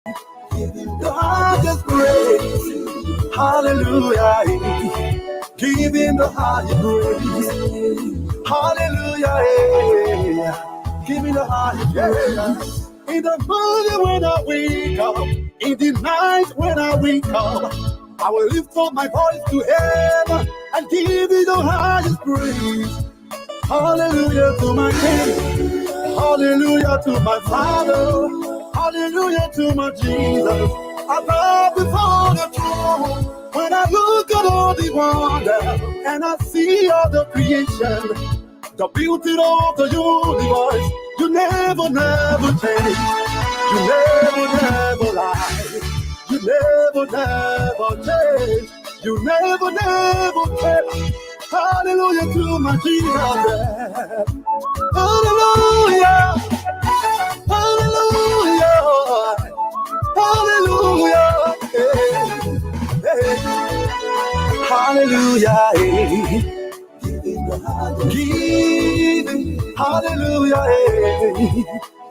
The highest praise. Hallelujah. Give him the highest praise. Hallelujah. Give him the highest praise. In the morning when I wake up, in the night when I wake up, I will lift up my voice to heaven and give you the highest praise. Hallelujah to my King. Hallelujah to my Father. Hallelujah to my Jesus. I bow before the throne. When I look at all the wonder and I see all the creation, the beauty of the universe, you never change. You never lie. You never change. You never change. Hallelujah to my Jesus. Hallelujah. Hallelujah. Hallelujah. Hallelujah. Give him, hallelujah.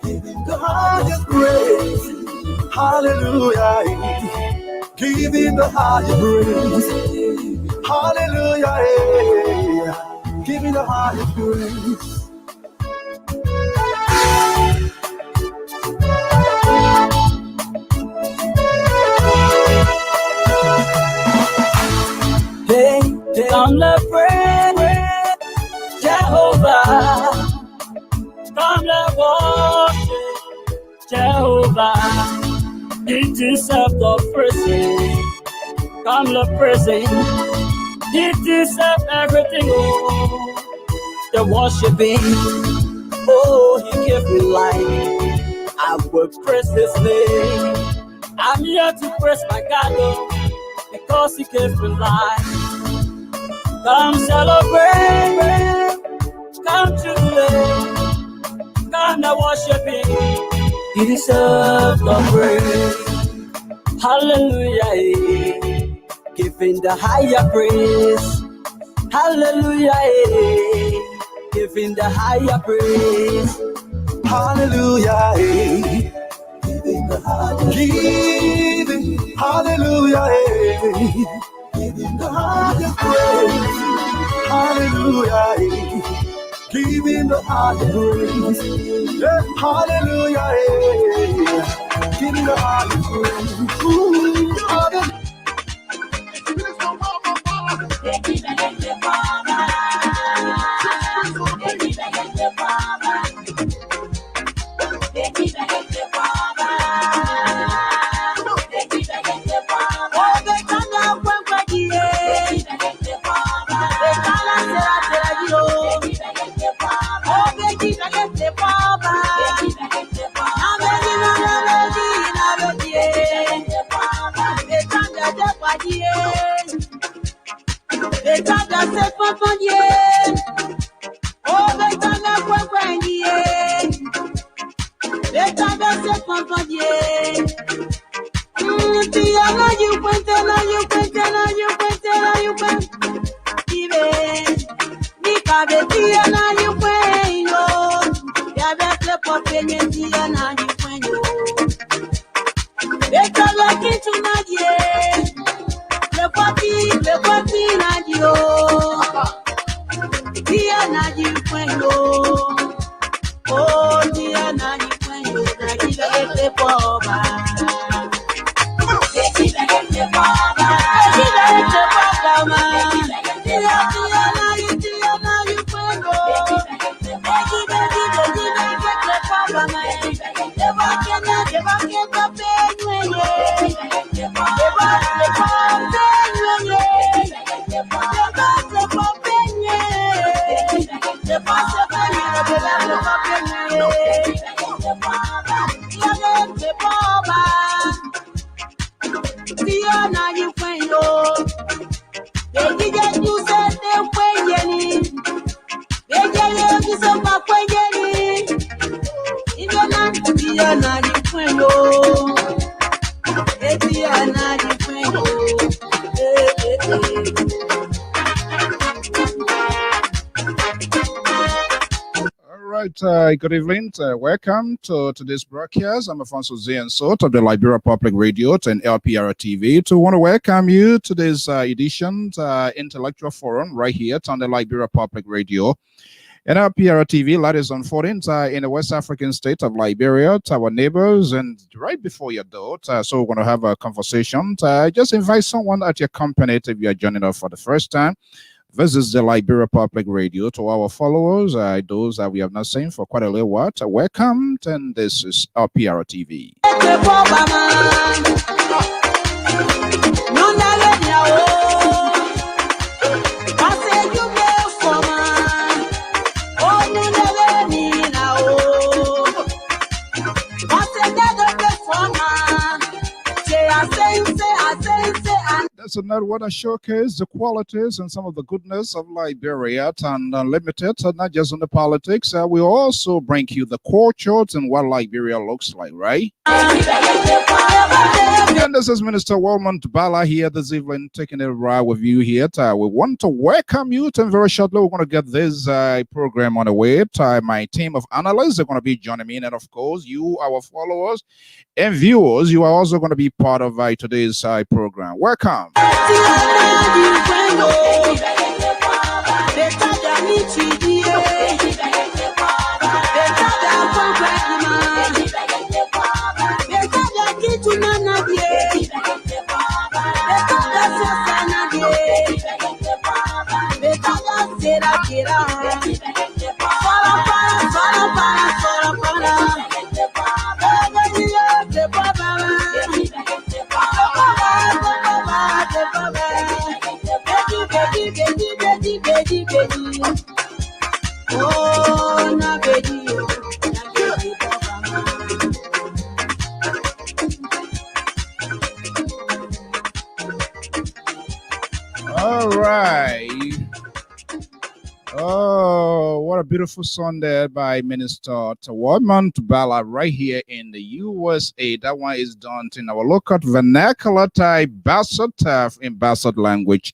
Give him the highest praise. Hallelujah. Give him the highest praise. Hallelujah. Give him the highest praise. Hey, come let's pray, Jehovah. Come let's worship Jehovah. He deserves the praise. Come let's praise him. He deserves everything. Oh, the worshiping. Oh, he gave me life. I will praise his name. I'm here to praise my God, oh, because he gave me life. Come celebrate, come jubilate, come to worship him. He deserves the praise. Hallelujah, giving the higher praise. Hallelujah, giving the higher praise. Hallelujah. Giving, hallelujah. Giving the highest praise. Hallelujah. Giving the highest praise. Yeah. Hallelujah. Giving the highest praise. Good evening. Welcome to today's broadcast. I'm Alfonso Zean of the Liberia Public Radio and Lpr-Tv. To want to welcome you to this edition intellectual forum right here on the Liberia Public Radio. And Lpr-Tv, that is unfolding in the West African state of Liberia, to our neighbors, and right before your door. So we're going to have a conversation. Just invite someone at your company if you are joining us for the first time. This is the Liberia Public Radio. To our followers, those that we have not seen for quite a little while, welcome, and this is Lpr-Tv. That's another one to showcase the qualities and some of the goodness of Liberia and Unlimited, not just on the politics. We also bring you the cultures and what Liberia looks like, right? And this is Minister Walmont Bala here this evening, taking a ride with you here. We want to welcome you, and very shortly we're going to get this program on the way. My team of analysts are going to be joining me, and of course, you, our followers and viewers, you are also going to be part of today's program. Welcome. All right. Oh, what a beautiful song there by Minister Walmont Bala right here in the USA. That one is done in our local vernacular Thai Basot in Basot language.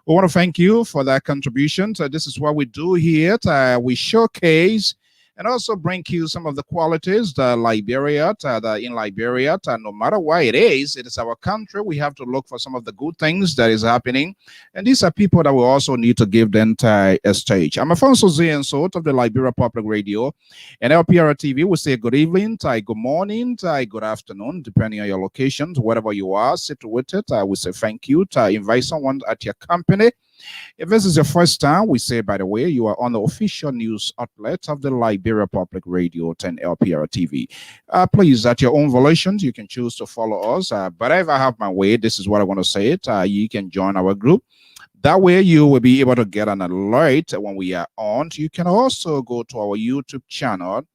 We want to thank you for that contribution. This is what we do here. We showcase and also bring you some of the qualities that Liberia, in Liberia, no matter why it is our country. We have to look for some of the good things that is happening. And these are people that we also need to give them a stage. I'm Alfonso Zean of the Liberia Public Radio and Lpr-Tv. We say good evening, good morning, good afternoon, depending on your locations, wherever you are situated. We say thank you. Invite someone at your company. If this is your first time, we say, by the way, you are on the official news outlet of the Liberia Public Radio and Lpr-Tv. Please, at your own volitions, you can choose to follow us. But if I have my way, this is what I want to say it. You can join our group. That way, you will be able to get an alert when we are on. You can also go to our YouTube channel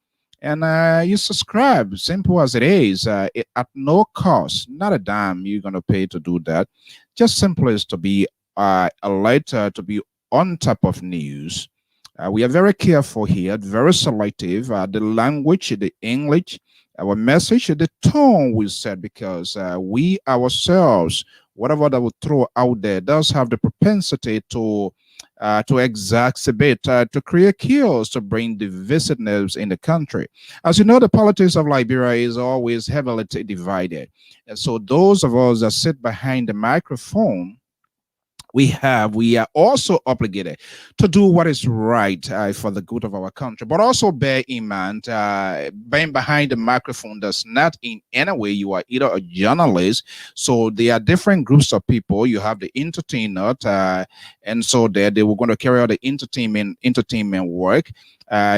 and you subscribe. Simple as it is, at no cost, not a dime you're going to pay to do that. Just simple as to be alert, to be on top of news. We are very careful here, very selective. The language, the English, our message, the tone we said, because we ourselves, whatever that we throw out there, does have the propensity to exacerbate, to create chaos, to bring divisiveness in the country. As you know, the politics of Liberia is always heavily divided. And so those of us that sit behind the microphone, we are also obligated to do what is right for the good of our country, but also bear in mind, being behind the microphone does not in any way you are either a journalist. So there are different groups of people. You have the entertainer, and so they were going to carry out the entertainment work.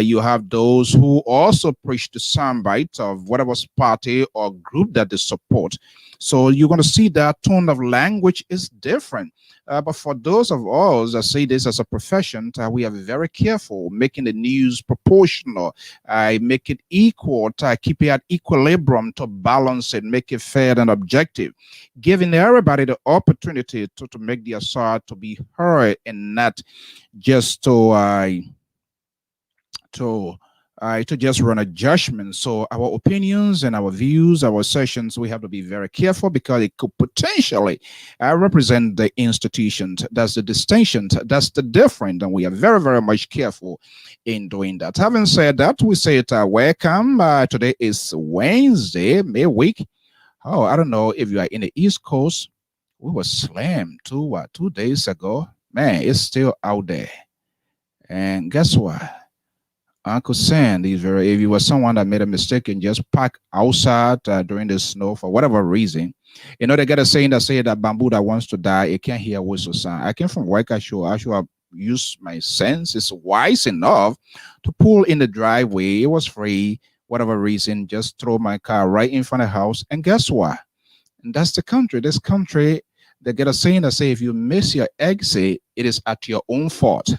You have those who also preach the soundbite of whatever party or group that they support. So you're going to see that tone of language is different. But for those of us that say this as a profession, we are very careful making the news proportional, make it equal, keep it at equilibrium, to balance it, make it fair and objective, giving everybody the opportunity to make their side to be heard and not just to to just run a judgment. So our opinions and our views, our sessions, we have to be very careful because it could potentially represent the institutions. That's the distinction. That's the difference. And we are very, very much careful in doing that. Having said that, we say it welcome. Today is Wednesday, midweek. Oh, I don't know if you are in the East Coast. We were slammed 2 days ago. Man, it's still out there. And guess what? Uncle Sam, if you were someone that made a mistake and just park outside during the snow for whatever reason, they got a saying that say that bamboo that wants to die, it can't hear whistle sound. I came from work. I should have used my sense. It's wise enough to pull in the driveway. It was free, whatever reason, just throw my car right in front of the house. And guess what? And that's the country. This country, they get a saying that say if you miss your exit, it is at your own fault.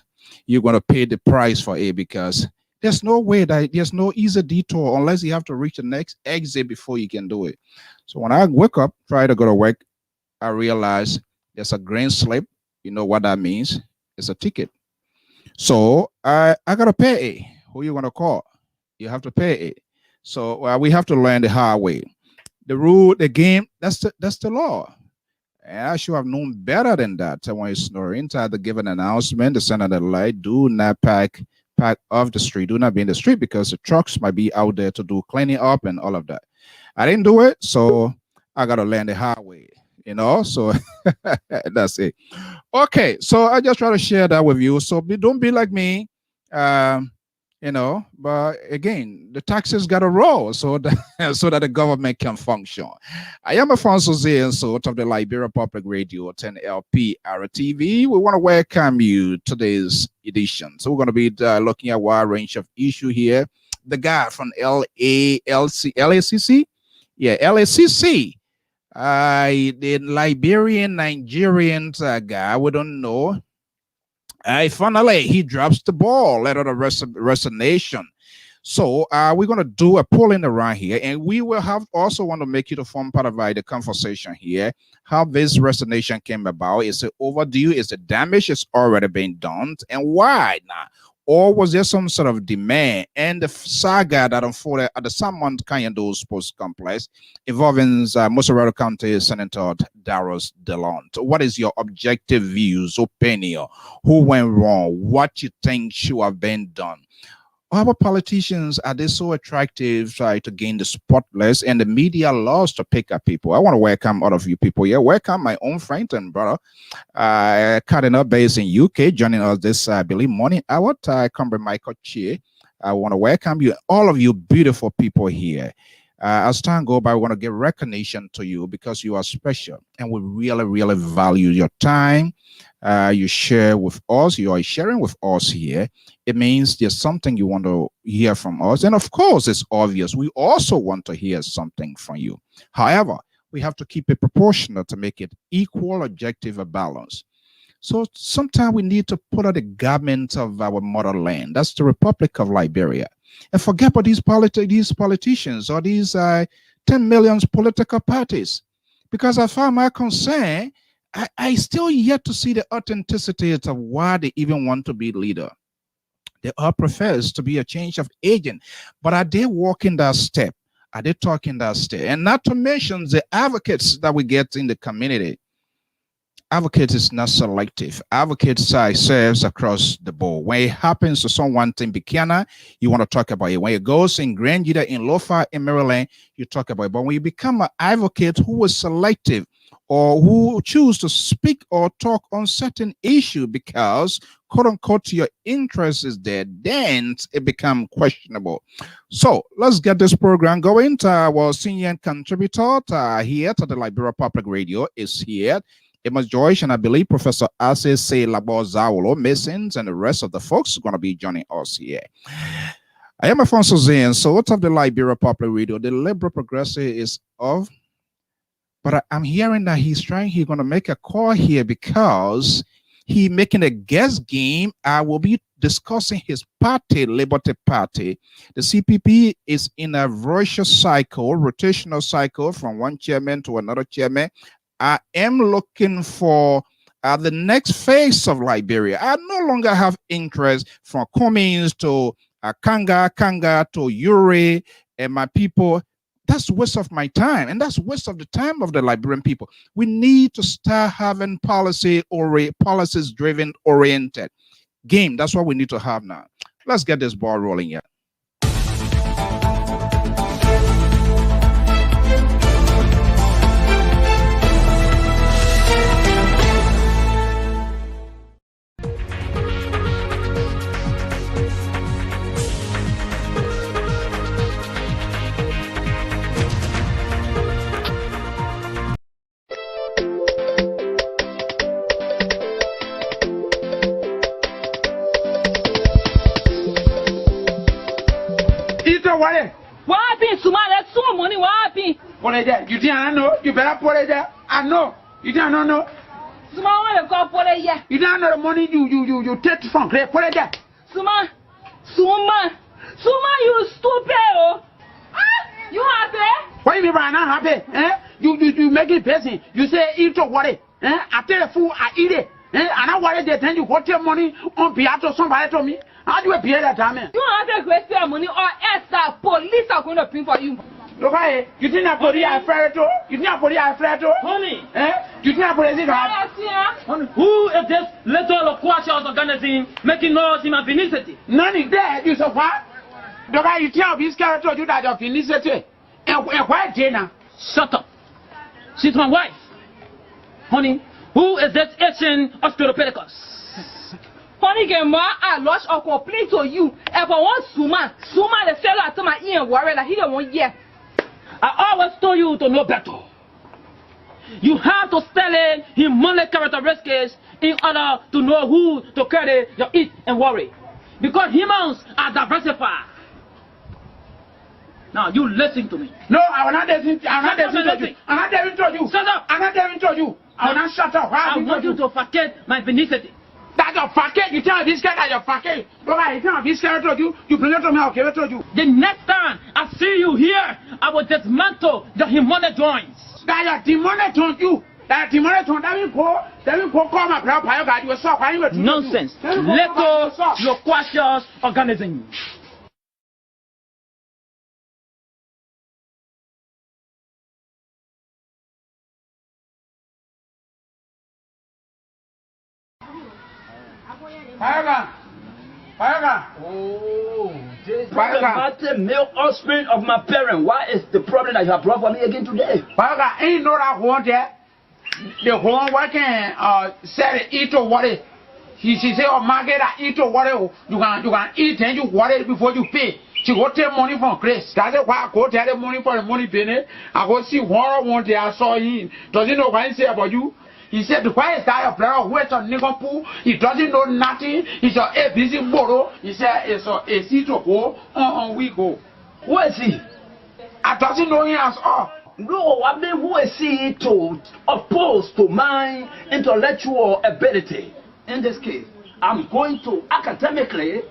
You're going to pay the price for it because there's no way that there's no easy detour unless you have to reach the next exit before you can do it. So when I wake up, try to go to work, I realize there's a green slip. You know what that means? It's a ticket. So I gotta pay it. Who you gonna call? You have to pay it. So we have to learn the hard way. The rule, the game, that's the law. And I should have known better than that. When you snore inside the given announcement, the center of the light, do not park off the street. Do not be in the street because the trucks might be out there to do cleaning up and all of that. I didn't do it, so I got to learn the hard way, So that's it. Okay, so I just try to share that with you. So don't be like me, But again, the taxes got to roll so that the government can function. I am Alfonso Zean, so of the Liberia Public Radio 10 Lpr-Tv. We want to welcome you to today's edition. So we're going to be looking at a wide range of issue here. The guy from LACC, the Liberian Nigerian guy. We don't know. Finally, he drops the ball, let out a resignation. So we're going to do a polling around here, and we will also want to make you to form part of the conversation here. How this resignation came about? Is it overdue? Is it damage? It's already been done, and why now? Or was there some sort of demand? And the saga that unfolded at the San Kanyando Sports Complex involving Mossoraro County Senator Darius DeLont. What is your objective views, opinion? Who went wrong? What you think should have been done? Our politicians, are they so attractive, try to gain the spotlight, and the media loves to pick up people? I want to welcome all of you people here. Welcome my own friend and brother, Cardinal based in UK, joining us this, I believe, morning hour. Comrade Michael Chie. I want to welcome you, all of you beautiful people here. As time goes by, we want to give recognition to you because you are special, and we really, really value your time. You share with us. You are sharing with us here. It means there's something you want to hear from us. And of course, it's obvious. We also want to hear something from you. However, we have to keep it proportional to make it equal, objective, and balanced. So sometimes we need to put out the government of our motherland. That's the Republic of Liberia. And forget about these politicians or these 10 million political parties. Because as far as I'm concerned, I still yet to see the authenticity of why they even want to be leader. They all profess to be a change of agent, but are they walking that step? Are they talking that step? And not to mention the advocates that we get in the community. Advocate is not selective. Advocate serves across the board. When it happens to someone in Buchanan, you want to talk about it. When it goes in Grand Gita, in Lofa, in Maryland, you talk about it. But when you become an advocate who is selective or who choose to speak or talk on certain issue because, quote unquote, your interest is there, then it becomes questionable. So let's get this program going. Our senior contributor here to the Liberia Public Radio is here. Amos Joyce, and I believe Professor Ase Se Labozawolo Masons and the rest of the folks are going to be joining us here. I am Alfonso Zean, so what of the Liberia Public Radio? The liberal progressive is off, but I'm hearing that he's going to make a call here because he making a guest game. I will be discussing his party, Liberty Party. The CPP is in a rotational cycle from one chairman to another chairman. I am looking for the next phase of Liberia. I no longer have interest from Cummings to Kanga to Uri and my people. That's waste of my time, and that's waste of the time of the Liberian people. We need to start having policies driven oriented game. That's what we need to have now. Let's get this ball rolling here. What happened to my so money? What happened? What is that? You didn't know? You better put it there. I know. You didn't know? Small one go put it here. You don't know the money you take from Clay. Put it there. Suma, you stupid. Oh. Ah, you happy? What do you mean by not happy? You make it person. You say eat or what? I tell a fool I eat it. And I wanted to tell you what your money on behalf of somebody to me. How do you appear that time? You have a great deal of money or else police are going to pay for you. Look at you didn't have body afraid to. You didn't have body afraid to. Honey, you didn't have body afraid. who is this little loquacious organism making noise in my vicinity? None is there. You so far. Look at you tell this character you that of initiative. And why dinner? Shut up. She's my wife. Honey, who is this Asian Australopithecus? Honey, get more, I lost or complain to you. Ever one Suma the fellow at my ear and worry that he don't want yet. I always told you to know better. You have to study human characteristics in order to know who to carry your eat and worry. Because humans are diversified. Now you listen to me. No, I will not listen. I'm not listening to you. I'm not listening to you. Shut up. I'm not listening to you. I will not shut up. I want you to forget my vicinity. That's your facade. You tell this guy that your facade. Look, I tell this guy to you. You bring it to me. Okay, I told you. The next time I see you here, I will dismantle the human joints. That your demonic told you. That demonic told that will go call my grandpa. You got you saw. Nonsense. Little loquacious organism. Oh, this is the male offspring of my parent. What is the problem that you have brought for me again today? Ain't no that one there. The one working sell eat or what it. She say oh market that eat or what you can eat and you what it before you pay. She go take money from Chris. That's why I go take the money for the money penny. I go see one day I saw him. Does he know what he say about you? He said, why is that your brother who is on Nigga? He doesn't know nothing. He's a busy borrow. He said, it's a seat to go on we go. Who is he? I doesn't know him as all. No, I mean, who is he to oppose to my intellectual ability? In this case, I'm going to academically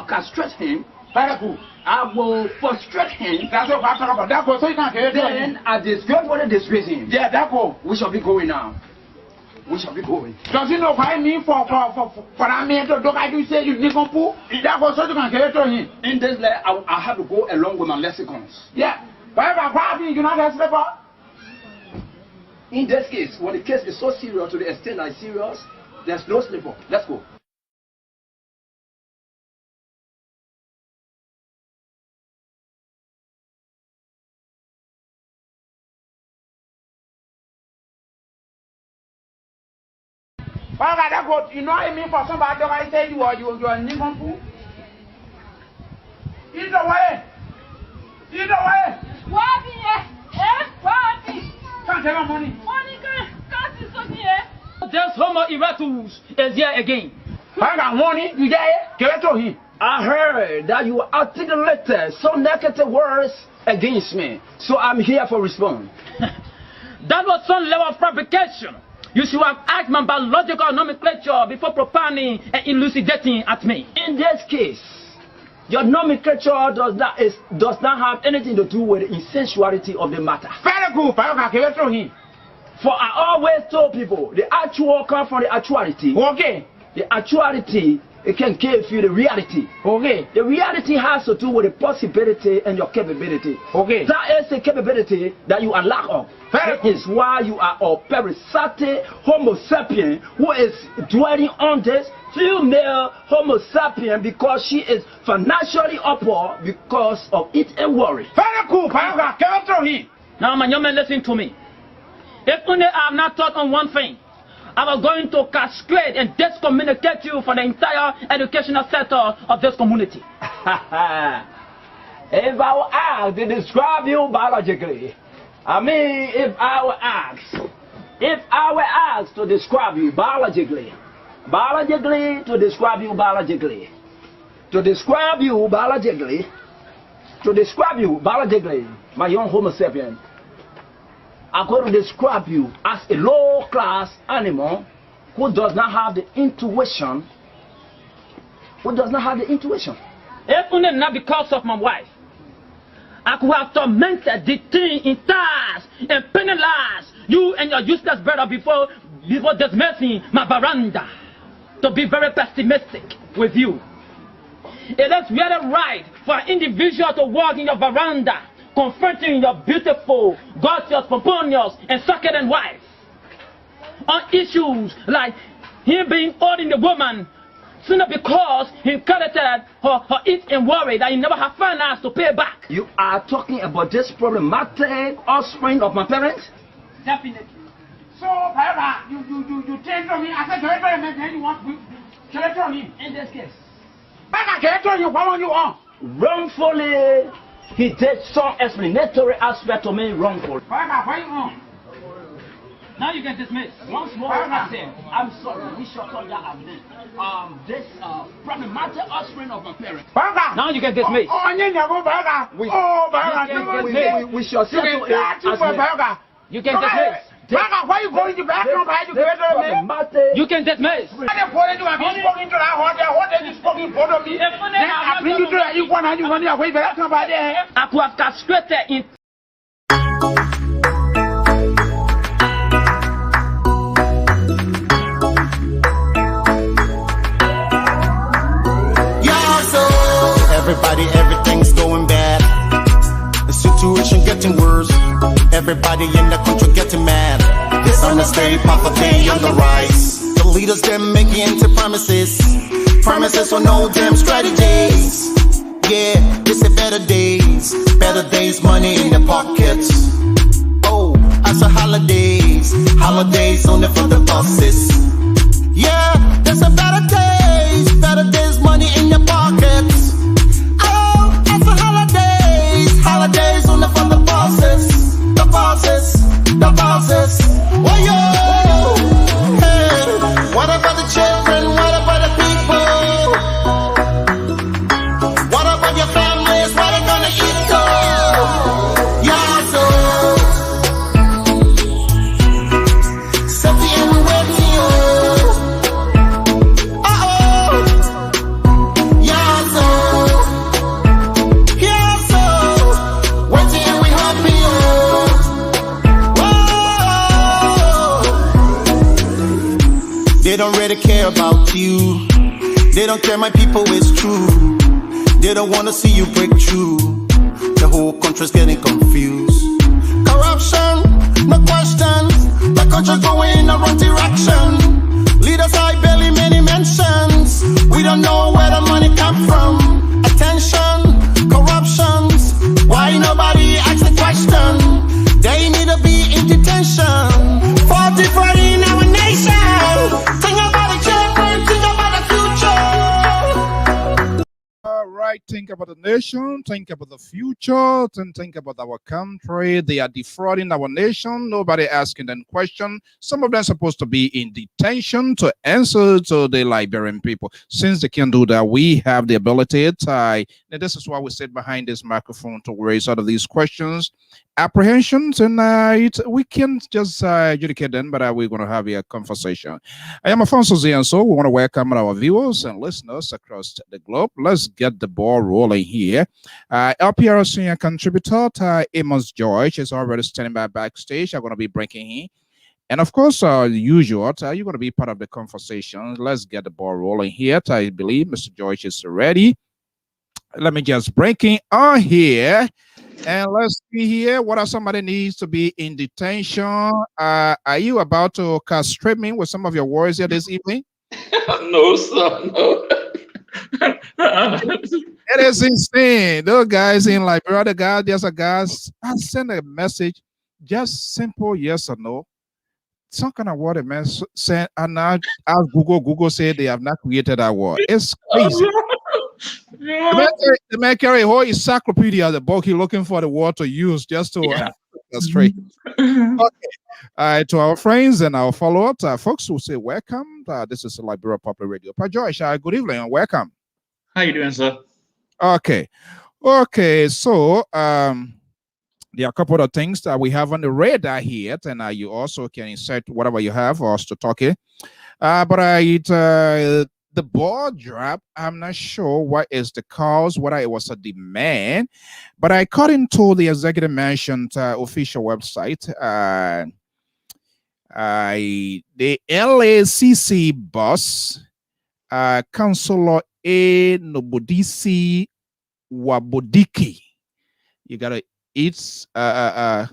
castrate him. Very good. I will frustrate him. That's what I'm talking about. That goes so you can't get it. Then I disgracefully disgrace him. Yeah, that go. We shall be going now. We shall be going. Does he know what I mean for I mean to do I do say you need to pull? That goes so you can get it to him. In this letter, I have to go along with my lexicons. Yeah. Why you not a slipper? In this case, when the case is so serious to the extent that it's serious, there's no slipper. Let's go. That go. You know what I mean for somebody don't I say you are a nigga fool? Either way. What happened? Can't tell money. Money can't see something here. This Homo erectus is here again. I got money. You get it? Give it to him. I heard that you articulated some negative words against me, so I'm here for response. That was some level of fabrication. You should have asked my biological nomenclature before propounding and elucidating at me. In this case, your nomenclature does not have anything to do with the essentiality of the matter. Very good. Give it to him. For I always told people, the actual comes from the actuality. Okay. The actuality It can give you the reality. Okay. The reality has to do with the possibility and your capability. Okay. That is the capability that you are lack of. That is why you are a parasitic Homo sapien who is dwelling on this female Homo sapien because she is financially upward because of it and worry. Very cool, Paraga. Come through him. Now, my young man, listen to me. If only I am not taught on one thing, I was going to castrate and discommunicate you from the entire educational sector of this community. If I were asked to describe you biologically, if I were asked to describe you biologically, my young Homo sapien, I'm going to describe you as a low-class animal who does not have the intuition. If only not because of my wife, I could have tormented the thing in task and penalized you and your useless brother before dismissing my veranda. To be very pessimistic with you. It is really right for an individual to walk in your veranda confronting your beautiful, gorgeous, pomponious, and succulent wife on issues like him being old in the woman simply because he credited her eat and worry that he never had finance to pay back. You are talking about this problematic offspring of my parents? Definitely. So, Paraga, you tell me. I said, then you want to tell him. In this case. Paraga, tell you, what want you on? Wrongfully. He did some explanatory aspect to me wrongful. Paraga, why you on? Now you can dismiss. Once more, I said, I'm sorry, we shall call that this problematic offspring of my parents. Paraga! Now you can dismiss. We shall settle it as you can dismiss. Paraga, why you going to back no by you You can dismiss. I bring you to the equal and you want to wait back by there. I could have castrated in. Everybody, everything's going bad. The situation getting worse. Everybody in the country getting mad. Dishonesty, poverty on the rise. The leaders them making into promises with no damn strategies. Yeah, this is better days, money in the pockets. Oh, as a holidays only for the bosses. Yeah, there's a better days, money in your pockets. Holidays only for the bosses. Whoa, yo. Hey, what about the children? What about the people? What about your families? What are gonna eat though? Yeah, so safety and waiting. They don't really care about you. They don't care my people, it's true. They don't wanna see you break through. The whole country's getting confused. Corruption, no questions. The country's going in the wrong direction. Leaders I barely many mentions. We don't know where the money come from. Attention, corruptions. Why nobody asks the question? They need to be in detention. 40 in our nation. Think about the children, think about the future. All right, think about the nation, think about the future, and think about our country. They are defrauding our nation. Nobody asking them question. Some of them supposed to be in detention to answer to the Liberian people. Since they can do that, we have the ability to. And this is why we sit behind this microphone to raise all of these questions, apprehensions, and we can just adjudicate them, but we're going to have a conversation. I am Alfonso Zean, so we want to welcome our viewers and listeners across the globe. Let's get the ball rolling here. Lpr senior contributor Amos George is already standing by backstage. I'm going to be breaking in And of course, usual, you're going to be part of the conversation. Let's get the ball rolling here. I believe Mr. George is ready. Let me just breaking on here. And let's see here. What are somebody needs to be in detention? Are you about to castrate me with some of your words here this evening? No, sir, no. It is insane. Those guys in Liberia, the guy, there's a guy, I send a message, just simple yes or no. Some kind of word a man sent, and now ask Google. Google said they have not created that word. It's crazy. The man carry a whole encyclopedia, the book he looking for the word to use just to straight. Okay. To our friends and our followers, folks who say welcome. This is Liberia Public Radio. Pa Joyce, good evening and welcome. How you doing, sir? Okay. So there are a couple of things that we have on the radar here, and you also can insert whatever you have for us to talk here. But the ball drop, I'm not sure what is the cause, whether it was a demand, but according to the executive mansion official website, the LACC boss, Councilor A. Nobodisi Wabodiki, you gotta eat I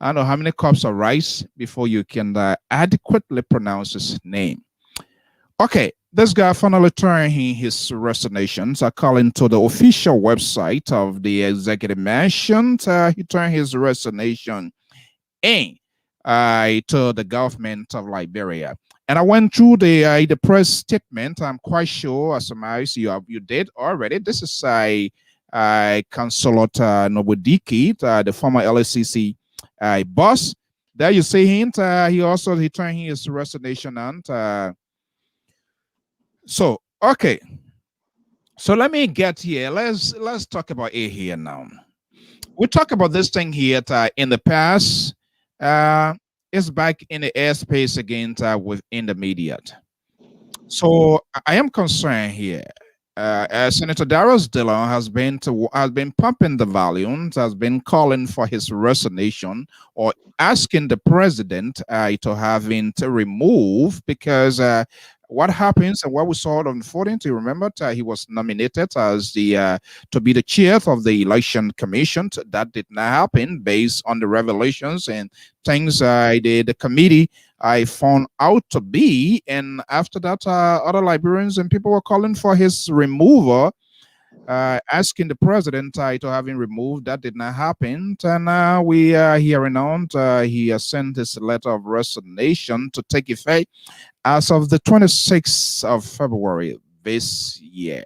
don't know how many cups of rice before you can adequately pronounce his name. Okay, this guy finally turned his resignations according to the official website of the executive mansion. He turned his resignation in to the government of Liberia. And I went through the press statement. I'm quite sure, as you did already. This is Councilor Nobodiki, the former LACC boss. There you see him. He turned his resignation on. So okay. So let me get here. Let's talk about it here now. We talk about this thing here in the past. It's back in the airspace again within the media. So I am concerned here. Senator Darius Dillon has been pumping the volumes, has been calling for his resignation or asking the president to have him to remove, because what happens and what we saw on 14th, you remember, he was nominated as the to be the chair of the election commission. That did not happen based on the revelations and things the committee I found out to be. And after that, other Liberians and people were calling for his removal, asking the president to have him removed. That did not happen. And now we are hearing on he has sent his letter of resignation to take effect as of the 26th of February this year.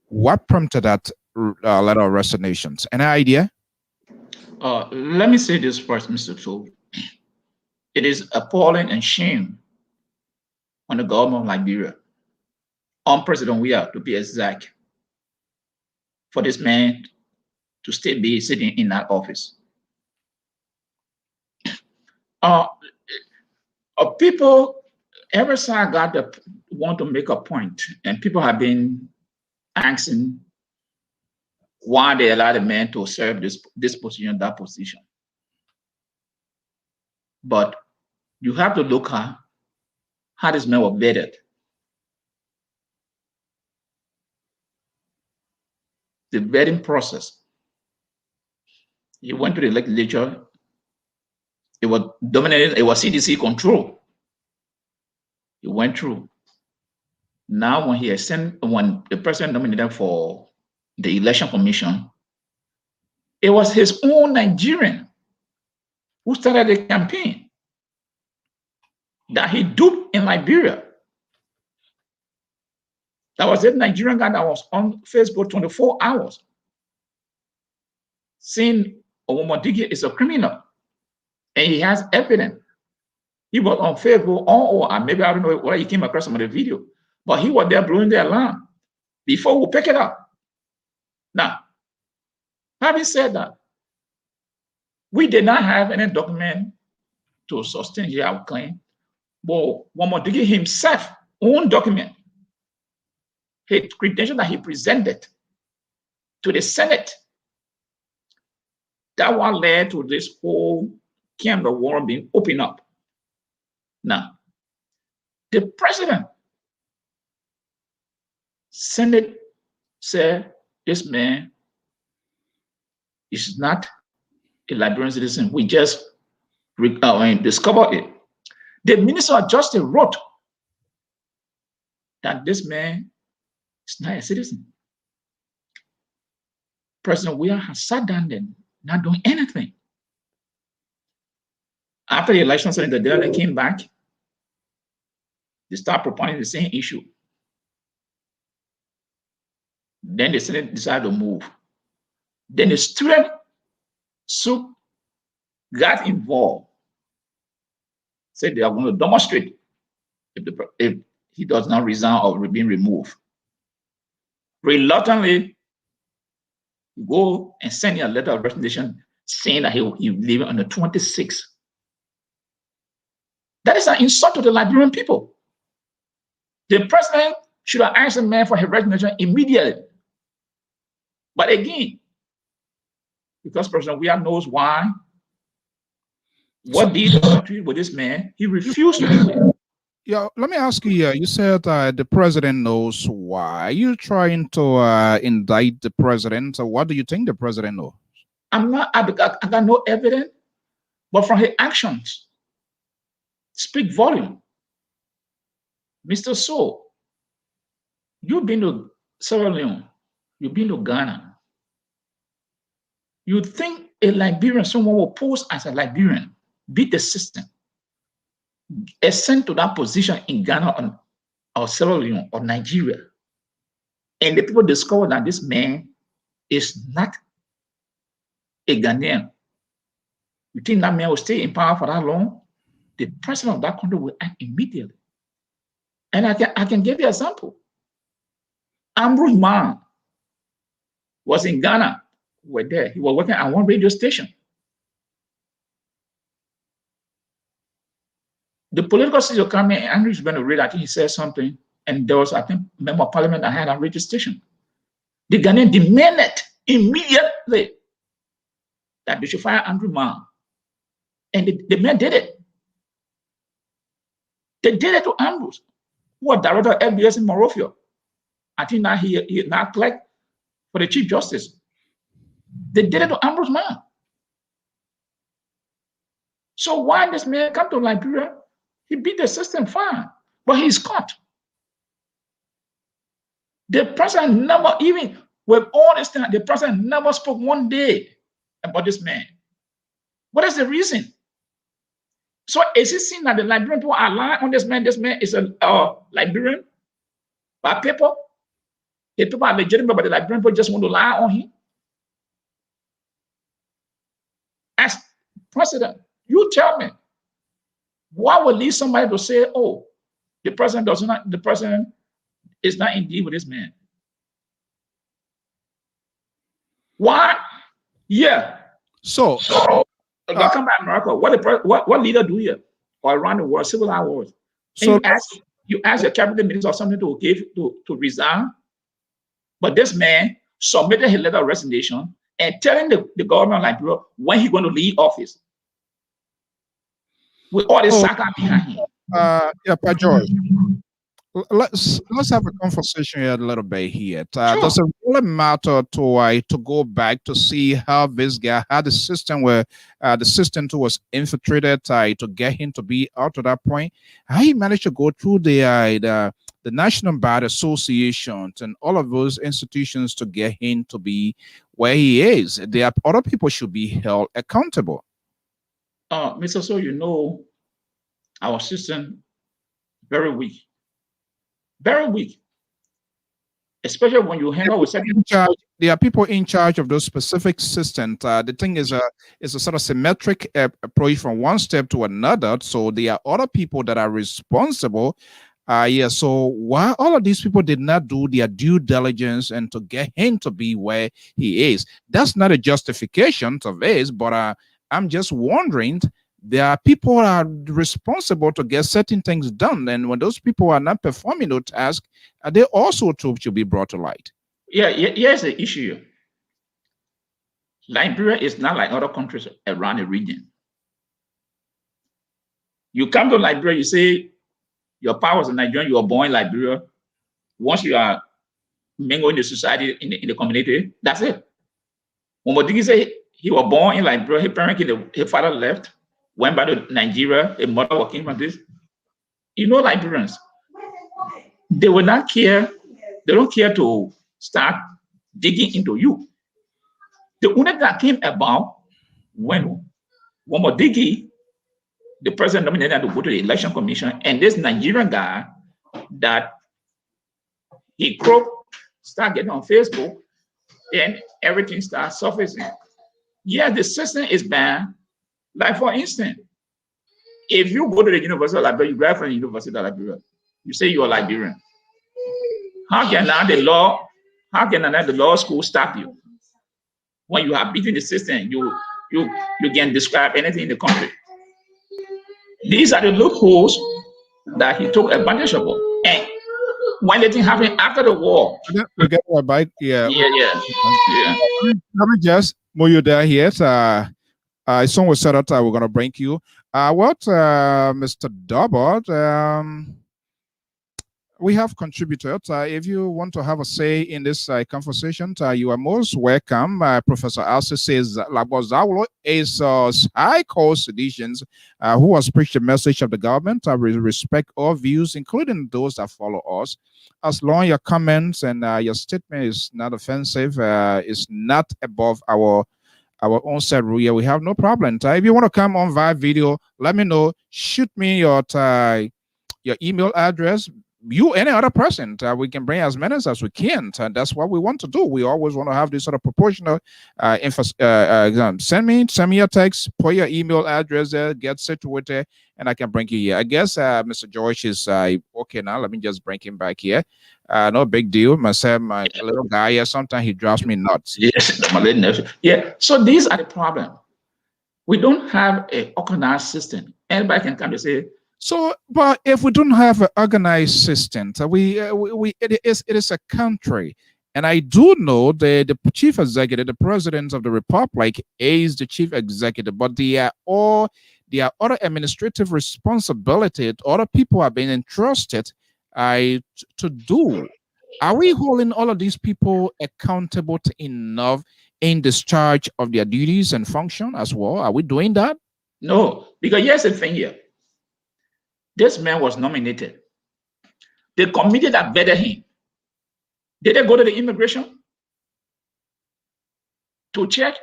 What prompted that letter of resignations? Any idea? Let me say this first, Mr. Tobe. It is appalling and shame on the government of Liberia, on President Weah to be exact, for this man to still be sitting in that office. People, every side got want to make a point, and people have been asking why they allow the man to serve this position, that position. But you have to look at how this man was vetted. The vetting process. He went to the legislature. It was dominated. It was CDC control. He went through. Now, when when the president nominated for the election commission, it was his own Nigerian who started the campaign that he duped in Liberia. That was a Nigerian guy that was on Facebook 24 hours saying Omodigi is a criminal and he has evidence. He was on Facebook, or maybe I don't know where he came across some of the video, but he was there blowing the alarm before we pick it up. Now, having said that, we did not have any document to sustain our claim, but Omodigi himself own document, his credential that he presented to the Senate. That one led to this whole can of worm being opened up. Now, the president, Senate said this man is not a Liberian citizen. We just discovered it. The Minister of Justice wrote that this man is not a citizen. President Weah has sat down there, not doing anything. After the elections and the day came back, they start propounding the same issue. Then the Senate decided to move. Then the student got involved, said they are going to demonstrate if he does not resign or being removed. Reluctantly, go and send a letter of resignation saying that he will leave on the 26th. That is an insult to the Liberian people. The president should have asked the man for his resignation immediately. But again, because President Weah knows why, what did the country with this man, he refused to do it. Yeah, let me ask you here. You said the president knows why. Are you trying to indict the president? So what do you think the president knows? I got no evidence, but from his actions, speak volume. Mr. So, you've been to Sierra Leone, you've been to Ghana. You think a Liberian, someone will pose as a Liberian, beat the system, ascend to that position in Ghana or Sierra Leone or Nigeria, and the people discover that this man is not a Ghanaian. You think that man will stay in power for that long? The president of that country will act immediately. And I can give you an example. Ambrose Man was in Ghana. We were there. He was working at one radio station. The political situation coming, Andrew's going to read, I think he said something, and there was, I think, a member of parliament that had a radio station. The Ghanaian demanded immediately that they should fire Andrew Man. And the man did it. They did it to Ambrose, who was director of FBS in Morofia. I think now he now clerk for the Chief Justice. They did it to Ambrose Man. So why this man come to Liberia? He beat the system fine, but he's caught. The president never, even with all this time, the president never spoke one day about this man. What is the reason? So is it seen that the Liberian people are lying on this man? This man is a Liberian by paper. The people are legitimate, but the Liberian people just want to lie on him. As president, you tell me, what will lead somebody to say, "Oh, the president is not indeed with this man"? Why? Yeah. So come back, America. What leader do here or around the world, civil wars? So you ask your cabinet minister or something to resign, but this man submitted his letter of resignation and telling the government of Liberia when he's going to leave office. With all this saga behind him. Yeah, Pat George. Let's have a conversation here a little bit here. Sure. Does it really matter to go back to see how this guy had the system where the system too was infiltrated to get him to be out to that point? How he managed to go through the National Bar Association and all of those institutions to get him to be where he is? There are other people should be held accountable. Mr. So, you know, our system very weak. Very weak. Especially when you hang out with certain there are people in charge of those specific systems. The thing is it's a sort of symmetric approach from one step to another. So there are other people that are responsible. Yeah. So why all of these people did not do their due diligence and to get him to be where he is? That's not a justification of this, but I'm just wondering, there are people that are responsible to get certain things done. And when those people are not performing those tasks, they also too should be brought to light. Yeah, here's the issue. Liberia is not like other countries around the region. You come to Liberia, you say your powers in Nigeria, you are born in Liberia. Once you are mingled in the society, in the community, that's it. When Modigi said he was born in Liberia, his father left, went back to Nigeria, his mother was came from this. You know, Liberians, they will not care, they don't care to start digging into you. The only thing that came about when Modigi, the president nominated to go to the election commission, and this Nigerian guy that he start getting on Facebook, and everything starts surfacing. Yeah, the system is bad. Like for instance, if you go to the University of Liberia, you graduate from the University of Liberia, you say you're Liberian. How can now the law school stop you? When you have beaten the system, you can describe anything in the country. These are the loopholes that he took advantage of. And when the thing happened after the war, we get our bike. Yeah. Let me just move you there here. Someone was set up. We're gonna bring you. Mr. Dobbard? We have contributed. If you want to have a say in this conversation, you are most welcome. Professor Alce says Labozaulo is high-cost seditions who has preached the message of the government. I will respect all views, including those that follow us. As long as your comments and your statement is not offensive, is not above our own set rule here, we have no problem. If you want to come on via video, let me know. Shoot me your email address. You, any other person, we can bring as many as we can, and that's what we want to do. We always want to have this sort of proportional send me a text, put your email address there, get situated, and I can bring you here. I guess Mr. George is okay now. Let me just bring him back here. No big deal. Myself, my little guy here, sometimes he drives me nuts. Yes, yeah. So these are the problem. We don't have an organized system. Anybody can come and say. So, but if we don't have an organized system, it is a country, and I do know the chief executive, the president of the republic, is the chief executive, but there are other administrative responsibility. Other people have been entrusted to do. Are we holding all of these people accountable enough in discharge of their duties and function as well? Are we doing that? No, because here's the thing here. This man was nominated. The committee that vetted him, did they go to the immigration to check?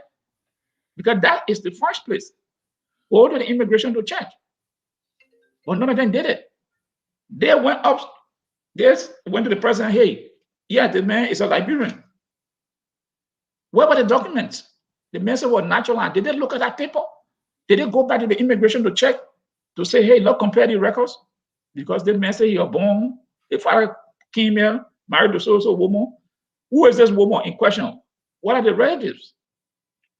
Because that is the first place. Go to the immigration to check. But none of them did it. They went up, they went to the president, hey, yeah, the man is a Liberian. Where were the documents? The man said, well, natural. Did they look at that paper? Did they go back to the immigration to check? To say, hey, look, compare the records, because the man say you're born, the father came here, married to so woman. Who is this woman in question? What are the relatives?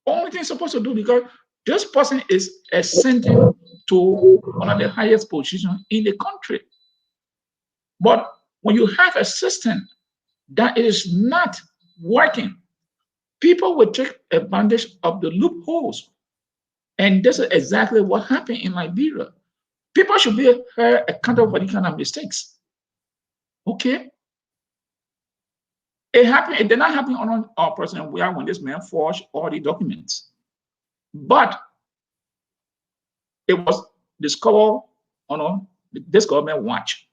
Only thing supposed to do, because this person is ascending to one of the highest positions in the country. But when you have a system that is not working, people will take advantage of the loopholes. And this is exactly what happened in Liberia. People should be held accountable for these kind of mistakes. Okay? It happened. It did not happen on our personal when this man forged all the documents. But it was discovered on this government watch.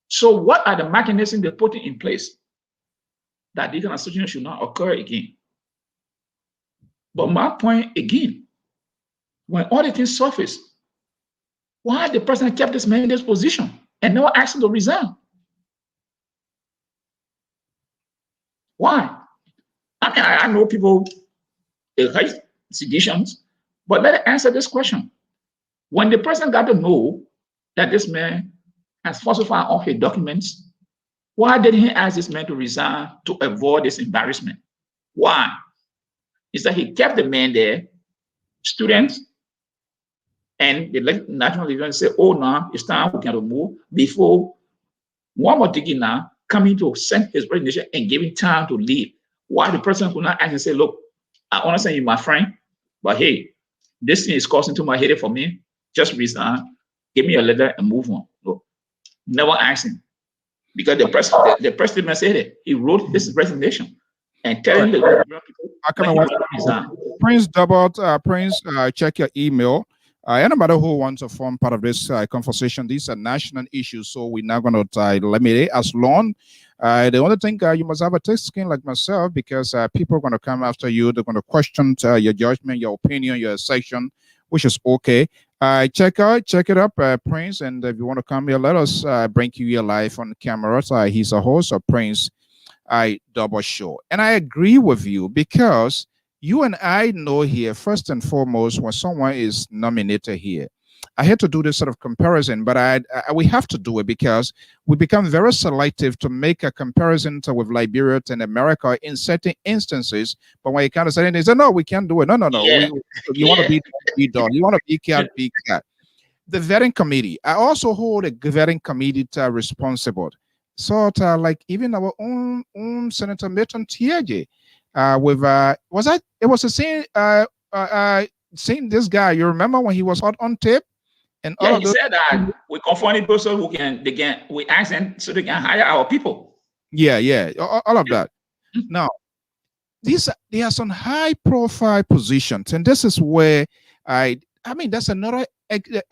So what are the mechanisms they put in place that this kind of situation should not occur again? But my point again, when all the things surface, why the president kept this man in this position and never asked him to resign? Why? I mean, I know people hate seditions, but let us answer this question. When the president got to know that this man has falsified all his documents, why didn't he ask this man to resign to avoid this embarrassment? Why? Instead, he kept the man there, students, and the national leaders say, oh, now it's time we can remove before one more digging now coming to send his resignation and giving time to leave. Why the president could not ask and say, look, I understand you, my friend, but hey, this thing is causing too much headache for me. Just resign. give me your letter and move on. No, never ask him. Because the president said it. He wrote his resignation and telling the people Prince Prince, check your email. Anybody who wants to form part of this conversation, these are national issues, so we're not going to limit it as long. The only thing you must have a thick skin like myself, because people are going to come after you. They're going to question your judgment, your opinion, your section, which is okay. Check it up, Prince, and if you want to come here, let us bring you here live on camera. He's a host of Prince Double Show, and I agree with you, because you and I know here, first and foremost, when someone is nominated here, I hate to do this sort of comparison, but we have to do it, because we become very selective to make a comparison with Liberia and America in certain instances. But when you kind of say, they say, no, we can't do it. No. Yeah. You want to be done. You want to be cat. The vetting committee. I also hold a vetting committee responsible. So like even our own Senator Milton Tiaje, with it was the same seeing this guy. You remember when he was hot on tape? And yeah, he said that we confront people so we ask them so they can hire our people. Yeah, all of that. Now, there are some high profile positions, and this is where I mean that's another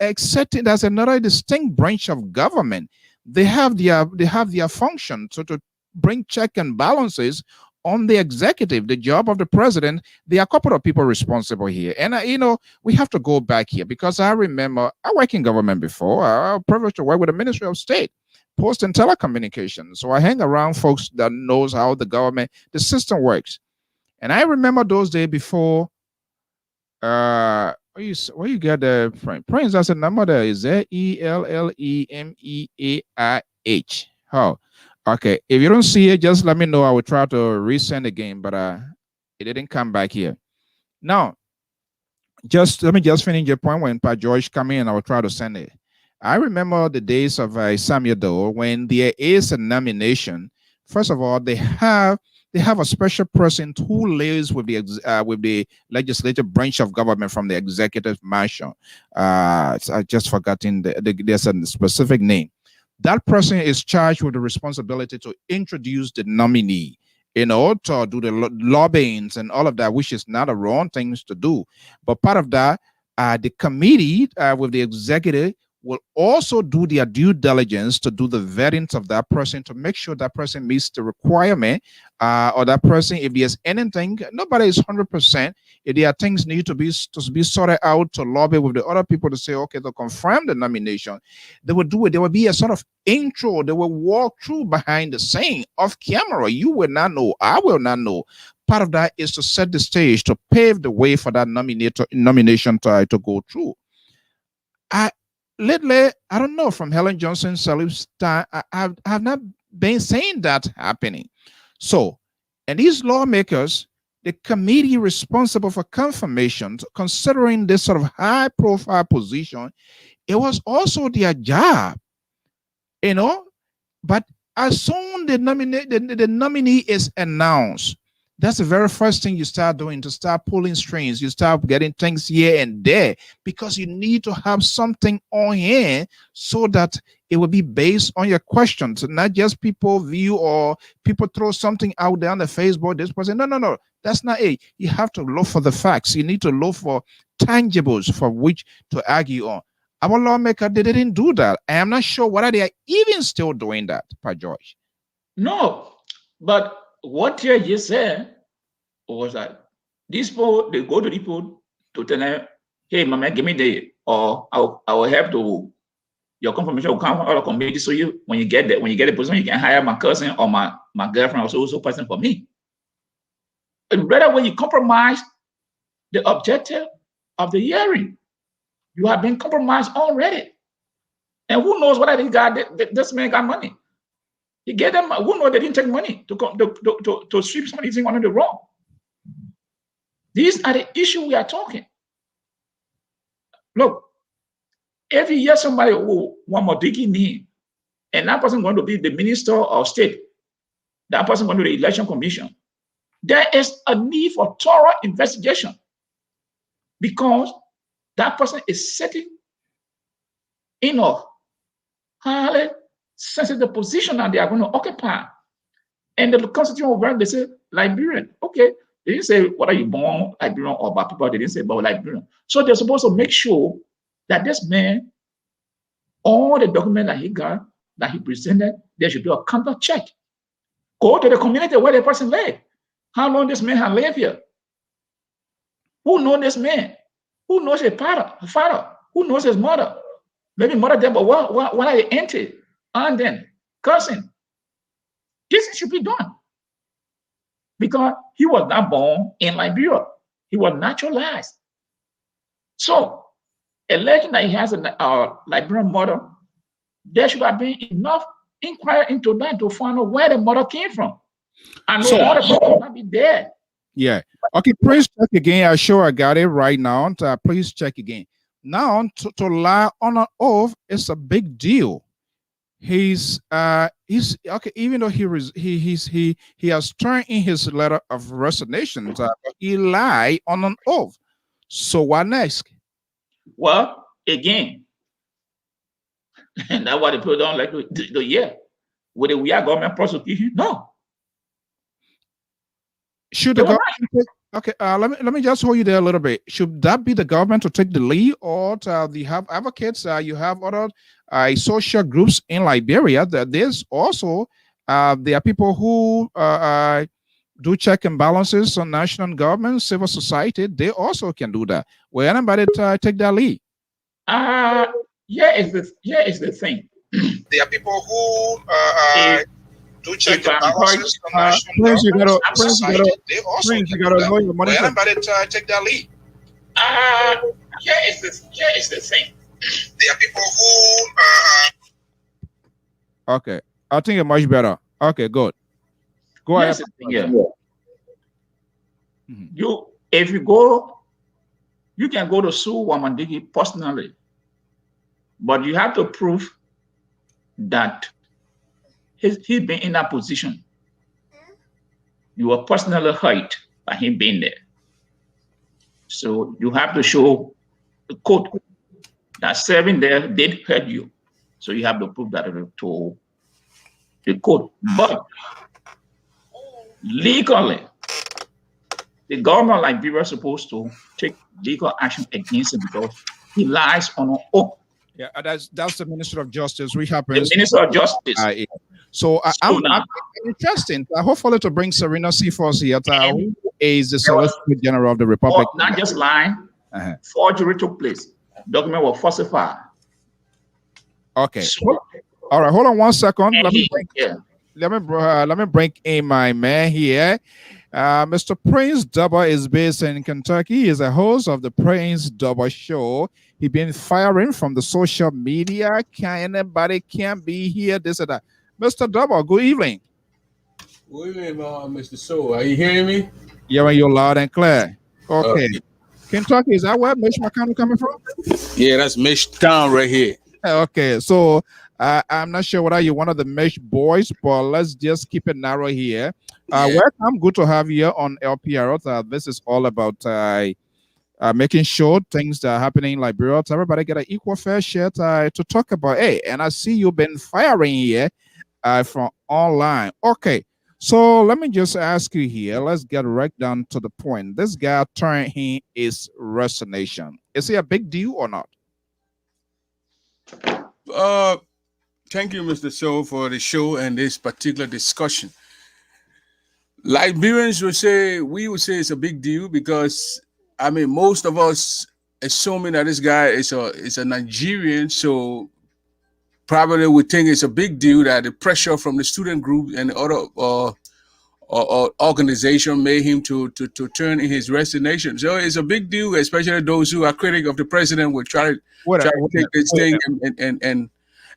accepting, that's another distinct branch of government. They have their function, so to bring check and balances on the executive, the job of the president. There are a couple of people responsible here, and we have to go back here, because I remember I worked in government before. I was privileged to work with the Ministry of State, Post and Telecommunications, so I hang around folks that knows how the system works. And I remember those days before. Where you get the Prince? That's a number there. Is there ELLEMEAIH? How? Okay. If you don't see it, just let me know. I will try to resend again, but it didn't come back here. Now, let me finish your point. When Pa George come in, I will try to send it. I remember the days of Samuel Doe, when there is a nomination. First of all, they have a special person who liaise with the legislative branch of government from the executive marshal. I just forgotten there's a specific name. That person is charged with the responsibility to introduce the nominee, to do the lobbying and all of that, which is not a wrong thing to do. But part of that, the committee with the executive will also do their due diligence to do the vetting of that person, to make sure that person meets the requirement, or that person, if there's anything, nobody is 100%. If there are things need to be sorted out, to lobby with the other people to say, okay, to confirm the nomination, they will do it. There will be a sort of intro. They will walk through behind the scene off camera. You will not know. I will not know. Part of that is to set the stage, to pave the way for that nomination to go through. Lately, I don't know, from Helen Johnson Sirleaf's time, I have not been saying that happening. So, and these lawmakers, the committee responsible for confirmation, considering this sort of high-profile position, it was also their job, But as soon the nominee is announced, that's the very first thing you start doing, to start pulling strings. You start getting things here and there, because you need to have something on hand so that it will be based on your questions, not just people view or people throw something out there on the Facebook. This person, no, that's not it. You have to look for the facts. You need to look for tangibles for which to argue on. Our lawmaker, they didn't do that. I am not sure whether they are even still doing that, Pa George. No, but what you just said was that these people, they go to people to tell them, hey, mama, give me the, or I will help to, your confirmation will come from other community. So when you get the position, you can hire my cousin or my girlfriend or so person for me. And rather, when you compromise the objective of the hearing, you have been compromised already. And who knows whether this man got money? He gave them, who knows they didn't take money to sweep somebody's thing under the rug. These are the issues we are talking. Look, every year somebody who want more digging in, and that person going to be the minister of state, that person going to the election commission. There is a need for thorough investigation, because that person is setting in a highly sensitive position that they are going to occupy. And the Constitution of Ghana, they say Liberian. Okay, they didn't say whether you born Liberian or by people. They didn't say about Liberian. So they're supposed to make sure that this man, all the documents that he got, that he presented, there should be a counter check. Go to the community where the person live. How long this man has lived here? Who knows this man? Who knows his father? Who knows his mother? Maybe mother there, but what are the auntie, aunt, then cousin? This should be done because he was not born in Liberia. He was naturalized. So, alleging that he has a Liberian mother, there should have been enough inquiry into that to find out where the mother came from. And no other person might be there. Yeah. Okay, please check again. I'm sure I got it right now. Please check again. Now, to lie on an oath is a big deal. He's okay, even though he has turned in his letter of resignation, he lied on an oath. So what next? Well, again, and that's why the people don't like the year. Whether we are government prosecution? No. Should the government take, okay, let me just hold you there a little bit. Should that be the government to take the lead, or you have advocates? You have other social groups in Liberia. That there's also there are people who do check and balances on national government, civil society. They also can do that. Will anybody take that lead? Yeah, it's the thing. There are people who do check and balances on national government, civil society. They also can do that. Will anybody take that lead? Yeah, it's the thing. There are people who okay, I think it's much better. Okay, good. Go ahead. Yeah. If you go, you can go to sue Wamandigi personally, but you have to prove that he's been in that position. You were personally hurt by him being there. So you have to show the court that serving there did hurt you. So you have to prove that to the court. But legally, the government of Liberia is supposed to take legal action against him because he lies on an oath. Yeah, that's the Minister of Justice, which happens. The Minister of Justice. So I'm interesting. Hopefully to bring Serena Seaforth here, who is the Solicitor General of the Republic. Not just lying. Forgery took place. Document was falsified. Okay. All right. Hold on 1 second. Let me bring in my man here. Mr. Prince Dubber is based in Kentucky. He is a host of the Prince Dubber Show. He been firing from the social media. Anybody can be here, this and that. Mr. Dubber, good evening. Good evening, Mr. So. Are you hearing me? Yeah, you're loud and clear. Okay. Kentucky, is that where Mitch McConnell coming from? Yeah, that's Mitch Town right here. Okay, so I'm not sure whether you're one of the Mitch boys, but let's just keep it narrow here. Welcome. Good to have you on LPR. This is all about making sure things that are happening in Liberia, everybody get an equal fair share to talk about. Hey, and I see you've been firing here from online. Okay, so let me just ask you here. Let's get right down to the point. This guy turned in his resignation. Is he a big deal or not? Thank you, Mr. So, for the show and this particular discussion. Liberians would say it's a big deal because, I mean, most of us assuming that this guy is a Nigerian, so probably we think it's a big deal that the pressure from the student group and the other organization made him to turn in his resignation. So it's a big deal, especially those who are critic of the president will try to take this thing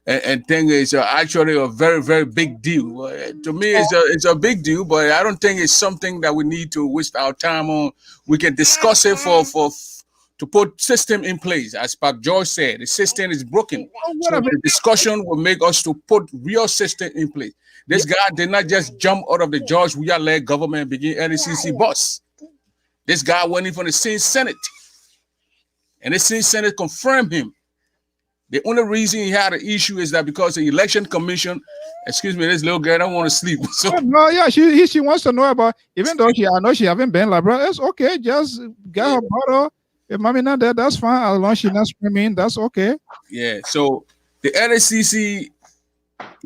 and think it's actually a very, very big deal. To me, it's a big deal, but I don't think it's something that we need to waste our time on. We can discuss it to put system in place. As Pak George said, the system is broken. So the discussion will make us to put real system in place. This guy did not just jump out of the George Weah-led government and begin NCC boss. This guy went in from the same Senate, and the same Senate confirmed him The only reason he had an issue is that because the election commission, excuse me, this little girl don't want to sleep. So no, yeah, she wants to know about, even though I know she haven't been like, bro, it's okay, just get her bottle. If mommy not there, that's fine. As long as she's not screaming, that's okay. Yeah. So the LCC,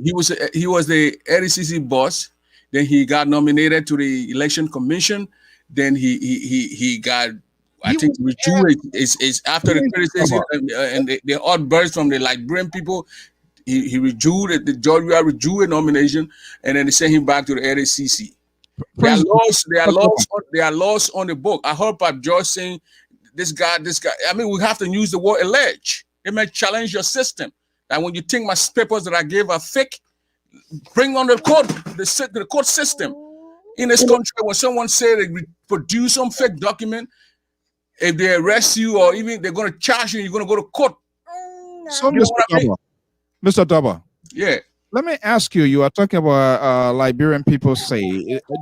he was the LCC boss. Then he got nominated to the election commission. Then he got, I think, is after the criticism and the outburst from the Liberian people. He withdrew the Georgia withdrew a nomination, and then they sent him back to the LCC. There are laws on the book. I heard Pap George saying this guy. I mean, we have to use the word allege. It may challenge your system. And when you think my papers that I gave are fake, bring on the court system. In this country, when someone say they produce some fake document, if they arrest you or even they're going to charge you, you're going to go to court. So, Mr. Daba, yeah. Let me ask you. You are talking about Liberian people say.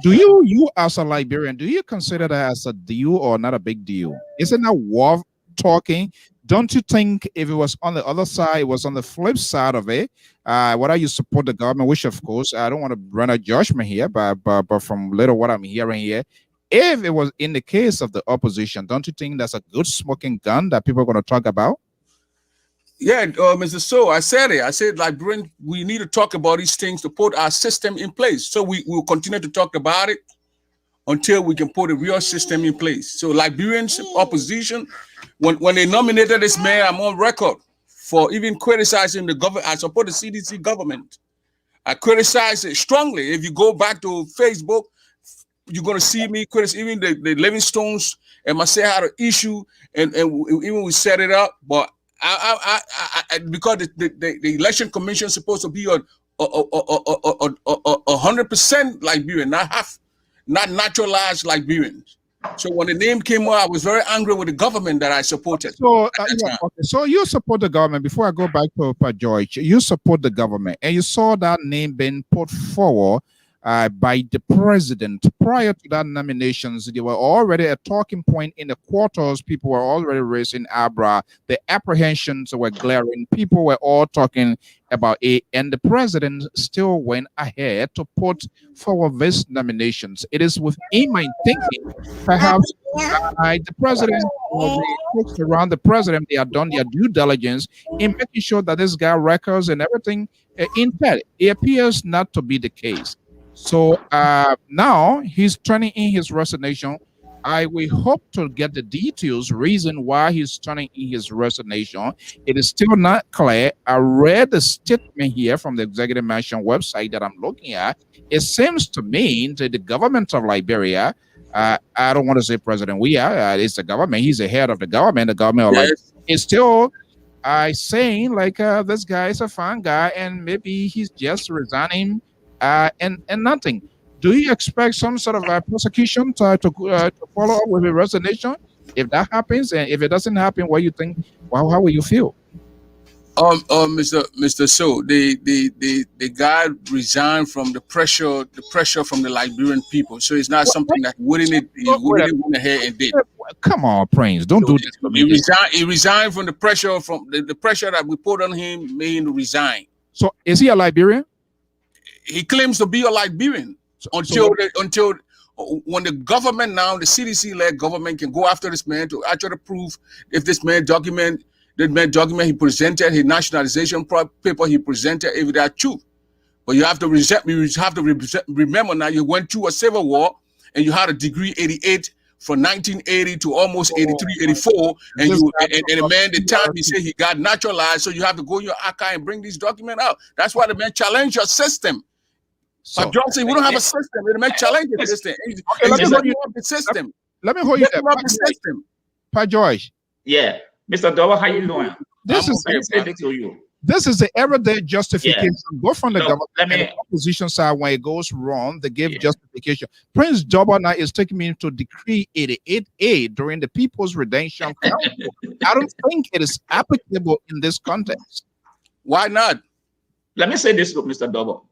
Do you as a Liberian, do you consider that as a deal or not a big deal? Isn't that worth talking? Don't you think if it was on the other side, it was on the flip side of it, whether you support the government, which of course I don't want to run a judgment here, but from little what I'm hearing here, if it was in the case of the opposition, don't you think that's a good smoking gun that people are going to talk about? Yeah, Mr. So I said it. I said, Liberian, we need to talk about these things to put our system in place. So we will continue to talk about it until we can put a real system in place. So Liberians opposition, when they nominated this man, I'm on record for even criticizing the government. I support the CDC government. I criticize it strongly. If you go back to Facebook, you're going to see me criticize even the Livingstones and myself had an issue, and even we set it up, but I because the election commission is supposed to be 100% Liberian, not half, not naturalized Liberians. So when the name came out, I was very angry with the government that I supported. So, so you support the government. Before I go back to George, you support the government, and you saw that name being put forward by the president. Prior to that nominations, they were already a talking point in the quarters. People were already raising eyebrow. The apprehensions were glaring. People were all talking about it, and the president still went ahead to put forward these nominations. It is within my thinking, perhaps the president or the folks around the president, they have done their due diligence in making sure that this guy records and everything intact. It appears not to be the case. So now he's turning in his resignation. I will hope to get the details, reason why he's turning in his resignation. It is still not clear. I read the statement here from the Executive Mansion website that I'm looking at. It seems to me that the government of Liberia, I don't want to say President Weah, it's the government. He's the head of the government. The government of Liberia is still saying like this guy is a fine guy and maybe he's just resigning. And nothing. Do you expect some sort of prosecution to follow up with a resignation? If that happens, and if it doesn't happen, what you think? Well, how will you feel? Mr. So the guy resigned from the pressure from the Liberian people. So it's not something that went ahead and did. Come on, Prince, don't do this. He resigned from the pressure the pressure that we put on him, made him resign. So is he a Liberian? He claims to be a Liberian until when the government now, the CDC-led government can go after this man to actually prove if this man document he presented, his nationalization paper he presented, if that true. But you have to remember now you went through a civil war and you had a degree 88 from 1980 to almost 83, 84, and the man, the time he said he got naturalized, so you have to go in your archive and bring these documents out. That's why the man challenged your system. So John said, we don't have a system. The man challenged the system. Okay, let me hold you up the system. Let me hold you up the system. Pa George. Yeah, Mr. Dowa, how you doing? This is the everyday justification, both from the government and the opposition side. When it goes wrong, they give justification. Prince Jobana is taking me to Decree 88A during the People's Redemption Council. I don't think it is applicable in this context. Why not? Let me say this to Mr. Dobo.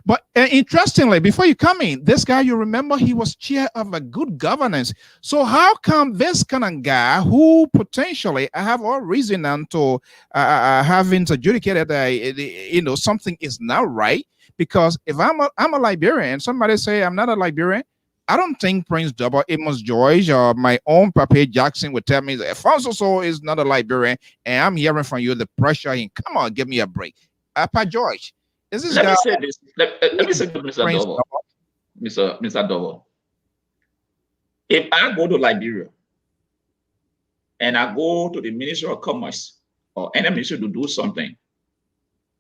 But interestingly, before you come in, this guy, you remember, he was chair of a good governance. So how come this kind of guy, who potentially I have all reason to having adjudicated that something is not right? Because if I'm a Liberian, somebody say I'm not a Liberian, I don't think Prince Double Amos George or my own Papa Jackson would tell me that Alfonso So is not a Liberian, and I'm hearing from you the pressure. Come on, give me a break. Papa George. Let me say this. Let me say to Mr. Double. Mr. Double. If I go to Liberia and I go to the Ministry of Commerce or any ministry to do something,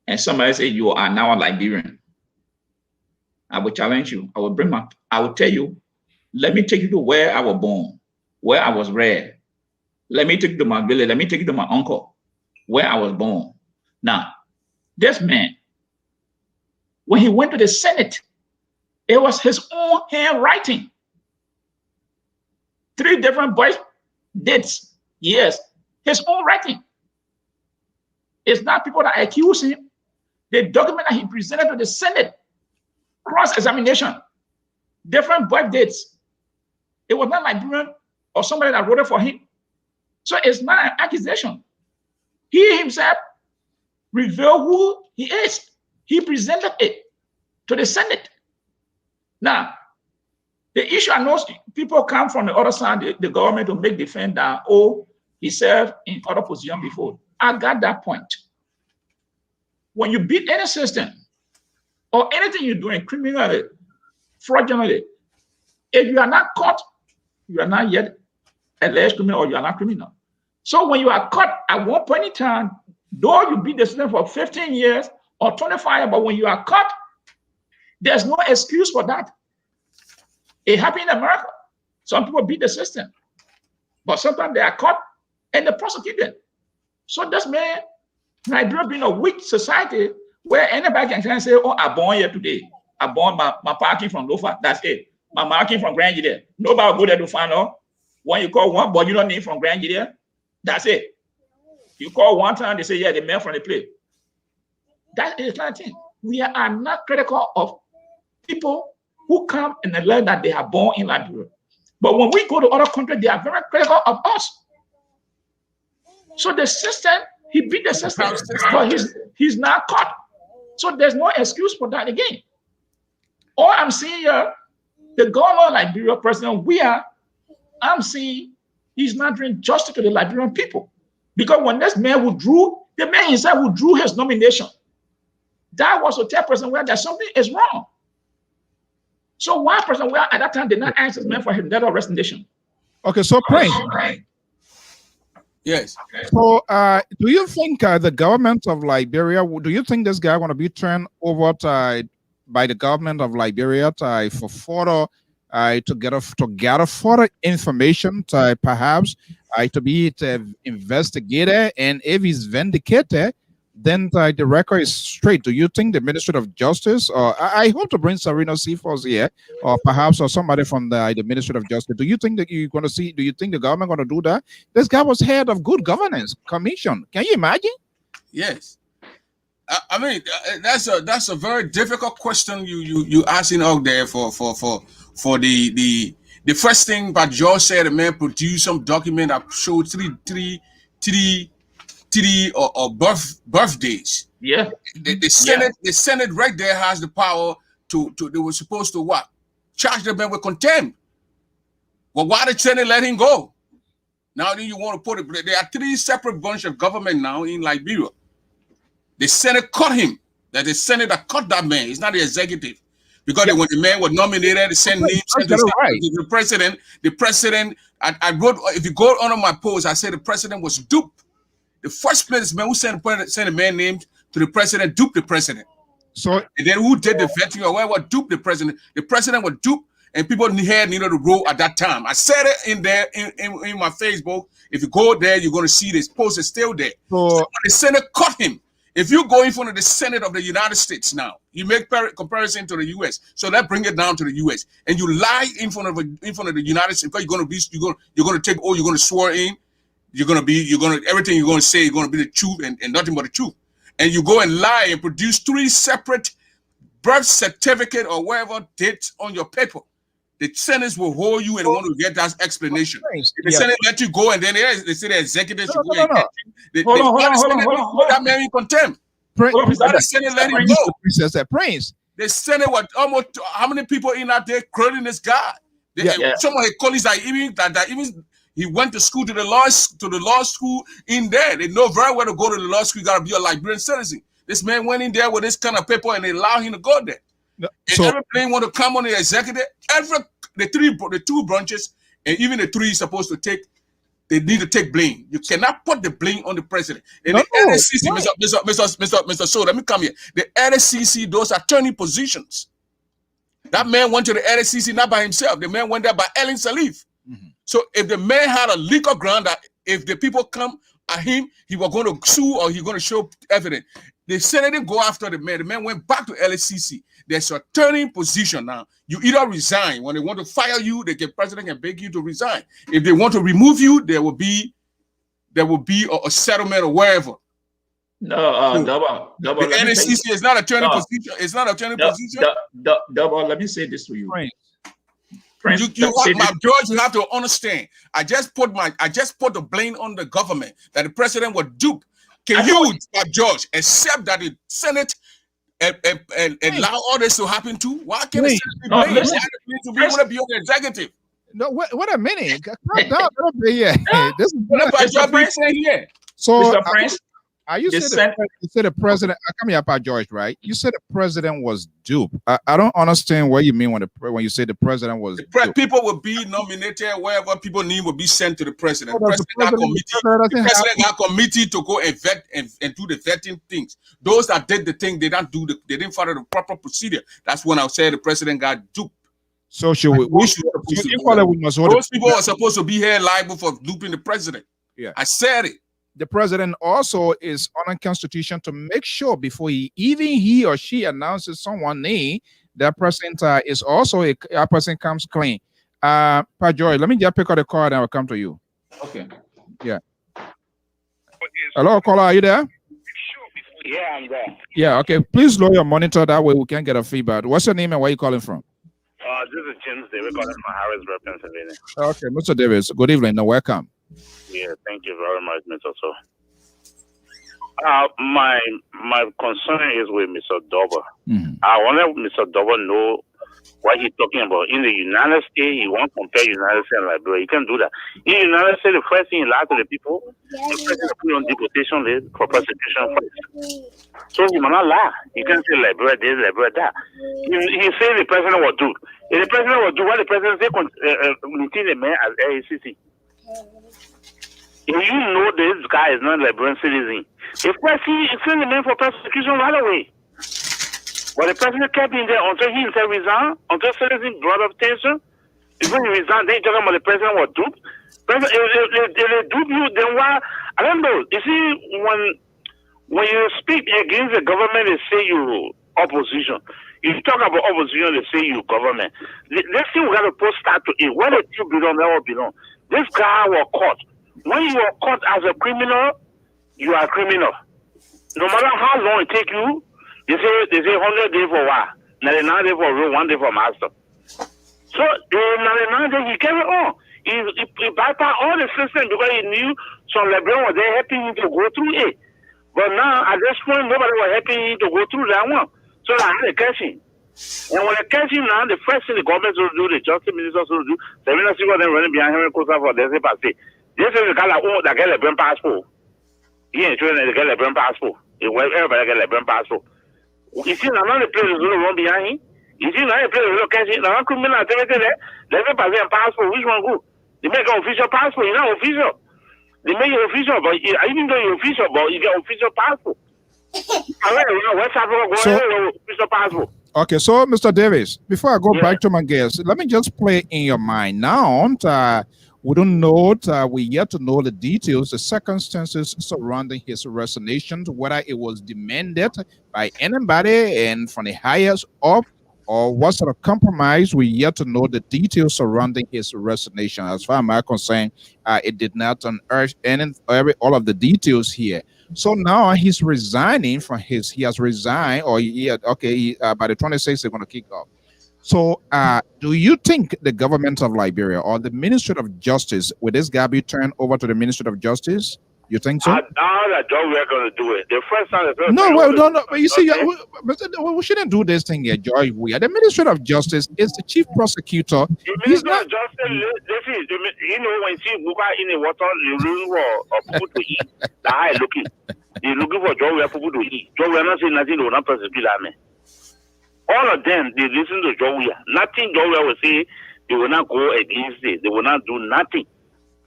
and somebody say you are now a Liberian, I will challenge you. I will tell you, let me take you to where I was born, where I was reared. Let me take you to my village. Let me take you to my uncle, where I was born. Now, this man, when he went to the Senate, it was his own handwriting. 3 different birth dates, yes, his own writing. It's not people that accuse him. The document that he presented to the Senate, cross-examination, different birth dates. It was not Liberian or somebody that wrote it for him. So it's not an accusation. He himself revealed who he is. He presented it to the Senate. Now, the issue, I know people come from the other side, the government, to make defense that, oh, he served in other position before. I got that point. When you beat any system or anything you're doing criminally, fraudulently, if you are not caught, you are not yet alleged criminal or you are not criminal. So when you are caught at one point in time, though you beat the system for 15 years or 25 years, but when you are caught, there's no excuse for that. It happened in America. Some people beat the system, but sometimes they are caught and they prosecute them. So this man, Nigeria being a weak society where anybody can say, oh, I born here today. I born my parking from Lofa. That's it. My marking from Grand Judea. Nobody will go there to find out. When you call one, but you don't need from Grand Judea. That's it. You call one time, they say, yeah, the man from the place. That is not a thing. We are not critical of people who come in the land that they are born in Liberia. But when we go to other countries, they are very critical of us. So the system, he beat the system, but he's not caught. So there's no excuse for that again. All I'm seeing here, the governor of Liberia, President I'm seeing he's not doing justice to the Liberian people. Because when this man withdrew, the man himself withdrew his nomination. That was to tell President Weah that something is wrong. So why President Weah at that time did not ask this man for his letter of resignation? Okay, so Prince. Yes. So do you think the government of Liberia, do you think this guy going to be turned over by the government of Liberia for further to gather further information, perhaps to be investigated, and if he's vindicated, then the record is straight? Do you think the Ministry of Justice, or I hope to bring Serena Seaforth here, or perhaps somebody from the Ministry of Justice, do you think that you're going to see, do you think the government going to do that? This guy was head of Good Governance Commission. Can you imagine? Yes. I mean, that's a very difficult question you asking out there for the first thing. But George said the man produced some document that showed three or birthdays. Yeah. The Senate right there has the power to they were supposed to what? Charge the man with contempt. Well, why did the Senate let him go? Now then you want to put it, there are 3 separate bunch of government now in Liberia. The Senate caught him. That the Senate that caught that man. It's not the executive. Because when the man was nominated, they sent names to the president. The president, I wrote, if you go on my post, I said the president was duped. The first place man who sent a man named to the president duped the president. So and then who did the vetting or what duped the president? The president was duped, and people had needed to roll at that time. I said it in there in my Facebook. If you go there, you're going to see this post is still there. So the Senate caught him. If you go in front of the Senate of the United States now, you make comparison to the U.S. So let's bring it down to the U.S. and you lie in front of the United States because you're going to take you're going to swear in. Everything you're going to say is going to be the truth and nothing but the truth. And you go and lie and produce 3 separate birth certificate or whatever date on your paper, the Senate will hold you and want to get that explanation. If the Senate let you go and then they say the executive should go and get you. Hold on. That man in contempt. The Senate let him go. The Senate was almost how many people in that day curling this guy? Some of his colleagues that even he went to school to the law school in there. They know very well to go to the law school. You gotta be a Liberian citizen. This man went in there with this kind of paper and they allowed him to go there. And every plane want to come on the executive, the two branches and even the three supposed to take. They need to take blame. You cannot put the blame on the president. And the NSCC, Mr. So, let me come here. The NSCC, those are turning positions. That man went to the NSCC not by himself. The man went there by Ellen Salif. So if the man had a legal ground that if the people come at him, he was going to sue or he's going to show evidence. The Senate didn't go after the man. The man went back to LSCC. There's a turning position now. You either resign. When they want to fire you, the president can beg you to resign. If they want to remove you, there will be a settlement or wherever. No, Double. The NSCC is not a turning position. It's not a turning position. Double, let me say this to you. George, you have to understand. I just put the blame on the government that the president was duped. Can you, George, accept that the Senate and allow all this to happen too? Why can't the Senate be on the executive? No, wait a minute. Calm down. This is what I'm saying here. So, you said the president. I come here about George, right? You said the president was duped. I don't understand what you mean when you say the president was duped. People will be nominated, wherever people need will be sent to the president. The president got committee to go and vet and do the vetting things. Those that did the thing, they didn't follow the proper procedure. That's when I said the president got duped. So should we those people are supposed to be here liable for duping the president. Yeah, I said it. The president also is on a constitution to make sure before he or she announces someone name, that person is also a person comes clean. Pa Joy, let me just pick up the call and I'll come to you. Okay. Yeah. Hello, caller, are you there? Yeah, I'm there. Yeah, okay. Please lower your monitor, that way we can get a feedback. What's your name and where you calling from? This is James David calling from Harrisburg, Pennsylvania. Okay, Mr. Davis, good evening and welcome. Yeah, thank you very much, Mr. So. My concern is with Mr. Dover. I want to let Mr. Dover know what he's talking about. In the United States, he won't compare United States and Liberia. You can't do that. In the United States, the first thing he lied to the people, the president put on deportation list for persecution first. So he might not lie. You can't say Liberia this, Liberia that. He said the president was duped. If the president was duped, what the president said, maintain the man as AACC. If you know this guy is not a Liberian citizen, if he send the man for persecution right away. But the president kept him there until he himself resigned, until citizens brought up tension. Before he resigned, they talking about the president was duped. If they dupe you, then why? I don't know. You see, when you speak against the government, they say you opposition. If you talk about opposition, they say you government. Let's see, we got to put start to it. Where the two belong, they all belong. This guy was caught. When you are caught as a criminal, you are a criminal. No matter how long it take you, they say 100 days for what? 99 days for rule, 1 day for master. So 99 days he carry on. He bypassed all the system because he knew some Liberian was there helping him to go through it. But now at this point nobody was helping him to go through that one. So I had to catch him. And when they catch him now, the first thing the government will do, the justice minister will do, the minister will then running behind him and close up for this passé. This is the guy that get a Liberian passport. He ain't trying to get a Liberian passport. Everybody get a Liberian passport. You see, now the place is going to run behind him. You see, now the place is going to catch him. Now criminal activity there. Let me pass a passport. Which one good? They make an official passport. You're not official. They make you official, but even though you're official, but you get official passport. West Africa going official passport. Okay, so Mr. Davis, before I go back to my guest, let me just play in your mind now. We don't know, we yet to know the details, the circumstances surrounding his resignation, whether it was demanded by anybody and from the highest up, or what sort of compromise. We yet to know the details surrounding his resignation. As far as I'm concerned, it did not unearth all of the details here. So now he's resigning from his. He has resigned, or by the 26th they're going to kick off. So, do you think the government of Liberia or the Ministry of Justice, will this guy be turned over to the Ministry of Justice? You think so? Now that Joe, we're going to do it. The first time. No. But you see, we shouldn't do this thing here, Joy. We are the Ministry of Justice is the chief prosecutor. The Ministry of Justice, you know, when she look out in the water, you looking for people to eat. The high looking. You're looking for Joe, we're people to eat. Joe, we're not saying nothing. They will not prosecute that man. All of them, they listen to Joe. Nothing Joe will say. They will not go against it. They will not do nothing.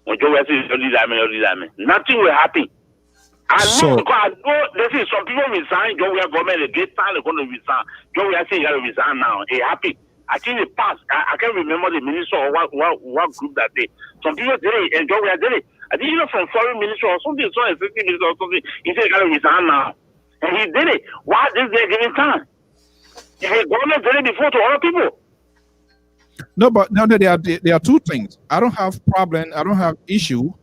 When Joe says, nothing will happen. I know, because I know, listen, some people resign, Joe, government, they get time, they're going to resign. Joe, say, you got to resign now. It happened. I think it passed. I can't remember the minister or what group that day. Some people did it, and Joe, did it. I think, from foreign minister or something, so assistant minister or something, he said, you got to resign now. And he did it. Why this day giving time? The government did it before to other people. No, but now there are two things. I don't have problem. I don't have issue.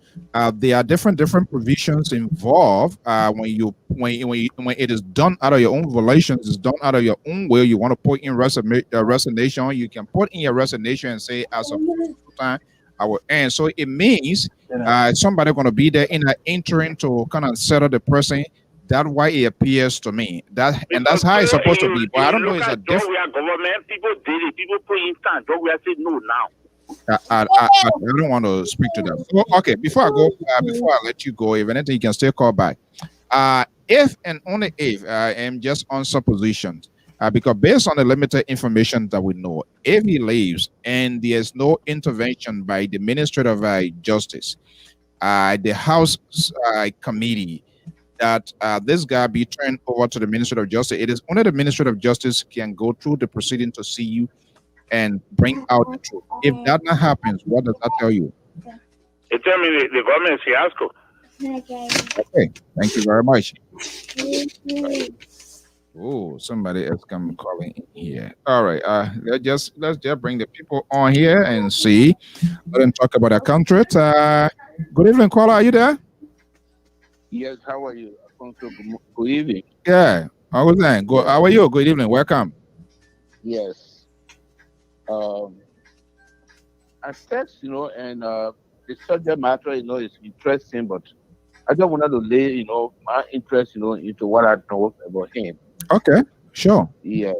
There are different provisions involved. When it is done out of your own volitions, it's done out of your own will. You want to put in resignation. You can put in your resignation and say, as of time, I will end. So it means somebody going to be there in an interim to kind of settle the person. That's why it appears to me and that's how it's supposed to be. But I don't know. It's a different government. People did it. People put in time. We are saying no now. I don't want to speak to that. So, okay, before I go, before I let you go, if anything, you can still call back. If and only if I am just on suppositions, because based on the limited information that we know, if he leaves and there's no intervention by the Ministry of Justice, the House committee, that this guy be turned over to the Ministry of Justice. It is only the Ministry of Justice can go through the proceeding to see you and bring out the truth. If that not happens, what does that tell you? It tells me the government is fiasco. Okay, thank you very much. Oh, somebody else come calling in here. All right, let's just bring the people on here and see. Let them talk about our country. Good evening, caller. Are you there? Yes, how are you? Good evening. Yeah, how was that? How are you? Good evening. Welcome. Yes. I said, and the subject matter, is interesting, but I just wanted to lay, my interest, into what I know about him. Okay, sure. Yes.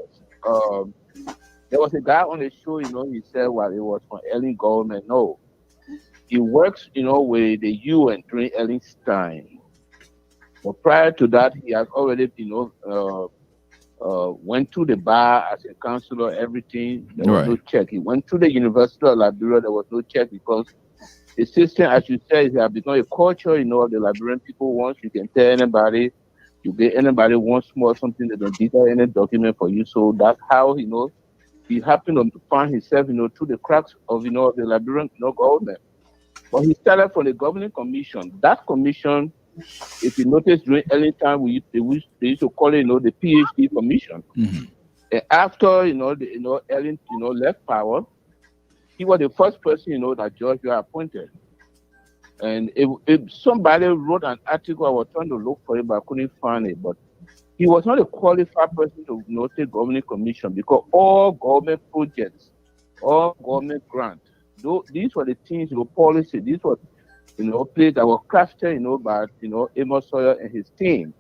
There was a guy on the show, he said, well, it was from Ellen Goldman. No. He works, with the UN during Ellen's time. But prior to that, he has already, went to the bar as a counselor, everything. There was no check. He went to the University of Liberia. There was no check because the system, as you said, it has become a culture, of the Liberian people. Once you can tell anybody, you get anybody wants more something, they don't detail any document for you. So that's how, he happened to find himself, through the cracks of, the Liberian, government. But he started from the governing commission. That commission, if you notice during early time, they used to call it, the PhD commission. Mm-hmm. And after, Ellen, left power, he was the first person, that George appointed. And if somebody wrote an article, I was trying to look for it, but I couldn't find it. But he was not a qualified person to take governing commission because all government projects, all government grants, these were the things, policy, these were place that were crafted, by, Amos Sawyer and his team.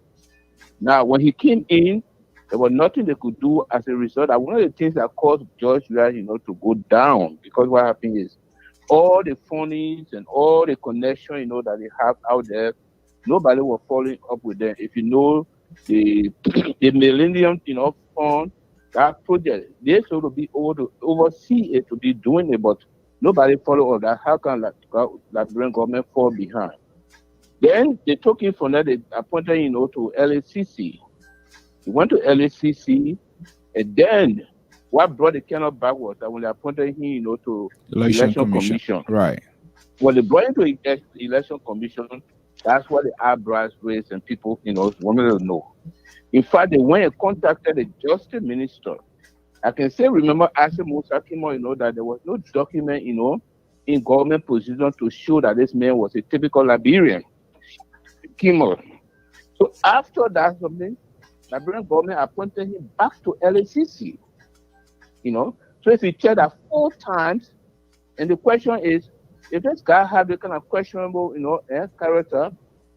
Now, when he came in, there was nothing they could do as a result. And one of the things that caused George, to go down, because what happened is all the fundings and all the connection, that they have out there, nobody was following up with them. If you know the Millennium, Fund, that project, they're supposed to be able to oversee it, to be doing it, but nobody follow up that. How can Liberian government fall behind? Then they took him from there, they appointed him, to LACC. He went to LACC, and then what brought the candle back was that when they appointed him, to election commission. Right. When they brought him to election commission, that's what the eyebrows raised and people, wanted to know. In fact, they went and contacted the justice minister. I can say, remember, asking Musa Kimo, that there was no document, in government position to show that this man was a typical Liberian. Kimo. So after that, something, Liberian government appointed him back to LACC. You know, so if you check that 4 times, and the question is, if this guy had the kind of questionable, character,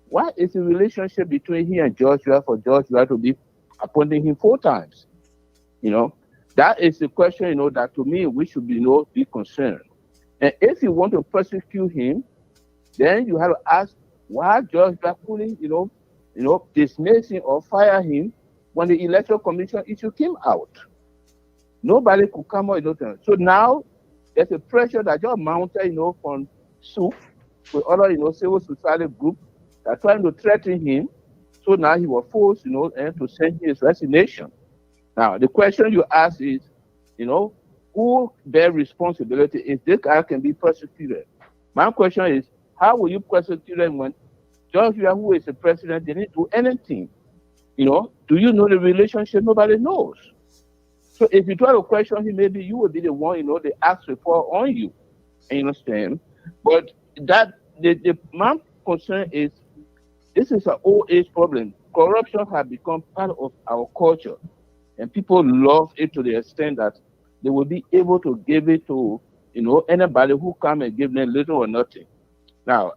what is the relationship between he and Joshua for Joshua to be appointing him 4 times? You know, that is the question, that to me we should be, be concerned. And if you want to prosecute him, then you have to ask why Joshua couldn't, dismiss him or fire him when the Electoral Commission issue came out. Nobody could come out, So now there's a pressure that just mounted, from SUP with other, civil society groups that are trying to threaten him. So now he was forced, to send his resignation. Now the question you ask is, who bear responsibility if this guy can be prosecuted? My question is, how will you prosecute him when Joshua, who is the president, didn't do anything? Do you know the relationship? Nobody knows. So if you try to question him, maybe you will be the one, they ask report on you. You understand? But that my concern is, this is an old age problem. Corruption has become part of our culture, and people love it to the extent that they will be able to give it to anybody who come and give them little or nothing. Now,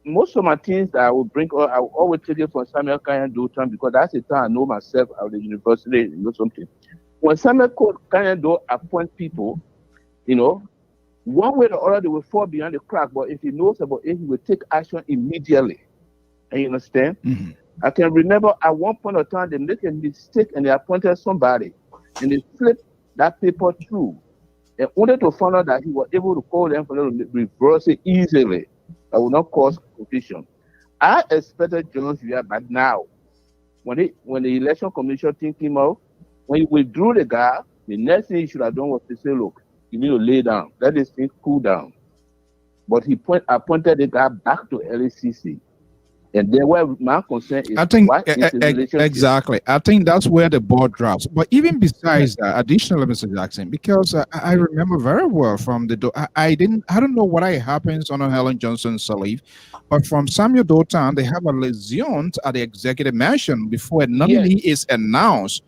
most of my things that I will bring, I will always take it from Samuel Kanyando time, because that's the time I know myself out of the university, something. When Samuel Kanyando appoint people, one way or other they will fall behind the crack, but if he knows about it, he will take action immediately. And you understand? Mm-hmm. I can remember at one point of time they make a mistake and they appointed somebody and they flipped that paper through, and only to find out that he was able to call them for them to reverse it easily. That will not cause confusion. I expected Joshua, but now, when the election commission thing came out, when he withdrew the guy, the next thing he should have done was to say, look, you need to lay down, let this thing cool down. But he appointed the guy back to LACC. And then where my concern is, I think exactly. I think that's where the ball drops. But even besides that, additionally, Mr. Jackson, because I remember very well from the I don't know what happens on Helen Johnson's leave, but from Samuel Dotan, they have a Zean at the executive mansion before a nominee is announced.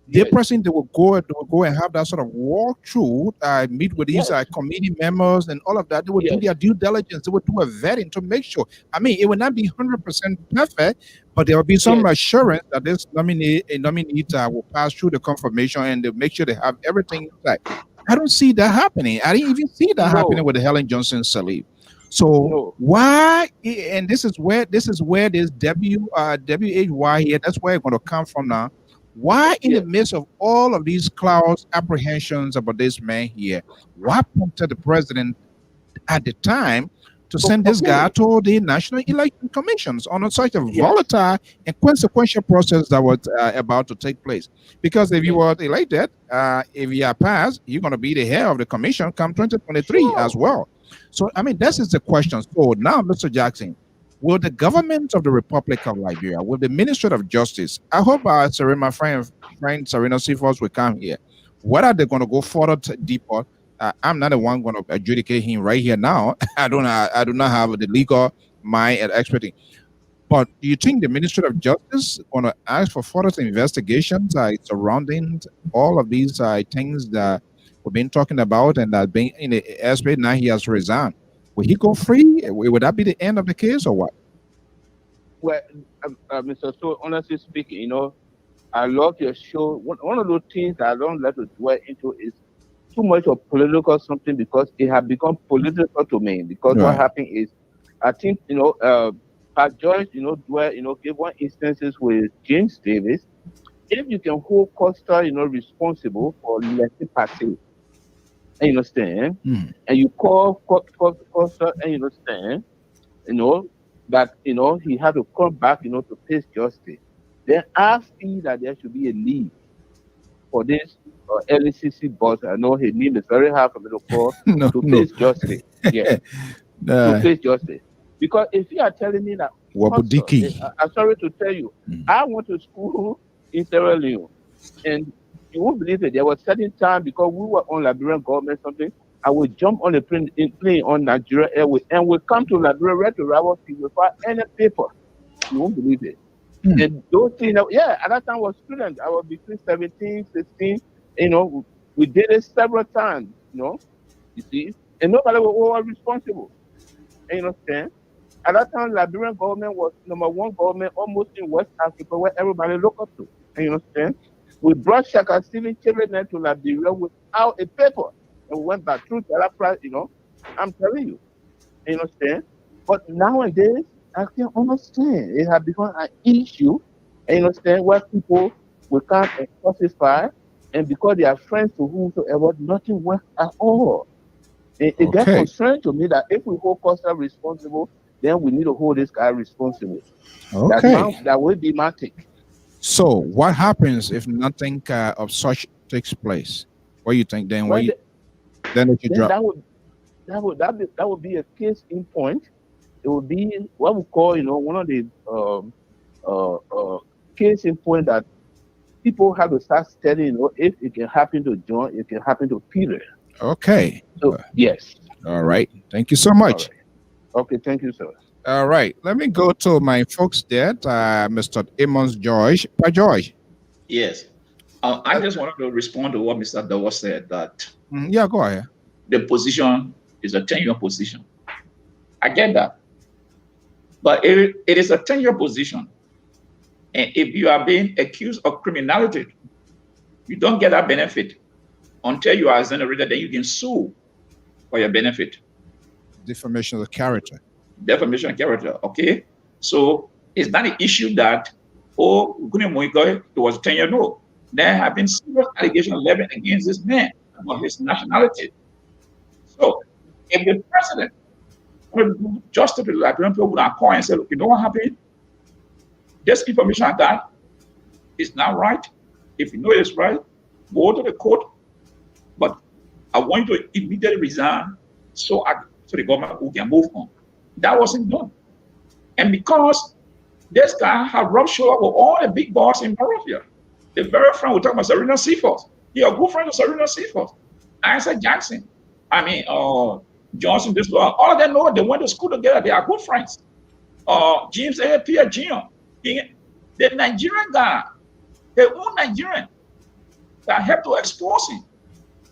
The person, they will go and have that sort of walkthrough, meet with these committee members and all of that. They will do their due diligence. They will do a vetting to make sure. I mean, it will not be 100% perfect, but there will be some assurance that this nominee will pass through the confirmation and they make sure they have everything right. I don't see that happening. I didn't even see that happening with the Helen Johnson Salif. So why? And this is where this WHY here. That's where it's going to come from now. Why, in the midst of all of these clouds, apprehensions about this man here, why prompted the president at the time to send this guy to the National Election Commissions on such a volatile and consequential process that was about to take place? Because if you were elected, if you are passed, you're going to be the head of the commission come 2023 as well. So, I mean, this is the question. So now, Mr. Jackson, will the government of the Republic of Liberia, will the Ministry of Justice, I hope my friend Serena Seaforth will come here. What are they going to go further deeper? I'm not the one going to adjudicate him right here now. I do not have the legal mind and expertise. But do you think the Ministry of Justice going to ask for further investigations surrounding all of these things that we've been talking about and that being in the aspect now he has resigned? Will he go free? Would that be the end of the case or what? Well, Mr. So honestly speaking, I love your show. One of those things that I don't like to dwell into is too much of political something, because it has become political to me. Because what happened is, I think, Pat Joyce, gave one instances with James Davis. If you can hold Costa, responsible for Leti Party, and you understand, and you call Costa, and you understand, that he had to come back, to face justice. Then I feel that there should be a leave for this LCC boss. I know his name is very hard for me to call to face justice. Yeah, to face justice. Because if you are telling me that, I'm sorry to tell you, I went to school in Sierra Leone, and you won't believe it. There was a certain time, because we were on Liberian government something, I would jump on the plane on Nigeria Airways and would come to Liberia to Rawalpindi without any paper. You won't believe it. And those things, yeah, at that time I was student. I was between 17, 16. You know, we did it several times. You know, you see, and nobody was responsible. And you understand? At that time, Liberian government was #1 government almost in West Africa where everybody looked up to. And you understand? We brought Shaka Stevens children to Liberia without a paper. And we went back through Teleprice, you know. I'm telling you. You understand? But nowadays, I can understand. It has become an issue. And you understand where people we can't classify, and because they are friends to whosoever, nothing works at all. It gets concerned to me that if we hold Costa responsible, then we need to hold this guy responsible. Okay. That will be my take. So what happens if nothing of such takes place? What do you think then? Well, then it should drop. That would be a case in point. It would be what we call, you know, one of the case in point that people have to start studying. You know, if it can happen to John, it can happen to Peter. Okay. So yes. All right. Thank you so much. Right. Okay. Thank you, sir. All right. Let me go to my folks there, Mr. Amos George. George. Yes. I just wanted to respond to what Mr. Dawa said that. Yeah, go ahead. The position is a 10-year position. I get that. But it is a 10-year position. And if you are being accused of criminality, you don't get that benefit until you are exonerated, then you can sue for your benefit. Defamation of character. Defamation of character, okay? So it's not an issue that, it was 10 years old. There have been serious allegations leveled against this man about his nationality. So if the president wanted to do justice to the Liberian people, would have called and said, look, you know what happened? This information I got is not right. If you know it's right, go to the court. But I want you to immediately resign so the government can move on. That wasn't done. And because this guy had rubbed shoulder with all the big boss in Barovia, the very friend we're talking about, Serena Seaforth. You're a good friend of Serena Seaforth. Isaac Jackson. Johnson, all of them know they went to school together. They are good friends. James Pierre Jr. The Nigerian guy, the own Nigerian that helped to expose him,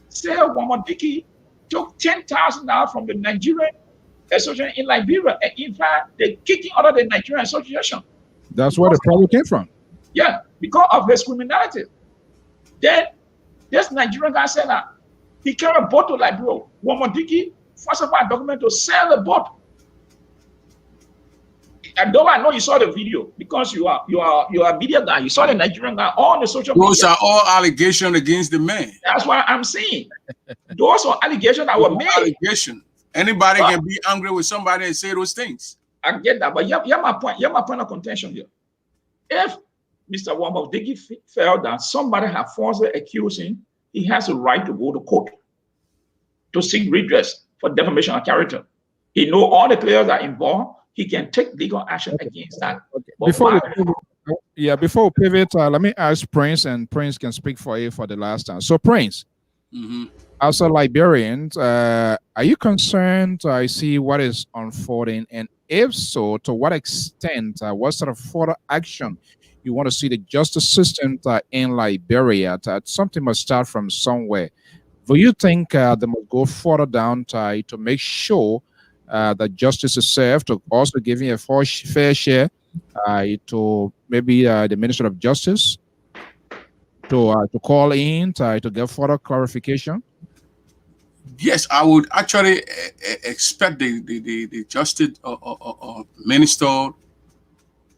said Wamadiki took $10,000 from the Nigerian association in Liberia, and in fact, they kicked him out of the Nigerian association. That's where the problem came from. Yeah, because of his criminality. Then this Nigerian guy said that he carried a boat to Liberia. Wamadiki falsified a document to sell the boat. And though I know you saw the video because you are a media guy, you saw the Nigerian guy on the social media. Those are all allegations against the man. That's what I'm saying. Those are allegations that were made. Allegation. Anybody can be angry with somebody and say those things. I get that, but yeah, my point. Yeah, my point of contention here. If Mr. Wamadiki felt that somebody had falsely accused him, he has a right to go to court to seek redress for defamation of character. He knows all the players that are involved. He can take legal action against that. Okay. Before we pivot, let me ask Prince, and Prince can speak for you for the last time. So, Prince, as a Liberian, are you concerned? I see what is unfolding, and if so, to what extent, what sort of further action you want to see the justice system in Liberia? Something must start from somewhere. Do you think they must go further down to make sure that justice is served, to also giving a fair share to maybe the Minister of Justice to call in to get further clarification? Yes, I would actually expect the justice minister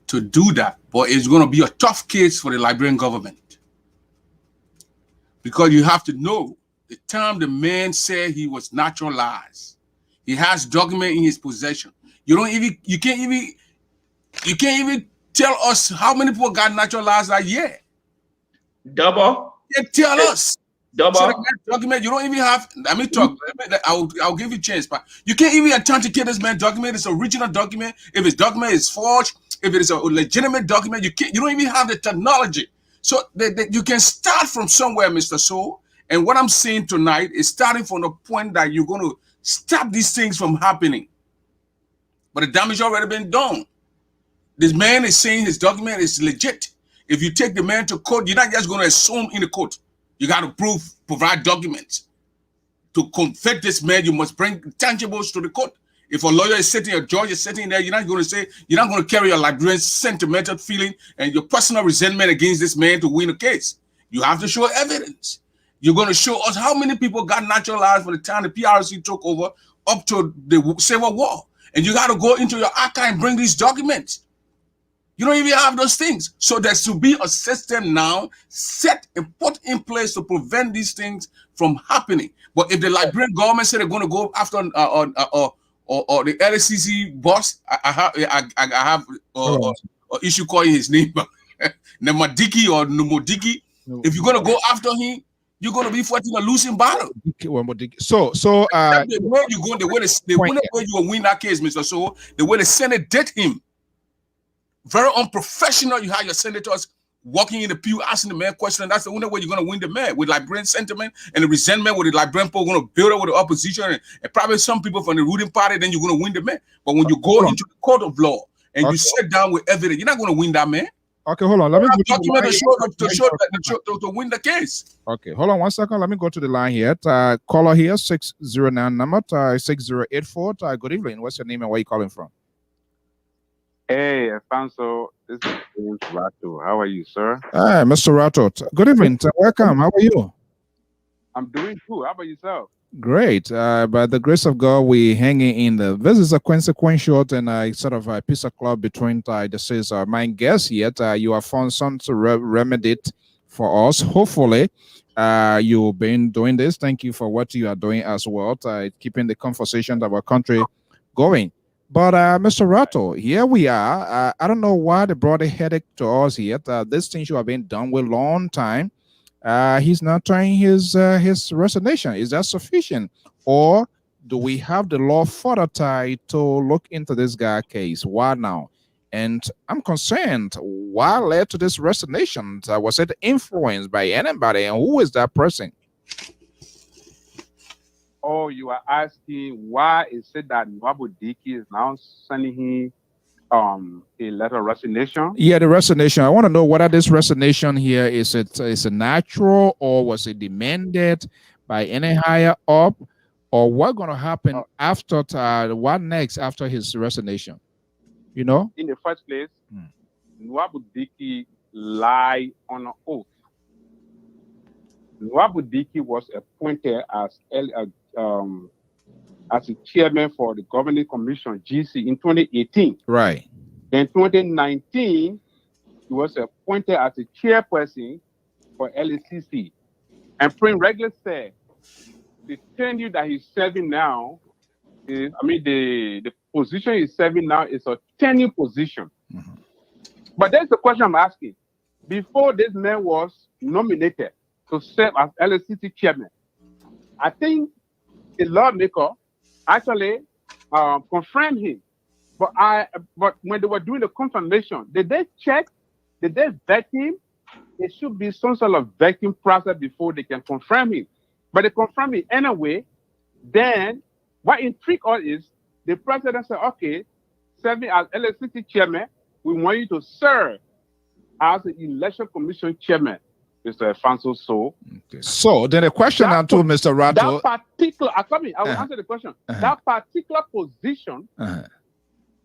to do that, but it's going to be a tough case for the Liberian government, because you have to know the time the man said he was naturalized. He has document in his possession. You can't even tell us how many people got naturalized that year. Double. You tell us. Double. So document, you don't even have. Let me talk. I'll give you a chance, but you can't even authenticate this man's document. It's original document. If his document is forged, if it is a legitimate document, you don't even have the technology. So you can start from somewhere, Mr. Soul. And what I'm saying tonight is starting from the point that you're going to stop these things from happening. But the damage already been done. This man is saying his document is legit. If you take the man to court, you're not just going to assume in the court. You got to provide documents. To convict this man, you must bring tangibles to the court. If a lawyer is sitting, a judge is sitting there, you're not going to carry your librarian's sentimental feeling and your personal resentment against this man to win a case. You have to show evidence. You're going to show us how many people got naturalized from the time the PRC took over up to the Civil War. And you got to go into your archive and bring these documents. You don't even have those things. So there should be a system now set and put in place to prevent these things from happening. But if the Liberian government said they're going to go after or the LCC boss, I have issue calling his name, Namadiki or Numodiki. No. If you're going to go after him, you're going to be fighting a losing battle. So the way you go, the way you will win that case, Mr. So the way the Senate did him. Very unprofessional. You have your senators walking in the pew asking the man questions. That's the only way you're going to win the man, with Liberian sentiment and the resentment with the Liberian people going to build up with the opposition and probably some people from the ruling party. Then you're going to win the man. But when you go into the court of law and you sit down with evidence, you're not going to win that man. Okay, hold on. Let me document to win the case. Okay, hold on 1 second. Let me go to the line here. Caller here 609 number 6084. Good evening. What's your name and where are you calling from? Hey, Alfonso, this is James Rato. How are you, sir? Hi, Mr. Rato. Good evening. Welcome. How are you? I'm doing good. How about yourself? Great. By the grace of God, we hanging in the. This is a consequential and sort of a piece of club between this is my guess yet. You have found some to remedy it for us. Hopefully, you've been doing this. Thank you for what you are doing as well, keeping the conversation of our country going. But Mr. Rato, here we are. I don't know why they brought a headache to us here. This thing should have been done with a long time. He's not trying his resignation. Is that sufficient? Or do we have the law further tied to look into this guy case? Why now? And I'm concerned, what led to this resignation? Was it influenced by anybody? And who is that person? Oh, you are asking why is it that Nwabu Diki is now sending him a letter of resignation? Yeah, the resignation. I want to know whether this resignation here is a natural or was it demanded by any higher up, or what going to happen after what next after his resignation? You know, in the first place, Nwabu Diki lied on an oath. Nwabu Diki was appointed as a chairman for the Governing Commission, GC, in 2018. Right. In 2019, he was appointed as a chairperson for LCC. And Prince Regular said, the tenure that he's serving now is, the position he's serving now is a tenure position. Mm-hmm. But that's the question I'm asking. Before this man was nominated to serve as LCC chairman, I think the lawmaker actually confirmed him. But when they were doing the confirmation, did they check? Did they vet him? There should be some sort of vetting process before they can confirm him. But they confirm him anyway. Then what intrigued us is the president said, okay, serving as LCC chairman, we want you to serve as the election commission chairman, Mr. Alfonso. So then the question now to Mr. Rato. That particular, I will answer the question. That particular position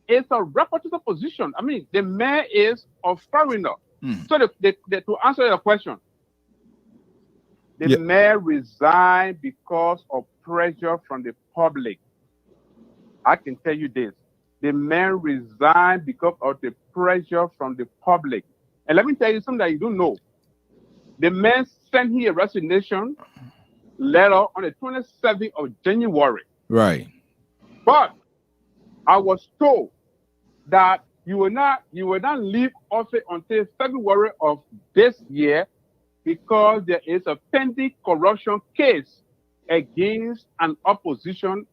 is a reputable position. The mayor is a foreigner. So to answer your question, the mayor resigned because of pressure from the public. I can tell you this. The mayor resigned because of the pressure from the public. And let me tell you something that you don't know. The man sent here a resignation letter on the 27th of January. Right. But I was told that you will not leave office until February of this year because there is a pending corruption case against an opposition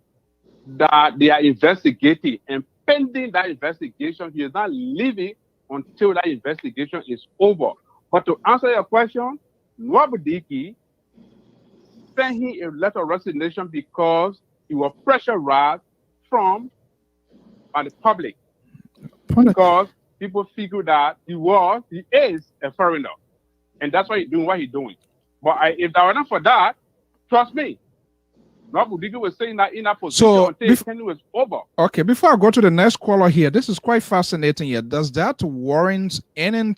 that they are investigating. And pending that investigation, he is not leaving until that investigation is over. But to answer your question, Nwabu Diki sent him a letter of resignation because he was pressurized from the public. Because people figure that he is a foreigner. And that's why he's doing what he's doing. But if that were not for that, trust me, Nobody was saying that in a position until Kenny was over. Okay, before I go to the next caller here, this is quite fascinating here. Does that warrant any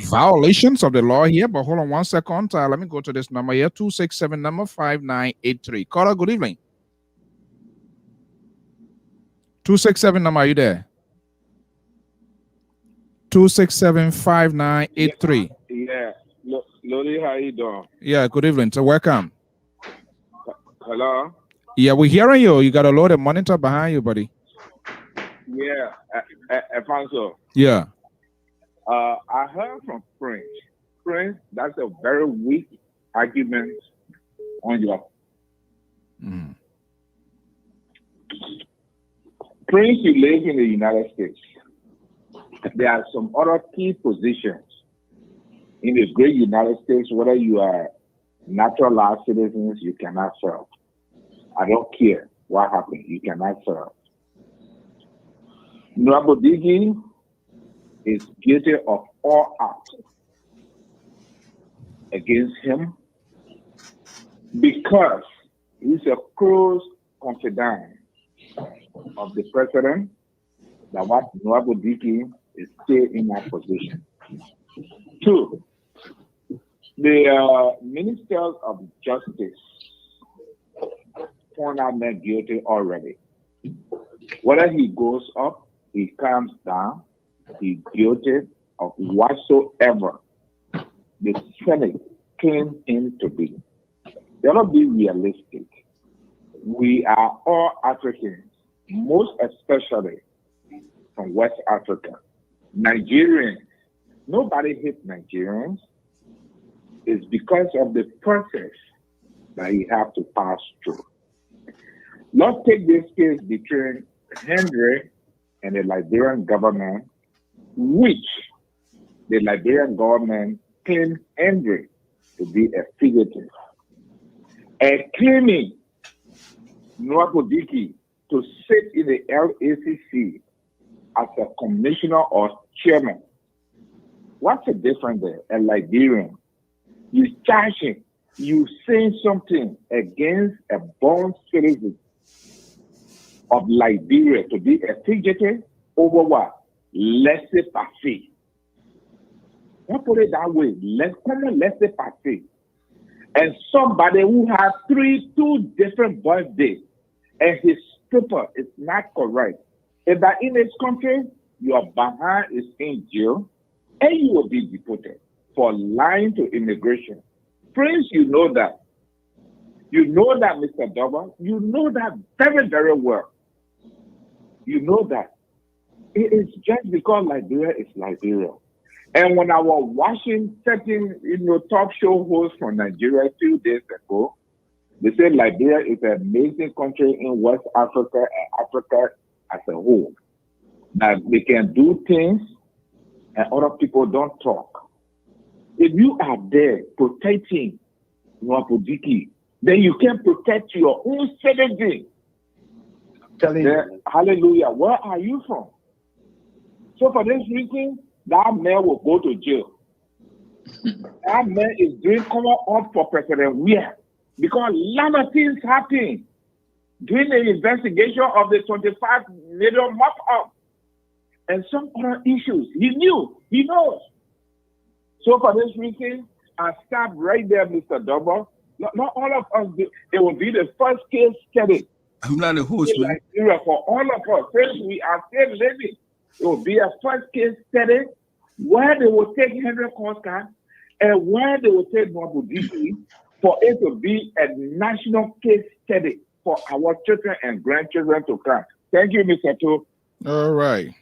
violations of the law here? But hold on 1 second. Let me go to this number here, 267 number 5983. Caller, good evening. 267 number, are you there? 267-5983. Yeah. Lodi, how you doing? Yeah, good evening. So welcome. Hello? Yeah, we're hearing you. You got a loaded monitor behind you, buddy. Yeah, Alfonso. Yeah. I heard from Prince. Prince, that's a very weak argument on your... Prince, you live in the United States. There are some other key positions in the great United States, whether you are naturalized citizens, you cannot serve. I don't care what happened, you cannot serve. Nwabudike is guilty of all acts against him because he's a close confidant of the president that what Nwabudike is still in that position. Two, the ministers of justice found out not guilty already. Whether he goes up, he comes down, he's guilty of whatsoever the Senate claimed him to be. Let's be realistic. We are all Africans, most especially from West Africa. Nigerians, nobody hates Nigerians. It's because of the process that you have to pass through. Let's take this case between Henry and the Liberian government, which the Liberian government claimed Henry to be a fugitive, and claiming Nwabudike to sit in the LACC as a commissioner or chairman. What's the difference there? A Liberian. You charge him, you saying something against a born citizen of Liberia to be a fugitive over what? Laissez-passer. Don't put it that way. Laissez-passer. And somebody who has two different birthdays and his paper is not correct. If that in this country, your behind is in jail and you will be deported for lying to immigration. Prince, you know that. You know that, Mr. Dover. You know that very, very well. You know that. It is just because Liberia is Liberia. And when I was watching certain, talk show hosts from Nigeria a few days ago, they said Liberia is an amazing country in West Africa and Africa as a whole. That they can do things and other people don't talk. If you are there protecting Nwabudike, then you can protect your own citizen. Hallelujah. Where are you from? So for this reason, that man will go to jail. That man is doing come up for President Weah because a lot of things happen during the investigation of the 25 million mop up and some other issues. He knew, he knows. So for this reason, I stop right there, Mr. Double. Not all of us, it will be the first case study. I'm not a host, man. For all of us, since we are still living, it will be a first case study where they will take Henry Koska and where they will take Nwabudike for it to be a national case study for our children and grandchildren to come. Thank you, Mr. To. All right.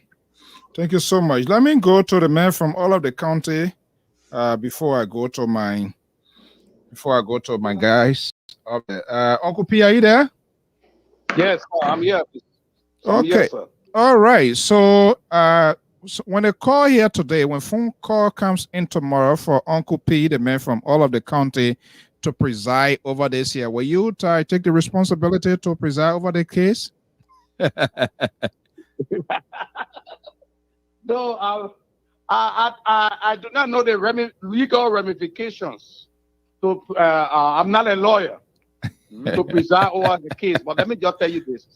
Thank you so much. Let me go to the man from all of the county before I go to my guys. Okay. Uncle P, are you there? Yes, I'm here. Okay. Here, sir. All right. So, so when a call here today, when phone call comes in tomorrow for Uncle P, the man from all of the county, to preside over this here, will you take the responsibility to preside over the case? No, I do not know the legal ramifications. So I'm not a lawyer to preside over the case, but let me just tell you this.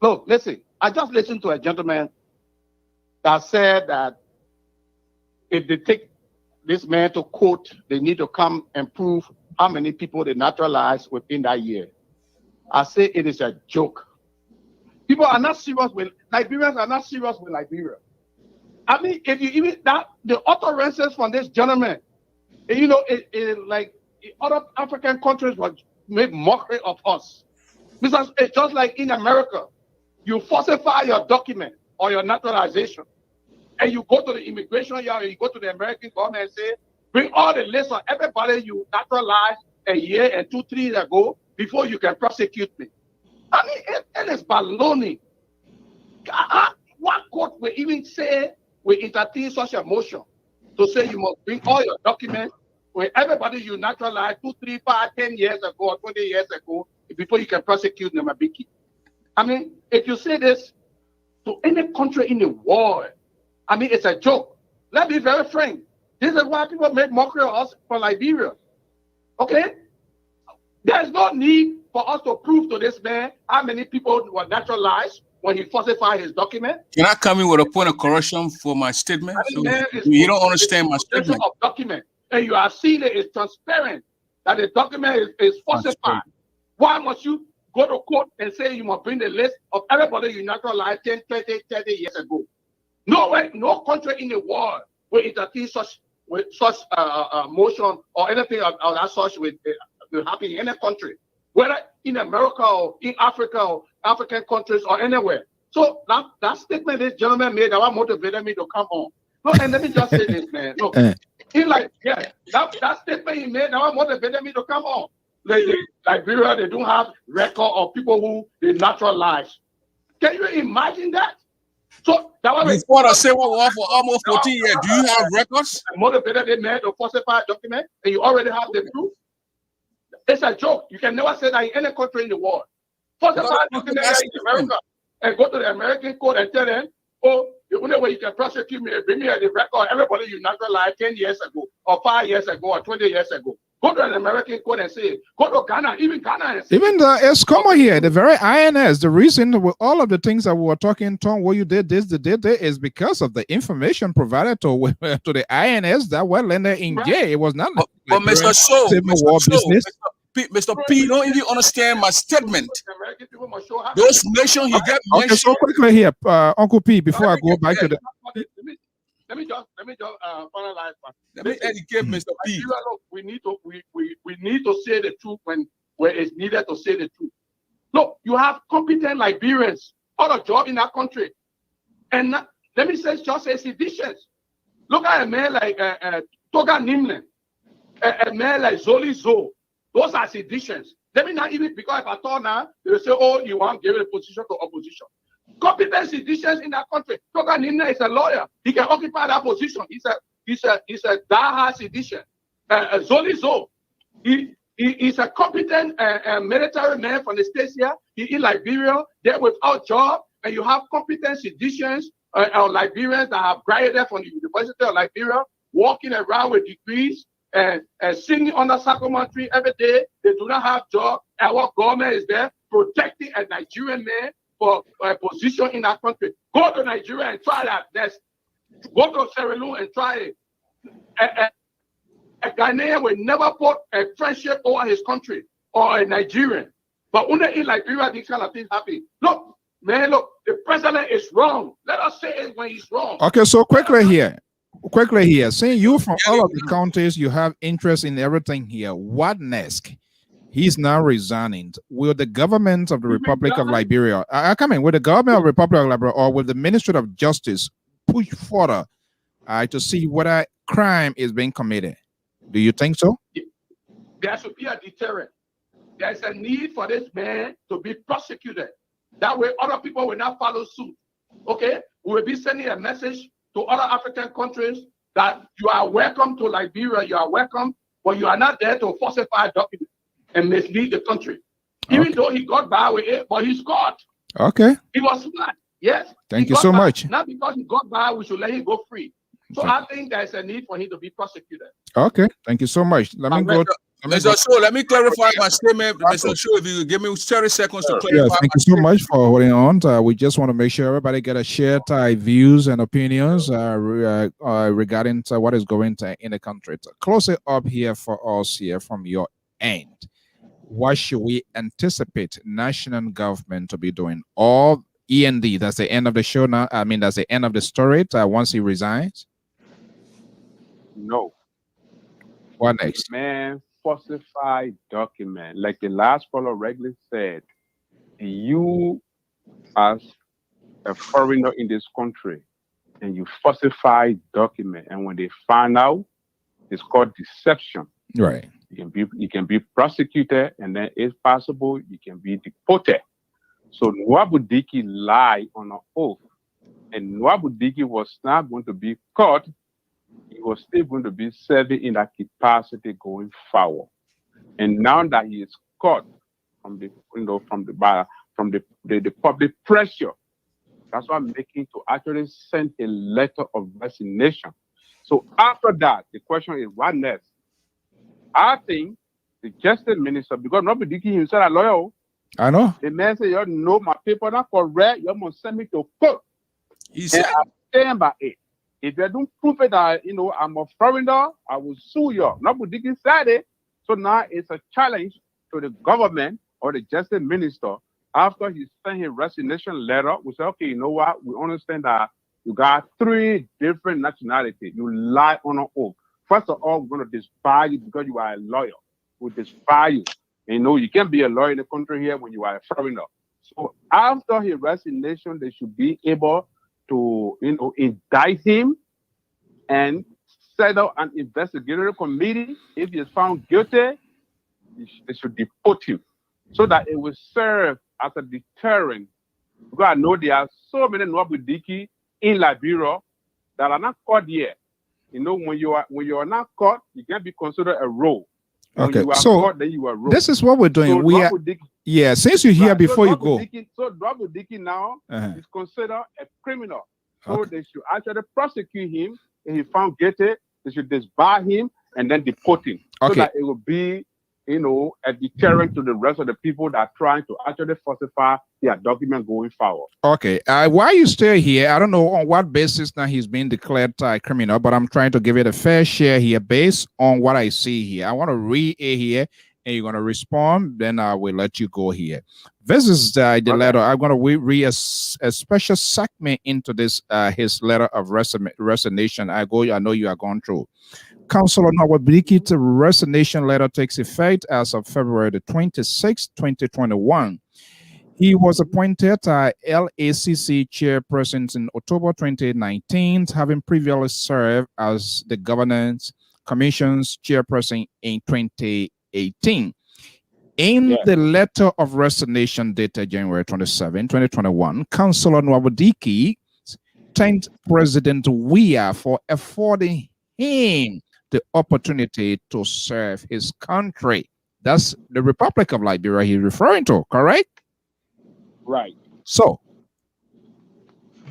Look, listen. I just listened to a gentleman that said that if they take this man to court, they need to come and prove how many people they naturalized within that year. I say it is a joke. People are not serious with Liberians are not serious with Liberia. I mean, if you even that the utterances from this gentleman, you know, like other African countries would make mockery of us. Because it's just like in America, you falsify your document or your naturalization, and you go to the immigration yard, you go to the American government and say, bring all the list of everybody you naturalized a year and 2, 3 years ago before you can prosecute me. I mean, it is baloney. What court will even say we entertain such a motion to say you must bring all your documents when everybody you naturalized 2, 3, 5, 10 years ago or 20 years ago before you can prosecute them a biggie. I mean, if you say this to any country in the world, I mean, it's a joke. Let's be very frank. This is why people make mockery of us for Liberia. Okay? There's no need for us to prove to this man how many people were naturalized when he falsified his document. Can I come in with a point of correction for my statement? So you don't understand my statement. Of document, and you are seeing it is transparent that the document is falsified. Why must you go to court and say you must bring the list of everybody you naturalized 10, 20, 30 years ago? No country in the world will entertain such motion or anything of that such will happen in any country, whether in America or in Africa or African countries or anywhere. So that statement this gentleman made, that motivated me to come on. No, and let me just say this, man. Look, that statement he made, that motivated me to come on. Liberia, they don't have record of people who they naturalized. Can you imagine that? So that was before I say what for almost 14 years. Do you have records? Motivated the man to falsify a document, and you already have the proof. It's a joke. You can never say that in any country in the world. Falsify a document in America and go to the American court and tell them, oh, the only way you can prosecute me is bring me the record everybody you naturalized 10 years ago, or 5 years ago, or 20 years ago. Go to an American court and say, go to Ghana, even Ghana. And say, even the Escomo here, the very INS, the reason with all of the things that we were talking, Tom, what you did this, is because of the information provided to the INS that were landed in jail. It was not but Mr. Show, Mr. P, don't even understand my statement. Those nations you get mentioned. Okay, so quickly here, Uncle P, before I go back to the... Let me just finalize. Let me educate Mr. P. We need to say the truth where it's needed to say the truth. Look, you have competent Liberians out of job in that country, and let me say just as seditions. Look at a man like Toga Nimlen, a man like Zoli Zo. Those are seditions. Let me not even, because if I thought now, they will say, oh, you want to give a position to opposition. Competent citizens in that country. Toga Nimlen is a lawyer. He can occupy that position. He's a diehard citizen. Zoli Zo, he's a competent military man from the States here. He in Liberia, they're without job, and you have competent citizens or Liberians that have graduated from the University of Liberia, walking around with degrees and singing under Sakoma tree every day. They do not have job. Our government is there protecting a Nigerian man for a position in that country. Go to Nigeria and try that. Go to Sierra Leone and try it. A Ghanaian will never put a friendship over his country or a Nigerian. But only in Liberia, these kind of things happen. Look, man, the president is wrong. Let us say it when he's wrong. Okay, so quickly here, saying you from all of the countries, you have interest in everything here. What next? He's now resigning. Will the government of the Republic of Liberia, will the government of the Republic of Liberia or will the Ministry of Justice push further to see whether crime is being committed? Do you think so? There should be a deterrent. There's a need for this man to be prosecuted. That way other people will not follow suit. Okay? We will be sending a message to other African countries that you are welcome to Liberia, you are welcome, but you are not there to falsify documents and mislead the country. Even though he got by with it, but he's caught. Okay. He was smart. Yes. Thank you so much. Not because he got bad, we should let him go free. So I think there's a need for him to be prosecuted. Okay. Thank you so much. Let me go. Mr. Shaw, let me clarify my statement. Mr. Shaw, if you could give me 30 seconds to clarify. Yes, thank you so much for holding on. We just want to make sure everybody get a share views and opinions regarding what is going in the country. Close it up here for us here from your end. What should we anticipate national government to be doing? Or END, that's the end of the show now. I mean, that's the end of the story once he resigns? No. What next? Man, falsified document. Like the last caller regularly said, you as a foreigner in this country and you falsify document, and when they find out, it's called deception. Right. You can be prosecuted, and then if possible, you can be deported. So Nwabudike lied on an oath, and Nwabudike was not going to be caught. He was still going to be serving in that capacity going forward. And now that he is caught from the public pressure, that's why I'm making to actually send a letter of resignation. So after that, the question is, what next? I think the justice minister, because Nwabudike himself a lawyer, I know. the man said, you know, my paper not correct, you must send me to court. He said, I stand by it. If you don't prove it that, you know, I'm a foreigner, I will sue you. Nwabudike said it. So now it's a challenge to the government or the justice minister. After he sent his resignation letter, we say, okay, you know what? We understand that you got 3 different nationalities. You lie on an oath. First of all, we're going to disbar you because you are a lawyer. We'll disbar you. You know, you can't be a lawyer in the country here when you are a foreigner. So after his resignation, they should be able to, you know, indict him and set up an investigative committee. If he is found guilty, they should deport him so that it will serve as a deterrent. Because I know there are so many Nwabudike in Liberia that are not caught yet. You know, when you are not caught, you can't be considered a rogue. Okay, so this is what we're doing. So since you're here before you go. So Nwabudike now is considered a criminal. So they should actually prosecute him. If he found guilty, they should disbar him and then deport him. So that it will be, you know, a deterrent to the rest of the people that are trying to actually falsify their document going forward. Okay. While you still here, I don't know on what basis now he's being declared criminal, but I'm trying to give it a fair share here based on what I see here. I want to read it here, and you're going to respond. Then I will let you go here. This is the letter. I'm going to read a special segment into this, his letter of resignation. I know you are going through. Councilor Nwabudike's resignation letter takes effect as of February the 26th, 2021. He was appointed LACC chairperson in October 2019, having previously served as the Governance Commission's chairperson in 2018. In the letter of resignation dated January 27, 2021, Councilor Nwabudike thanked President Weah for affording him the opportunity to serve his country. That's the Republic of Liberia he's referring to, correct? Right. So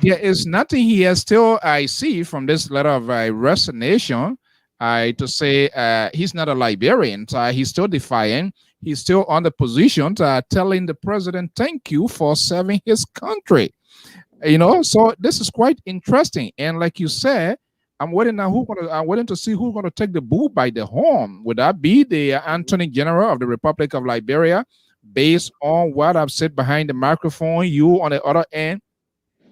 there is nothing here still I see from this letter of resignation to say he's not a Liberian. He's still defiant. He's still on the position telling the president, thank you for serving his country. You know, so this is quite interesting. And like you said, I'm waiting to see who's going to take the bull by the horn. Would that be the Attorney General of the Republic of Liberia? Based on what I've said behind the microphone, you on the other end,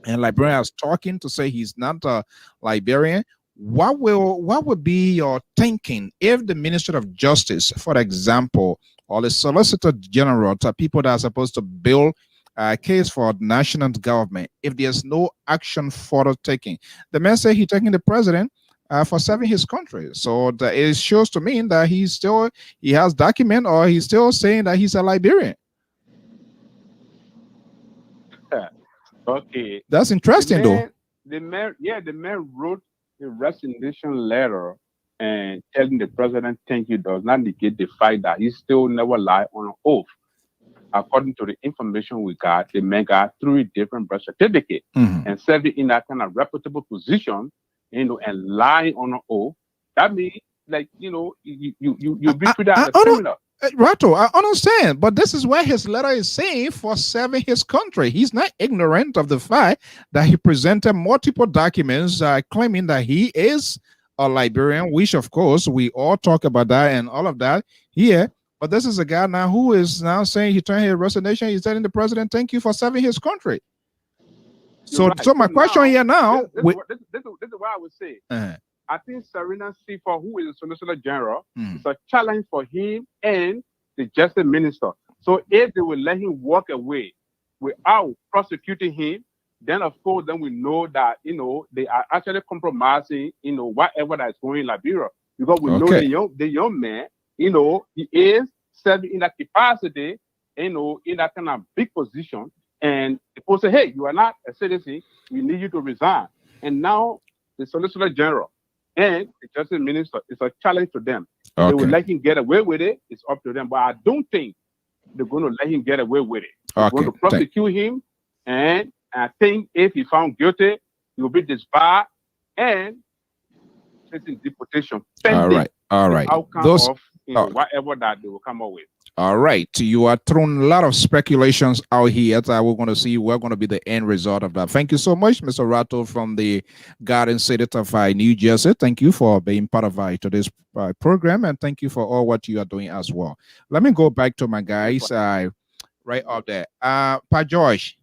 and Liberian is talking to say he's not a Liberian. What would be your thinking if the Ministry of Justice, for example, or the Solicitor General, to people that are supposed to build a case for the national government, if there's no action further taking? The man said he's taking the president for serving his country. So it shows to me that he has document, or he's still saying that he's a Liberian. Okay. That's interesting, though. The man wrote a resignation letter and telling the president thank you does not negate the fact that he still never lied on an oath. according to the information we got, the man got 3 different birth certificates and serving in that kind of reputable position, you know, and lying on an oath. That means, like, you know, you be treated as a criminal. Rato, I understand, but this is where his letter is saying for serving his country. He's not ignorant of the fact that he presented multiple documents claiming that he is a Liberian, which of course we all talk about that and all of that here. But this is a guy now who is now saying he turned his resignation. He's telling the president, "Thank you for serving his country." So my question here now, this is what I would say. I think Serena Seafor, who is the Solicitor General, is a challenge for him and the Justice Minister. So if they will let him walk away without prosecuting him, then of course, then we know that, you know, they are actually compromising, you know, whatever that is going in Liberia. Because we know the young man, you know, he is serving in that capacity, you know, in that kind of big position. And the person say, hey, you are not a citizen, we need you to resign. And now the Solicitor General and the Justice Minister is a challenge to them. They will let him get away with it. It's up to them. But I don't think they're going to let him get away with it. They're going to prosecute him. And I think if he found guilty, he will be disbarred and facing deportation. All right. Outcome of whatever that they will come up with. All right. You are throwing a lot of speculations out here that we're going to see what's going to be the end result of that. Thank you so much, Mr. Rato from the Garden City of New Jersey. Thank you for being part of today's program, and thank you for all what you are doing as well. Let me go back to my guys right up there. Pa George.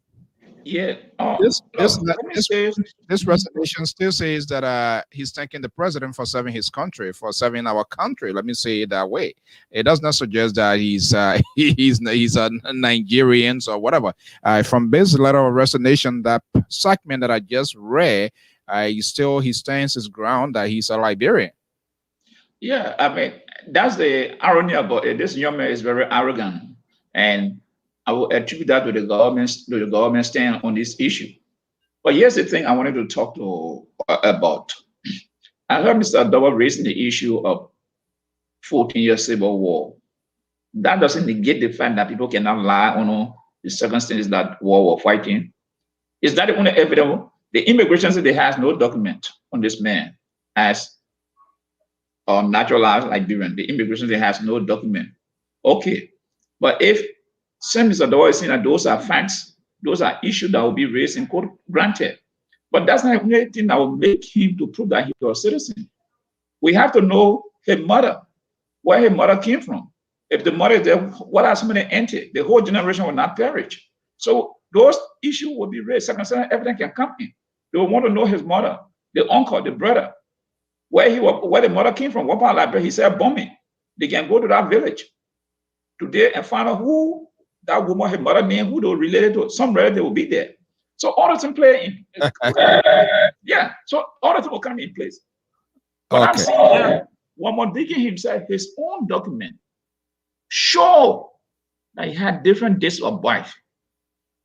Yeah. This resolution still says that he's thanking the president for serving his country, for serving our country. Let me say it that way. It does not suggest that he's a Nigerian or whatever. From this letter of resignation, that segment that I just read, he stands his ground that he's a Liberian. Yeah, I mean, that's the irony about it. This young man is very arrogant, and I will attribute that to the government stand on this issue. But here's the thing I wanted to talk about. I heard Mr. Double raising the issue of 14-year civil war. That doesn't negate the fact that people cannot lie on the circumstances that war were fighting. Is that the only evidence? The immigration city has no document on this man as a naturalized Liberian. The immigration city has no document. Okay, but if Sam Mr. Double is saying that those are facts, those are issues that will be raised in court, granted. But that's not anything that will make him to prove that he was a citizen. We have to know his mother, where his mother came from. If the mother is there, what are so many entities? The whole generation will not perish. So those issues will be raised. Circumstantial evidence can come in. They will want to know his mother, the uncle, the brother, where the mother came from. What part of Liberia? He said bombing. They can go to that village today and find out who that woman, her mother name, who they were related to. Some relative will be there. So all the things play in. Yeah. So all the things will come in place. But I'm saying that one more digging himself, his own document show that he had different dates of birth.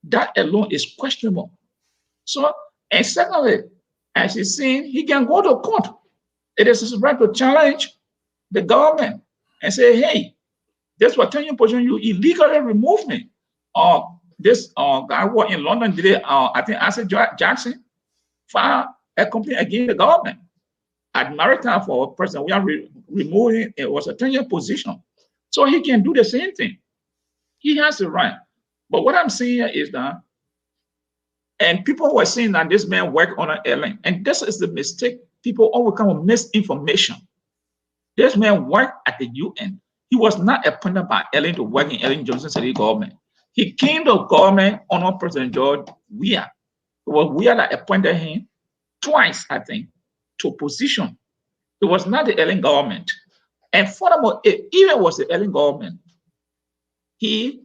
That alone is questionable. So, and secondly, as he's saying, he can go to court. It is his right to challenge the government and say, hey, that's what 10-year position, you illegally removed me. This guy who in London today, I think Asset Jackson filed a complaint against the government at Maritime for a person we are removing. It was a 10-year position. So he can do the same thing. He has the right. But what I'm saying is that, and people were saying that this man worked on an airline, and this is the mistake. People always come with misinformation. This man worked at the UN. He was not appointed by Ellen to work in Ellen Johnson City government. He came to government under President George Weah. It was Weah that appointed him twice, I think, to position. It was not the Ellen government. And furthermore, if even was the Ellen government, he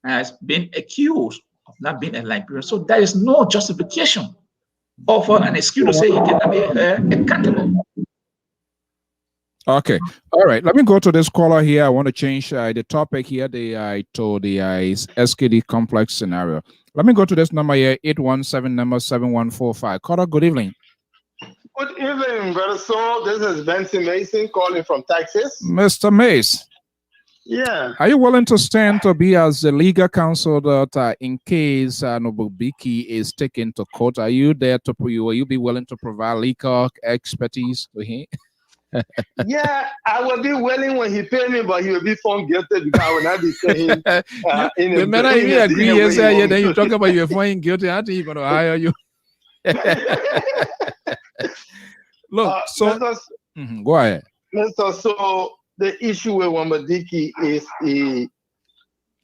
has been accused of not being a Liberian. So there is no justification or for an excuse to say he cannot be accountable. Okay. All right. Let me go to this caller here. I want to change the topic here. The SKD complex scenario. Let me go to this number here, 817 number 7145. Caller, good evening. Good evening, brother. So this is Benson Mason calling from Texas. Mr. Mace. Yeah. Are you willing to stand to be as the legal counsel that in case Noble Biki is taken to court? Are you there to will you be willing to provide legal expertise to him? Yeah, I will be willing when he pay me, but he will be found guilty because I will not be paying him. The man I even agree, yes, yeah, then you talk about you finding guilty. How do you going to hire you? Look, so go ahead. So the issue with Wambadiki is the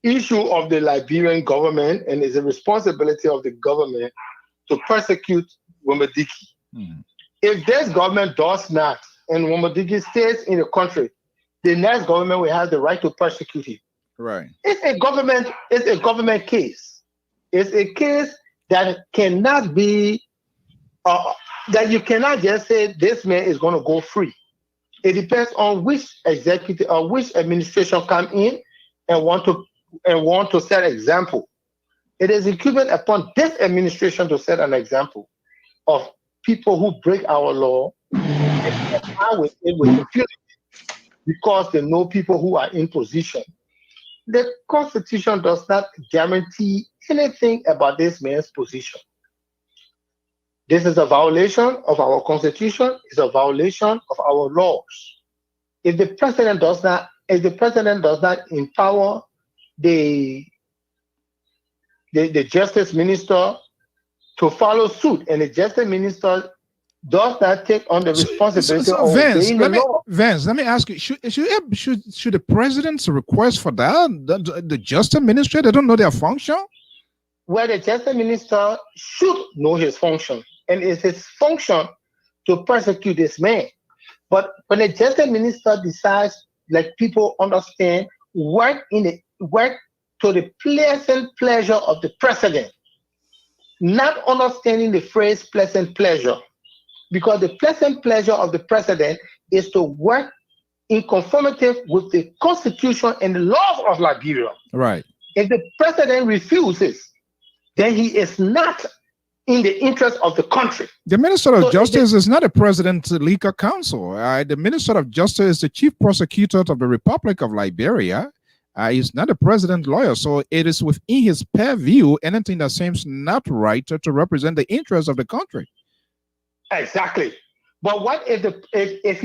issue of the Liberian government, and it's a responsibility of the government to persecute Wambadiki. If this government does not, and Wambadiki stays in the country, the next government will have the right to persecute him. Right. It's a government case. It's a case that cannot be that you cannot just say this man is going to go free. It depends on which executive or which administration come in and want to set an example. It is incumbent upon this administration to set an example of people who break our law and comply with it with impunity because they know people who are in position. The Constitution does not guarantee anything about this man's position. This is a violation of our Constitution. It's a violation of our laws. If the president does not empower the justice minister to follow suit, and the justice minister does not take on the responsibility of obeying the law. Vance, let me ask you: should the president's request for that? The justice minister, they don't know their function. Well, the justice minister should know his function, and it's his function to persecute this man. But when the justice minister decides, like people understand, work to the pleasant pleasure of the president, not understanding the phrase pleasant pleasure, because the pleasant pleasure of the president is to work in conformity with the Constitution and the laws of Liberia. Right. If the president refuses, then he is not in the interest of the country. The Minister of Justice is not a president's legal counsel. The Minister of Justice is the chief prosecutor of the Republic of Liberia. He's not a president lawyer, so it is within his purview anything that seems not right to represent the interests of the country. Exactly. But what if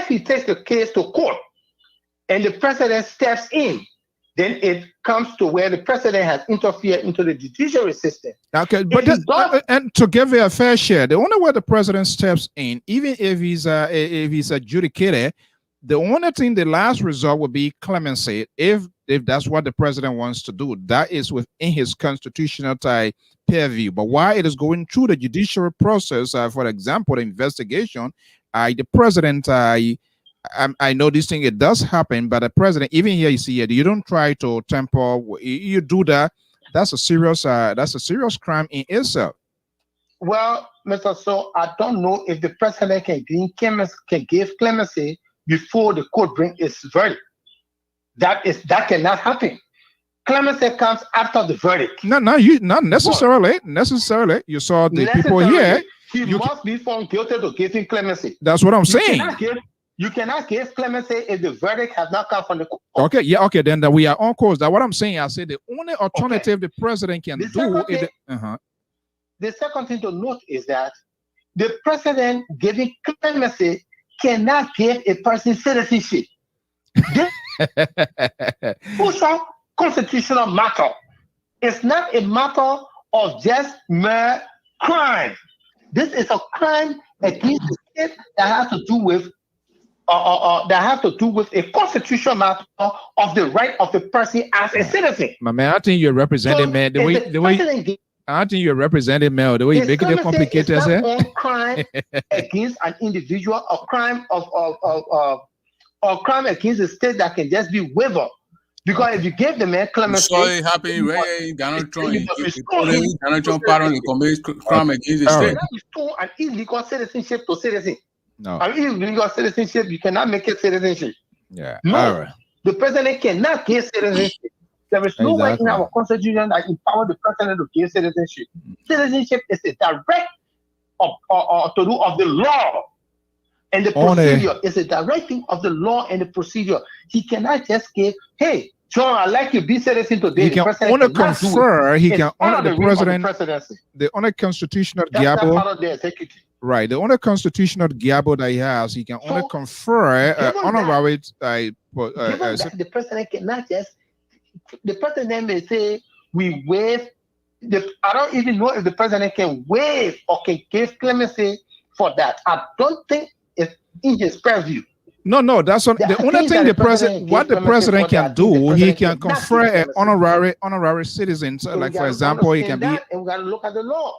he takes the case to court and the president steps in? Then it comes to where the president has interfered into the judiciary system. Okay, but and to give it a fair share, the only way the president steps in, even if he's adjudicated, the only thing, the last result would be clemency. If that's what the president wants to do, that is within his constitutional purview. But while it is going through the judicial process, for example, the investigation, the president, I know this thing, it does happen, but the president, even here, you see it, you don't try to temper, you do that. That's a serious crime in itself. Well, Mr. So I don't know if the president can give clemency before the court brings its verdict. That cannot happen. Clemency comes after the verdict. Not necessarily. Necessarily, you saw the people here. He must be found guilty to give him clemency. That's what I'm saying. You cannot give clemency if the verdict has not come from the court. Okay, yeah, okay, then we are on course. That's what I'm saying. I said the only alternative the president can do is the second thing to note is that the president giving clemency cannot give a person citizenship. This crucial constitutional matter. It's not a matter of just mere crime. This is a crime against the state that has to do with a constitutional matter of the right of the person as a citizen. My man, I think you're representing, man. I think you're representing, man. The way you make it complicated, crime against an individual, or crime or crime against the state that can just be waived. Because if you give the man clemency, sorry, happy Donald Trump pardon the commits crime against the state. Restore an illegal citizenship to citizen. No. An illegal citizenship, you cannot make it citizenship. Yeah. No. All right. The president cannot give citizenship. There is no way in our constitution that empowers the president to give citizenship. Citizenship is a direct to do of the law. And the procedure is a directive of the law and the procedure. He cannot just give, hey, John, I'd like you to be citizen today. He can only confer. He can only the only constitutional gabble. Part of the executive. Right, the only constitutional gabble that he has, he can only confer honorary. The president cannot just. The president may say we waive. I don't even know if the president can waive or can give clemency for that. I don't think it's in his purview. No, that's the only thing the president. What the president can do, he can confer an honorary citizen. So like for example, he can be. And we got to look at the laws.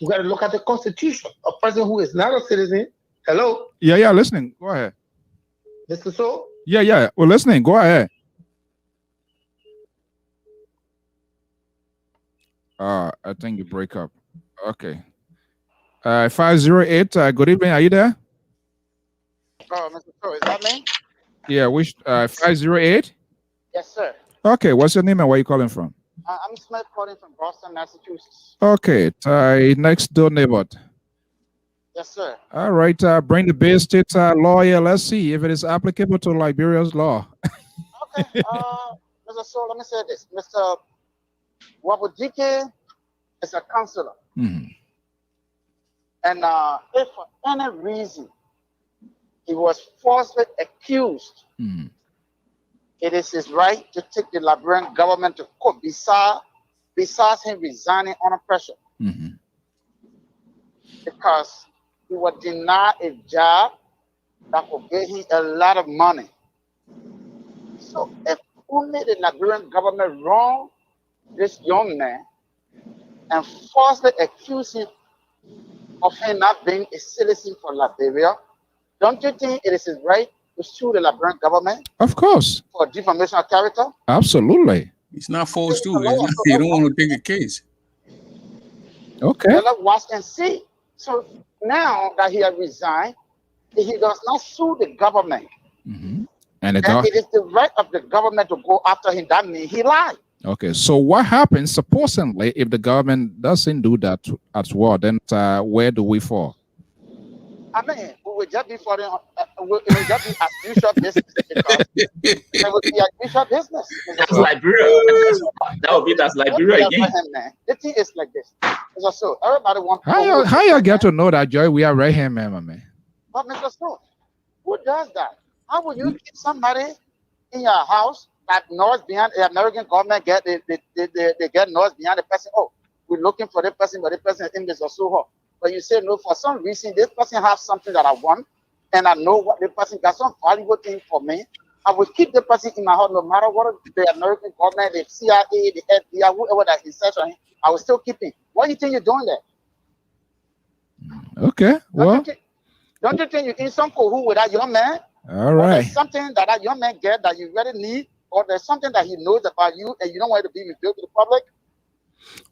We got to look at the Constitution. A person who is not a citizen. Hello. Yeah, listening. Go ahead. Mr. So. Yeah. We're listening. Go ahead. I think you break up. Okay. 508. Good evening. Are you there? Oh, Mr. So, is that me? Yeah. Which 508? Yes, sir. Okay. What's your name and where you calling from? I'm Smith, calling from Boston, Massachusetts. Okay. Next door neighbor. Yes, sir. All right. Bring the Bay State lawyer. Let's see if it is applicable to Liberia's law. Okay. Mr. So, let me say this. Mr. Wabudike is a counselor. Mm-hmm. And if for any reason he was falsely accused, mm-hmm. it is his right to take the Liberian government to court besides him resigning under pressure. Mm-hmm. Because he was denied a job that would give him a lot of money. So if only the Liberian government wronged this young man and falsely accused him of him not being a citizen for Liberia, don't you think it is his right to sue the Liberian government? Of course. For defamation of character? Absolutely. It's not forced to. You don't want to take a case. Okay. Let's watch and see. So now that he has resigned, he does not sue the government. Mm-hmm. And it is the right of the government to go after him. That means he lied. Okay, so what happens supposedly if the government doesn't do that as well? Then where do we fall? I mean, we will just be for it will just be as usual business. It will be as usual business. That's Liberia. That would be that's Liberia again. The thing is like this. So everybody wants. How you get to know that, Joy? We are right here, man, my man. But Mr. Stone, who does that? How will you keep somebody in your house that knows behind the American government they get knows behind the person? Oh, we're looking for the person, but the person is in this or so. But you say no, for some reason this person has something that I want, and I know what the person got some valuable thing for me. I will keep the person in my house no matter what the American government, the CIA, the FBI, whoever that is searching him, I will still keep him. What do you think you're doing there? Okay, well. Don't you think you're in some cahoots with that young man? All right. There's something that young man get that you really need, or there's something that he knows about you and you don't want it to be revealed to the public?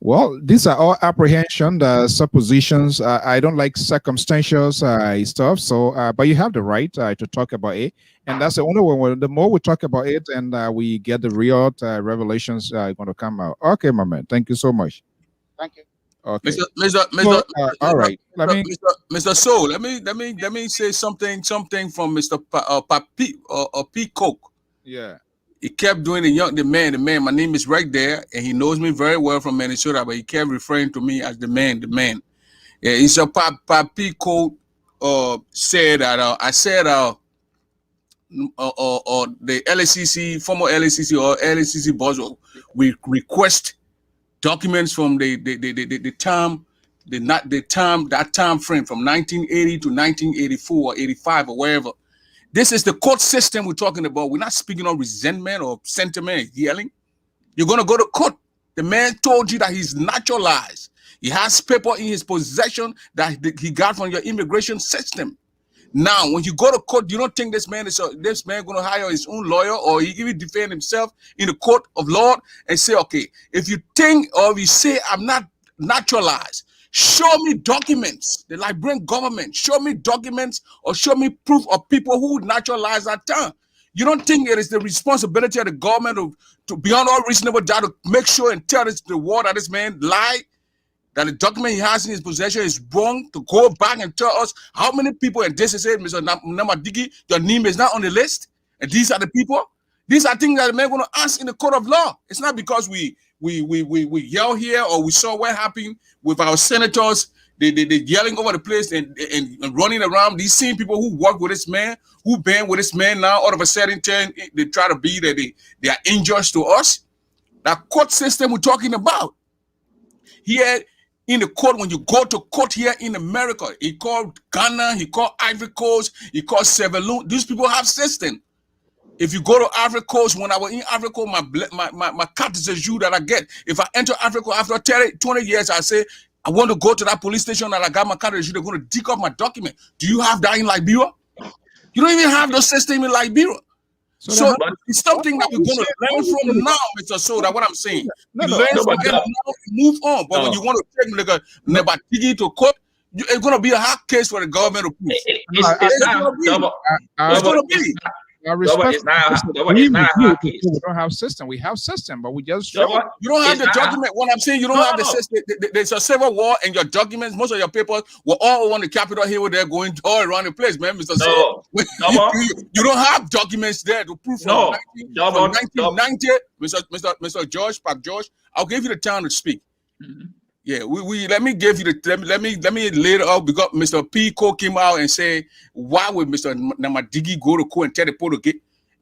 Well, these are all apprehension, suppositions. I don't like circumstantial stuff. So, but you have the right to talk about it, and that's the only way. The more we talk about it, and we get the real revelations going to come out. Okay, my man. Thank you so much. Thank you. Okay. Mr. All right. Mr. So, let me say something from Mr. P. Coke. Yeah. He kept doing the man. My name is right there, and he knows me very well from Minnesota, but he kept referring to me as the man. Yeah, it's a P. Coke said that I said the LACC, former LACC or LACC boss we request documents from that time frame from 1980 to 1984 or 85 or wherever. This is the court system we're talking about. We're not speaking on resentment or sentiment, yelling. You're going to go to court. The man told you that he's naturalized. He has paper in his possession that he got from your immigration system. Now, when you go to court, you don't think this man going to hire his own lawyer, or he even defend himself in the court of law and say, okay, if you think or if you say I'm not naturalized, show me documents. The Liberian government, show me documents or show me proof of people who naturalized that time. You don't think it is the responsibility of the government to beyond all reasonable doubt to make sure and tell the world that this man lied? that the document he has in his possession is wrong, to go back and tell us how many people, and this is it, Mr. Namadigi, your name is not on the list, and these are the people. These are things that the man going to ask in the court of law. It's not because we yell here or we saw what happened with our senators. They yelling over the place and running around. These same people who work with this man, who been with this man now, all of a sudden they try to be that they are injurious to us. That court system we're talking about. Here in the court, when you go to court here in America, he called Ghana, he called Ivory Coast, he called Sierra Leone. These people have system. If you go to Ivory Coast, when I was in Ivory Coast, my card is a you that I get. If I enter Africa after 20 years, I say, I want to go to that police station and I got my card, they're going to dig up my document. Do you have that in Liberia? You don't even have the system in Liberia. So it's something that we're going to learn from now, Mr. Soda, what I'm saying. Learn from it now, move on. But when you want to take like a Nebatigi to court, it's going to be a hard case for the government to prove. It's going to be. We don't have system. We have system, but we just show. You don't have the document. What I'm saying, you don't have the system. There's a civil war, and your documents, most of your papers were all on the Capitol Hill. They're going all around the place, man. Mr. You don't have documents there to prove from 1990. Mr. George, Park George, I'll give you the time to speak. Yeah, let me give you the let me lay it out, because Mr. P. Cole came out and say, why would Mr. Namadigi go to court and tell the court to get,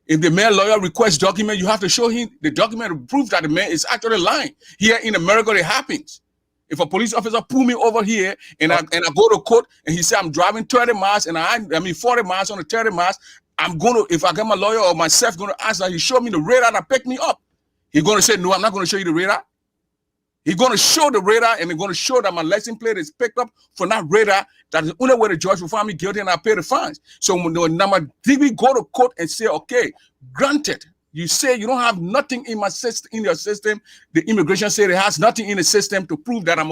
if the man lawyer requests document, you have to show him the document to prove that the man is actually lying. Here in America, it happens. If a police officer pull me over here and I go to court and he say I'm driving 30 miles and I mean 40 miles on the 30 miles, I'm gonna, if I get my lawyer or myself gonna ask that he show me the radar that picked me up. He's gonna say, no, I'm not gonna show you the radar. He's going to show the radar, and they're going to show that my license plate is picked up for that radar. That is the only way the judge will find me guilty and I pay the fines. So when we go to court and say, okay, granted, you say you don't have nothing in my system, in your system. The immigration said it has nothing in the system to prove that I'm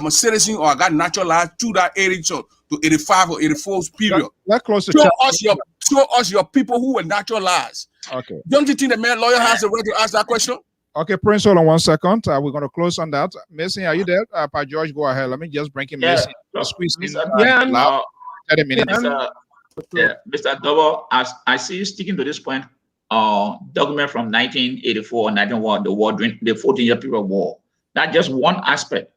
a citizen or I got naturalized to that age or to 85 or 84 period. That close to show us your people who were naturalized. Okay. Don't you think the man lawyer has the right to ask that question? Okay, Prince, hold on 1 second. We're going to close on that. Mason, are you there? Pa George, go ahead. Let me just bring him. Yeah. Squeeze in. Yeah, 30 minutes. Mr. Double, as I see you sticking to this point, document from 1984, 1991, the war during the 14-year period war. That's just one aspect.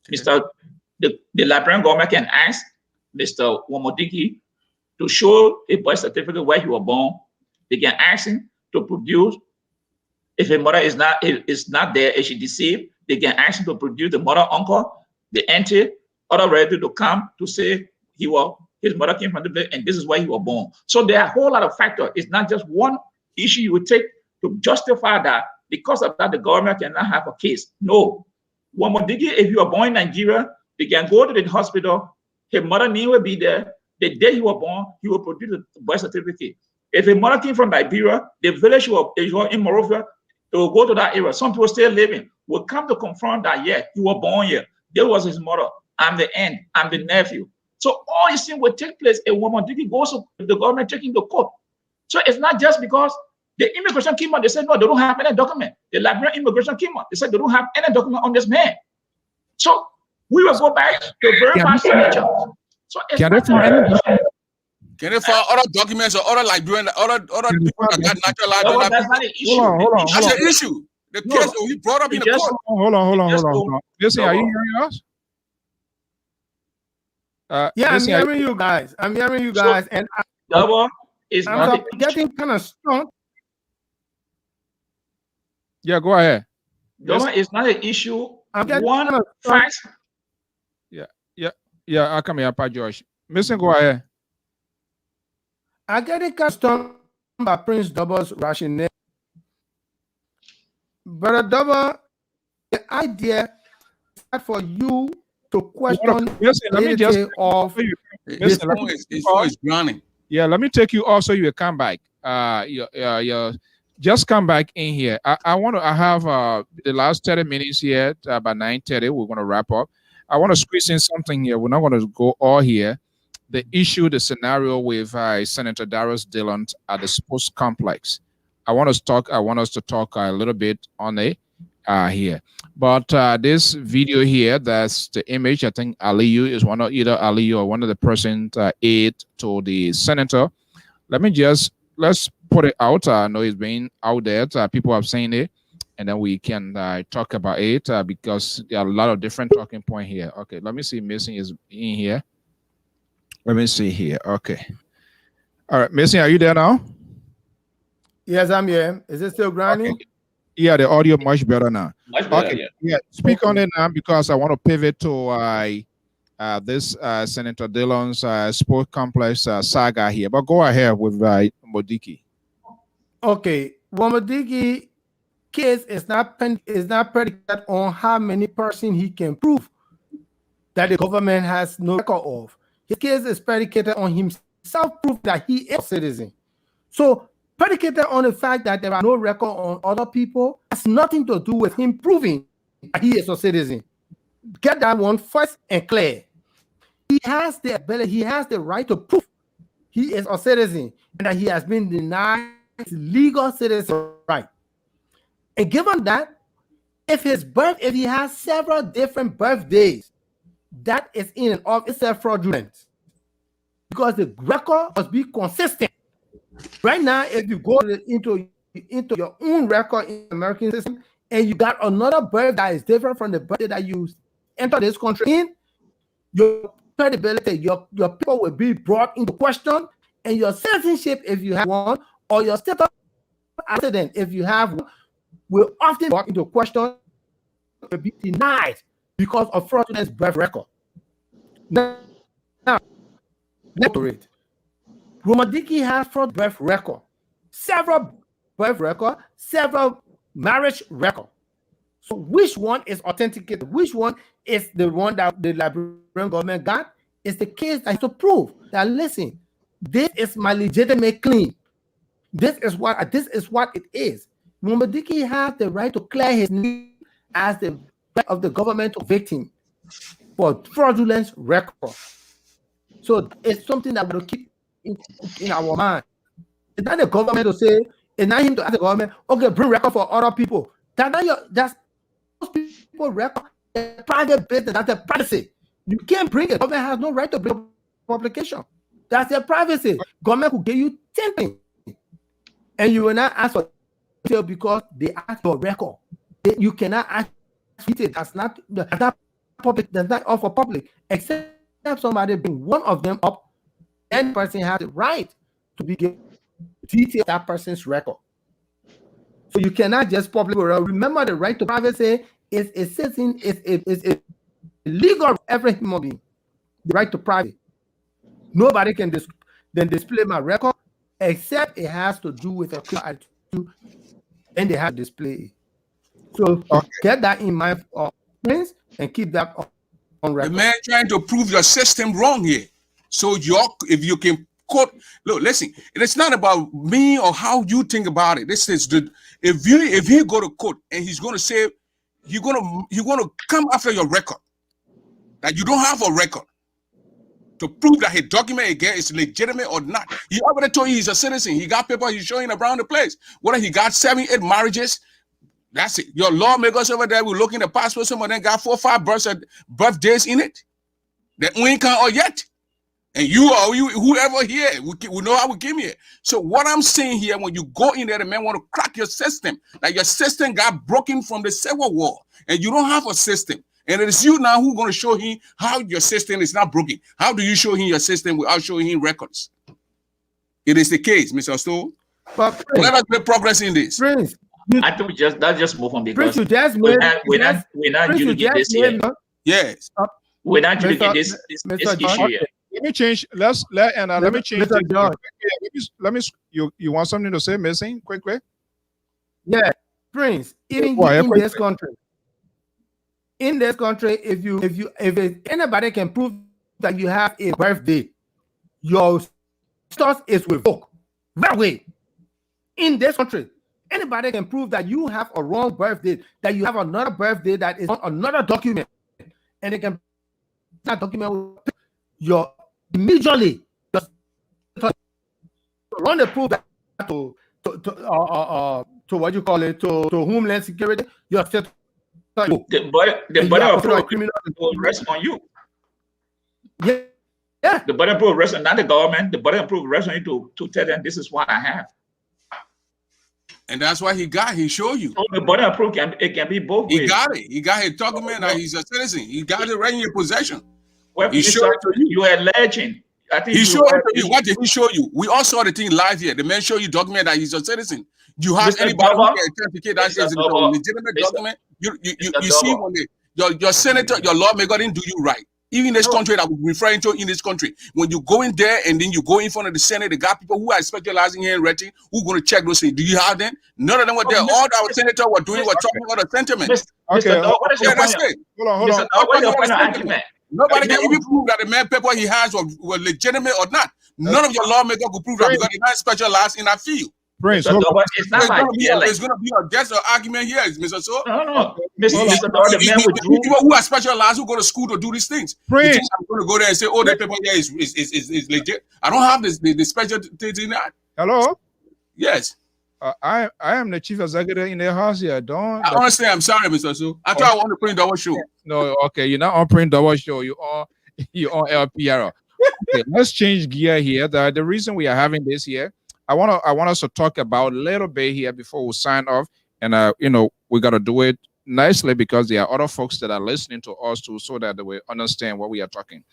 The Liberian government can ask Mr. Womodiki to show a birth certificate where he was born. They can ask him to produce. If a mother is not there, if she deceived, they can ask him to produce the mother, uncle, the auntie, other relative to come to say his mother came from the place and this is where he was born. So there are a whole lot of factors. It's not just one issue you would take to justify that. Because of that, the government cannot have a case. No. Womodigi, if you are born in Nigeria, they can go to the hospital. His mother name will be there. The day he was born, he will produce a birth certificate. If a mother came from Liberia, the village was in Morovia, they will go to that area. Some people still living will come to confirm that, yeah, he was born here. There was his mother. I'm the aunt. I'm the nephew. So all these things will take place. A woman did goes to the government taking the court. So it's not just because the immigration came out, they said, no, they don't have any document. The Liberian immigration came out, they said they don't have any document on this man. So we will go back to verify signature. So it's can they find other documents or other Liberian, other people that got naturalized? That's not an issue. Hold on. That's an issue. The case he brought up in the court. Hold on. Listen, are you hearing us? Yeah, I'm hearing you guys. I'm getting kind of strong. Yeah, go ahead. It's not an issue. One fact. Yeah. I'll come here, Pa George. Listen, go ahead. I get it custom by Prince Double's rationale. But the idea is for you to question let me just of his phone is running. Yeah, let me take you off so you come back. Just come back in here. I have the last 30 minutes here. By 9:30, we're going to wrap up. I want to squeeze in something here. We're not going to go all here. The issue, the scenario with Senator Darius Dillon at the sports complex. I want us to talk a little bit on it. here. But this video here, that's the image. I think Aliyu is one of either Aliyu or one of the persons aide to the senator. Let's put it out. I know it's been out there. People have seen it, and then we can talk about it because there are a lot of different talking points here. Okay, let me see. Missing is in here. Let me see here. Okay. All right, Missing, are you there now? Yes, I'm here. Is it still grinding? Okay. Yeah, the audio much better now. Much better, okay. Yeah. Speak on it now because I want to pivot to this Senator Dillon's sport complex saga here. But go ahead with Modiki. Okay, Modiki case is not predicated on how many persons he can prove that the government has no record of. His case is predicated on himself proof that he is a citizen. So predicated on the fact that there are no record on other people has nothing to do with him proving that he is a citizen. Get that one first and clear. He has the ability, he has the right to prove he is a citizen and that he has been denied his legal citizen right. And given that, if he has several different birthdays, that is in and of itself fraudulent. Because the record must be consistent. Right now, if you go into your own record in the American system and you got another birth that is different from the birthday that you enter this country in, your credibility, your people will be brought into question, and your citizenship, if you have one, or your status as resident, if you have one, will often be brought into question, will be denied because of fraudulent birth record. Now, let's read. Modiki has fraud birth record, several birth record, several marriage record. So which one is authenticated? Which one is the one that the Liberian government got? Is the case that to prove that, listen, this is my legitimate claim. This is what it is. Modiki has the right to clear his name as the of the government victim for fraudulent record. So it's something that will keep in our mind. It's not the government to say, it's not him to ask the government, okay, bring record for other people. That's those people record private business, that's their privacy. You can't bring it. Government has no right to bring publication. That's their privacy. Government will give you 10 things. And you will not ask for detail because they ask for record. You cannot ask for it. That's not public, that's not all for public, except somebody bring one of them up. Any person has the right to be given detail that person's record. So you cannot just publicly remember the right to privacy is a citizen, is illegal for every human being. The right to privacy. Nobody can then display my record except it has to do with a clear attitude, and they have to display it. So get that in mind, friends, and keep that on record. The man trying to prove your system wrong here. So if you can quote, look, listen, it's not about me or how you think about it. This is if he go to court and he's going to say you're going to come after your record, that you don't have a record to prove that his document again is legitimate or not. He already told you he's a citizen. He got papers. He's showing around the place. Whether he got 7, 8 marriages, that's it. Your lawmakers over there will look in the passport. Some of them got 4 or 5 birthdays in it. That we ain't come or yet. And whoever here, we know how we came here. So what I'm saying here, when you go in there, the man want to crack your system. Like your system got broken from the Civil War, and you don't have a system. And it is you now who's going to show him how your system is not broken. How do you show him your system without showing him records? It is the case, Mr. Stowe. But let us make progress in this. Prince, I think let's just move on because Prince, we're not dealing with this here. Yes. We're not dealing with this issue here. Let me change. Let me change. Let me. You want something to say, Missing, quickly? Yeah, Prince. Even in this country, if anybody can prove that you have a birthday, your status is revoked right away. In this country, anybody can prove that you have a wrong birthday, that you have another birthday that is on another document, and they can that document your immediately just run the proof that to what you call it, to Homeland Security, you're still the burden of proof will rest on you. Yeah. The burden of proof rests on not the government. The burden of proof rests on you to tell them this is what I have. And that's why he showed you. So the burden of proof can be both ways. He got it. He got his document that he's a citizen. He got it right in your possession. Well, he showed it to you. You are alleging. I think he showed it to you. What did he show you? We all saw the thing live here. The man showed you document that he's a citizen. You have anybody who can authenticate that is a legitimate document? You see when your senator, your lawmaker didn't do you right. Even in this country that we're referring to in this country, when you go in there and then you go in front of the Senate, they got people who are specializing here in writing, who are going to check those things. Do you have them? None of them were there. All our senators were doing were talking about the sentiment. Okay, what is your point? Hold on. What is your point of argument? Nobody can even prove that the man paper he has were legitimate or not. None of your lawmakers could prove that because they're not specialized in that field. Prince, it's not like there's going to be a guess or argument here, Mr. So. No. The people who are specialized who go to school to do these things. Prince, I'm going to go there and say, oh, the paper here is legit. I don't have the special things in that. Hello? Yes. I am the chief executive in the house here. I honestly, I'm sorry, Mr. So. I thought I wanted to print double show. No, okay, you're not on print double show. You're on Lpr. Okay, let's change gear here. The reason we are having this here, I want us to talk about a little bit here before we sign off, and we got to do it nicely because there are other folks that are listening to us too, so that they will understand what we are talking.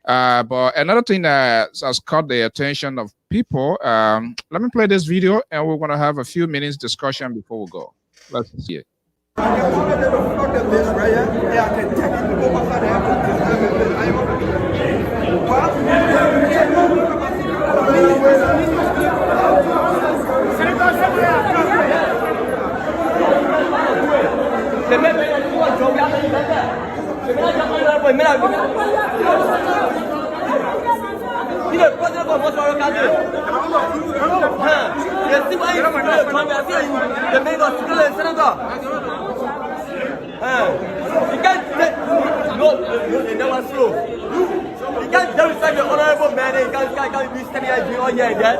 But another thing that has caught the attention of people, let me play this video, and we're going to have a few minutes discussion before we go. Let's see it. You can't disrespect the honorable man and you can't be standing there doing all yeah and that.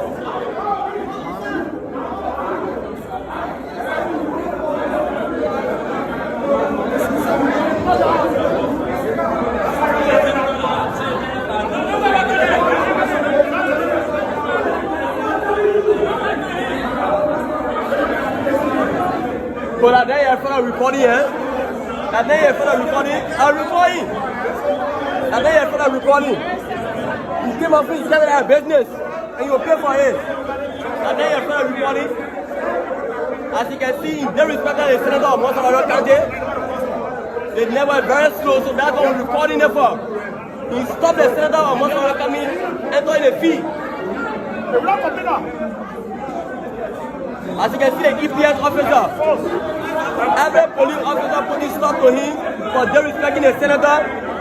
But I think you're for recording, I think you're for recording. I'm recording. I think you're for recording. You came up with a business and you will pay for it. I think you're for recording. As you can see, they respect the senator of most of our county. They never very slow, so that's what we're recording them for. You stop the senator of most of our county, enter the fee. As you can see, the EPS officer, every police officer putting stop to him for disrespecting the senator.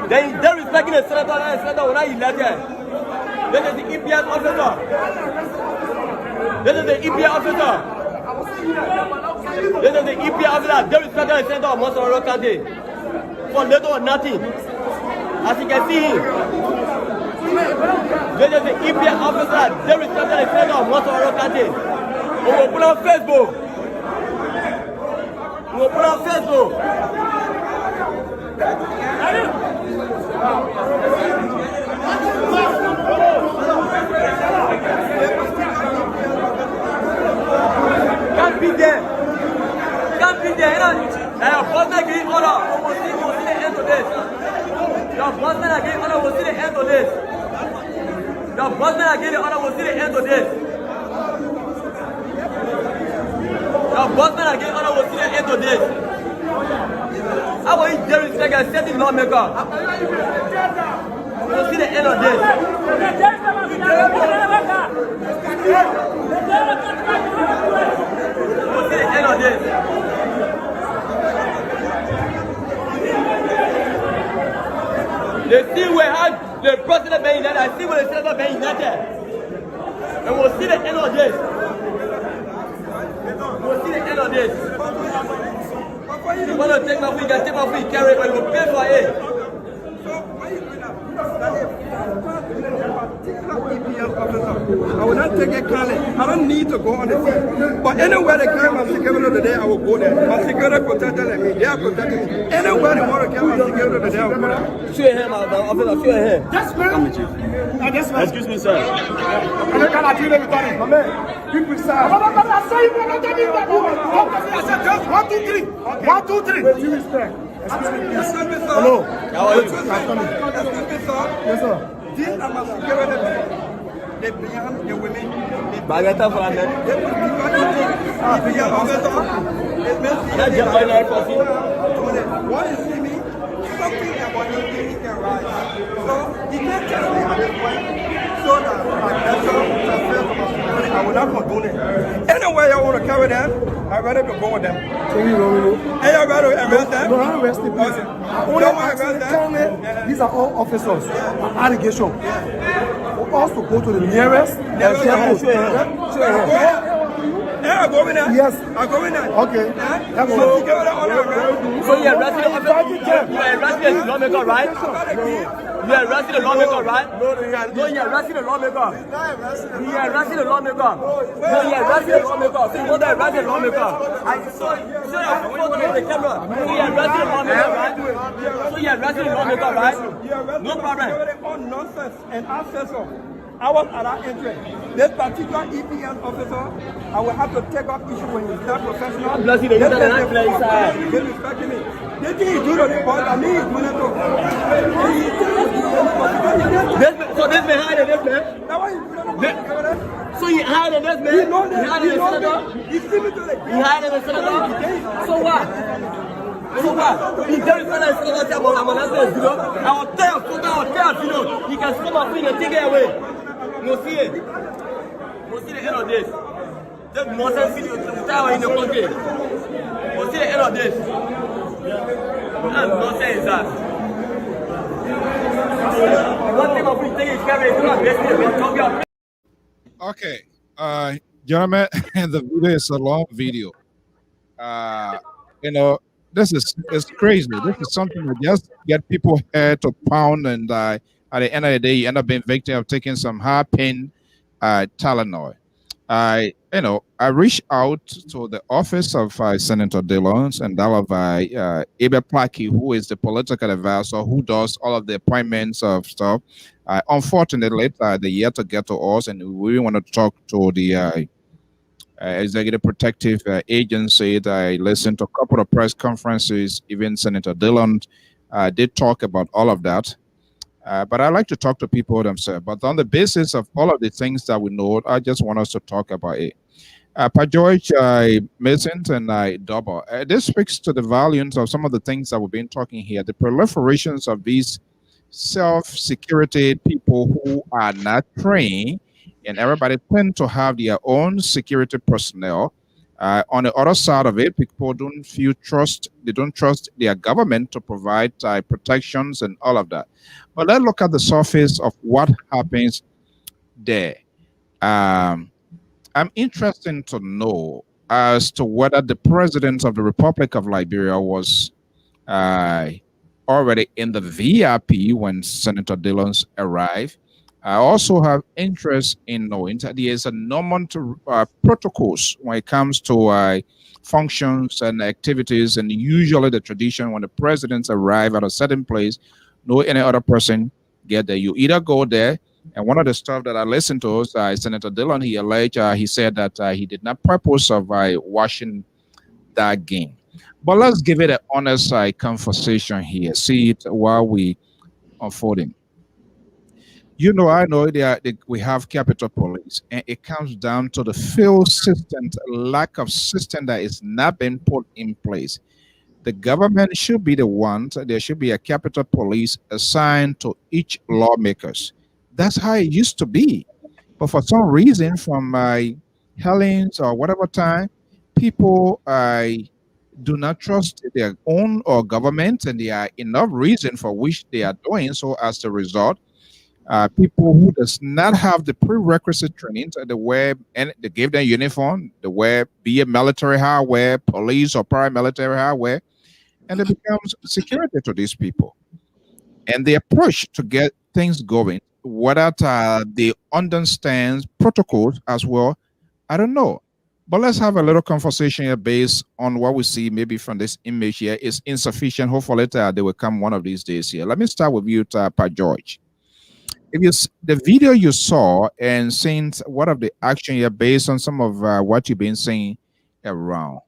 Then disrespecting the senator and the senator will not elected. This is the EPS officer. This is the EPS officer. This is the EPS officer disrespecting the senator of Monsanto County for little or nothing. As you can see him. This is the EPS officer disrespecting the senator of Monsanto County. We will put on Facebook. We will put on Facebook. Can't be there. Can't be there. Your bossman gave order. We'll see the end of this. Your bossman gave order. We'll see the end of this. Your bossman gave the order. We'll see the end of this. Your bossman again, honor will see the end of this. How will you disrespect a certain lawmaker? We'll see the end of this. We'll see the end of this. They see where had the president being united, I see where the senator being united. And we'll see the end of this. We'll see the end of this. You want to take my food, you can take my food, carry it, but you will pay for it. I will not take it kindly. I don't need to go on the scene. But anywhere they carry my security today, I will go there. My security protected me. They are protecting me. Anywhere they want to carry my security today, I will go there. Show your hand, officer. Show your hand. That's me. Excuse me, sir. I can't achieve everything. My man, be precise. I said just 1, 2, 3. 1, 2, 3. With due respect. Excuse me, please. Hello. How are you? Excuse me, sir. Yes, sir. These are my security. They beyond the women. Bagata for a man. What is see me? Something about you can rise. So he can't tell me at this point. So that I will not condone it. Anyway, I want to carry them. I'm ready to go with them. Hey, you ready to arrest them? No, I'm arrested. These are all officers. Allegation. For us to go to the nearest. I'm going there. Yes. I'm going there. Okay. So you're arresting the lawmaker, right? You're arresting the lawmaker, right? No, you're arresting the lawmaker. You're arresting the lawmaker. No, you're arresting the lawmaker. So you want to arrest the lawmaker. I saw the camera. So you're arresting the lawmaker, right? So you're arresting the lawmaker, right? No problem. Nonsense and accessor. I was at that entry. This particular EPS officer, I will have to take up issue when you start professional. I'm blessing the internet place. They respecting me. They think he do the report, and me is doing it too. So this man hiding this man? So he hiding this man? He hiding the senator? He hiding the senator? So what? So what? He tell the senator, I'm an answer. I will tell you, he can come up and take it away. We'll see it. We'll see the end of this. This nonsense video in the country. We'll see the end of this. That nonsense is that. One thing of thing is carry it. Okay, gentlemen, the video is a long video. You know, this is crazy. This is something that just get people here to pound, and at the end of the day, you end up being victim of taking some high pain Tylenol. I reached out to the office of Senator Dillon and that of Lpr-Tv, who is the political advisor who does all of the appointments of stuff. Unfortunately, they yet to get to us, and we want to talk to the Executive Protective Agency. I listened to a couple of press conferences. Even Senator Dillon did talk about all of that. But I like to talk to people themselves. But on the basis of all of the things that we know, I just want us to talk about it. Pa George, Mason, and Double. This speaks to the volumes of some of the things that we've been talking here. The proliferations of these self-security people who are not trained, and everybody tend to have their own security personnel. On the other side of it, people don't feel trust. They don't trust their government to provide protections and all of that. But let's look at the surface of what happens there. I'm interested to know as to whether the president of the Republic of Liberia was already in the VIP when Senator Dillon arrived. I also have interest in knowing that there is a number of protocols when it comes to functions and activities, and usually the tradition when the presidents arrive at a certain place, no any other person get there. You either go there, and one of the stuff that I listened to is Senator Dillon, he alleged, he said that he did not purpose of watching that game. But let's give it an honest conversation here. See it while we unfolding. You know, I know we have Capitol Police, and it comes down to the failed system, lack of system that is not being put in place. The government should be the one, there should be a Capitol Police assigned to each lawmakers. That's how it used to be. But for some reason, from Helens or whatever time, people do not trust their own or government, and there are enough reason for which they are doing so. As a result, people who does not have the prerequisite training, they wear, and they give them uniform, they wear, be it military hardware, police or paramilitary hardware, and it becomes security to these people. And the approach to get things going, whether they understand protocols as well, I don't know. But let's have a little conversation here based on what we see maybe from this image here. Is insufficient. Hopefully they will come one of these days here. Let me start with you, Pa George. If you the video you saw and seeing what of the action here based on some of what you've been saying around,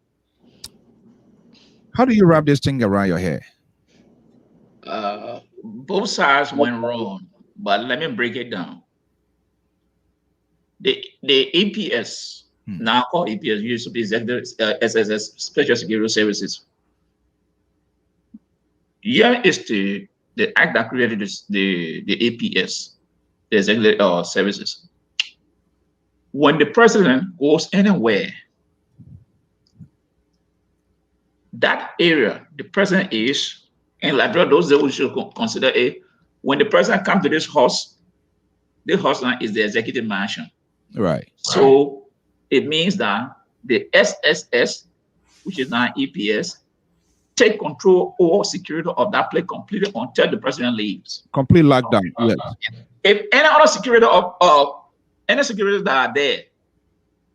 how do you wrap this thing around your head? Both sides went wrong, but let me break it down. The EPS, now called EPS, used to be SSS, Special Security Services. Here is the act that created the APS, the Executive Services. When the president goes anywhere, that area the president is, and like those that we should consider it, when the president comes to this house now is the executive mansion. Right. So it means that the SSS, which is now EPS, take control over security of that place completely until the president leaves. Complete lockdown. Yes. If any other security of any securities that are there,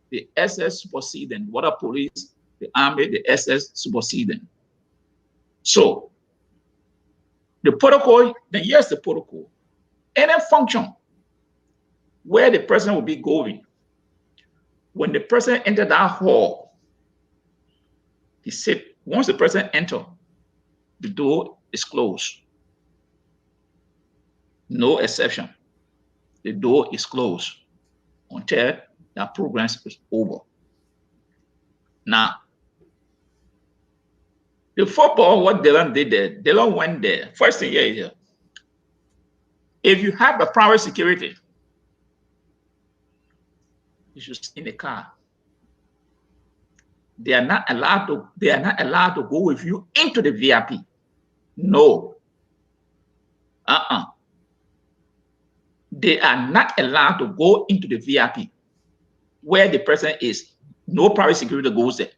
the SS supersede them. Water police, the army, the SS supersede them. So the protocol, then yes, the protocol. Any function where the president will be going, when the president entered that hall, he said, once the president enters, the door is closed. No exception. The door is closed until that program is over. Now, the football, what Dylan did there, Dylan went there. First thing here, if you have a private security, you should stay in the car. They are not allowed to go with you into the VIP. No. They are not allowed to go into the VIP where the president is. No private security goes there.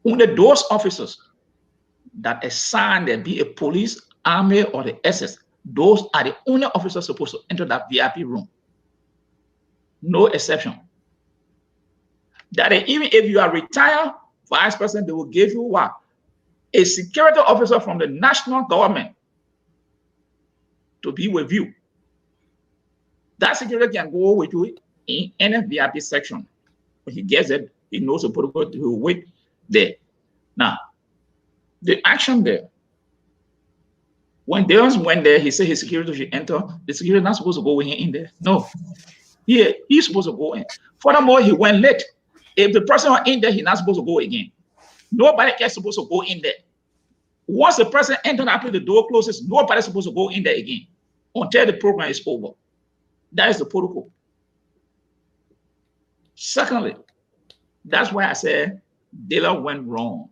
Only those officers that assigned there, be a police, army, or the SS, those are the only officers supposed to enter that VIP room. No exception. That even if you are retired vice president, they will give you what? A security officer from the national government to be with you. That security can go with you in any VIP section. When he gets it, he knows the protocol to wait there. Now, the action there, when Dylan went there, he said his security should enter. The security not supposed to go in there. No. He's supposed to go in. Furthermore, he went late. If the person was in there, he's not supposed to go again. Nobody else is supposed to go in there. Once the president enters after the door closes, nobody's supposed to go in there again until the program is over. That is the protocol. Secondly, that's why I said Dylan went wrong.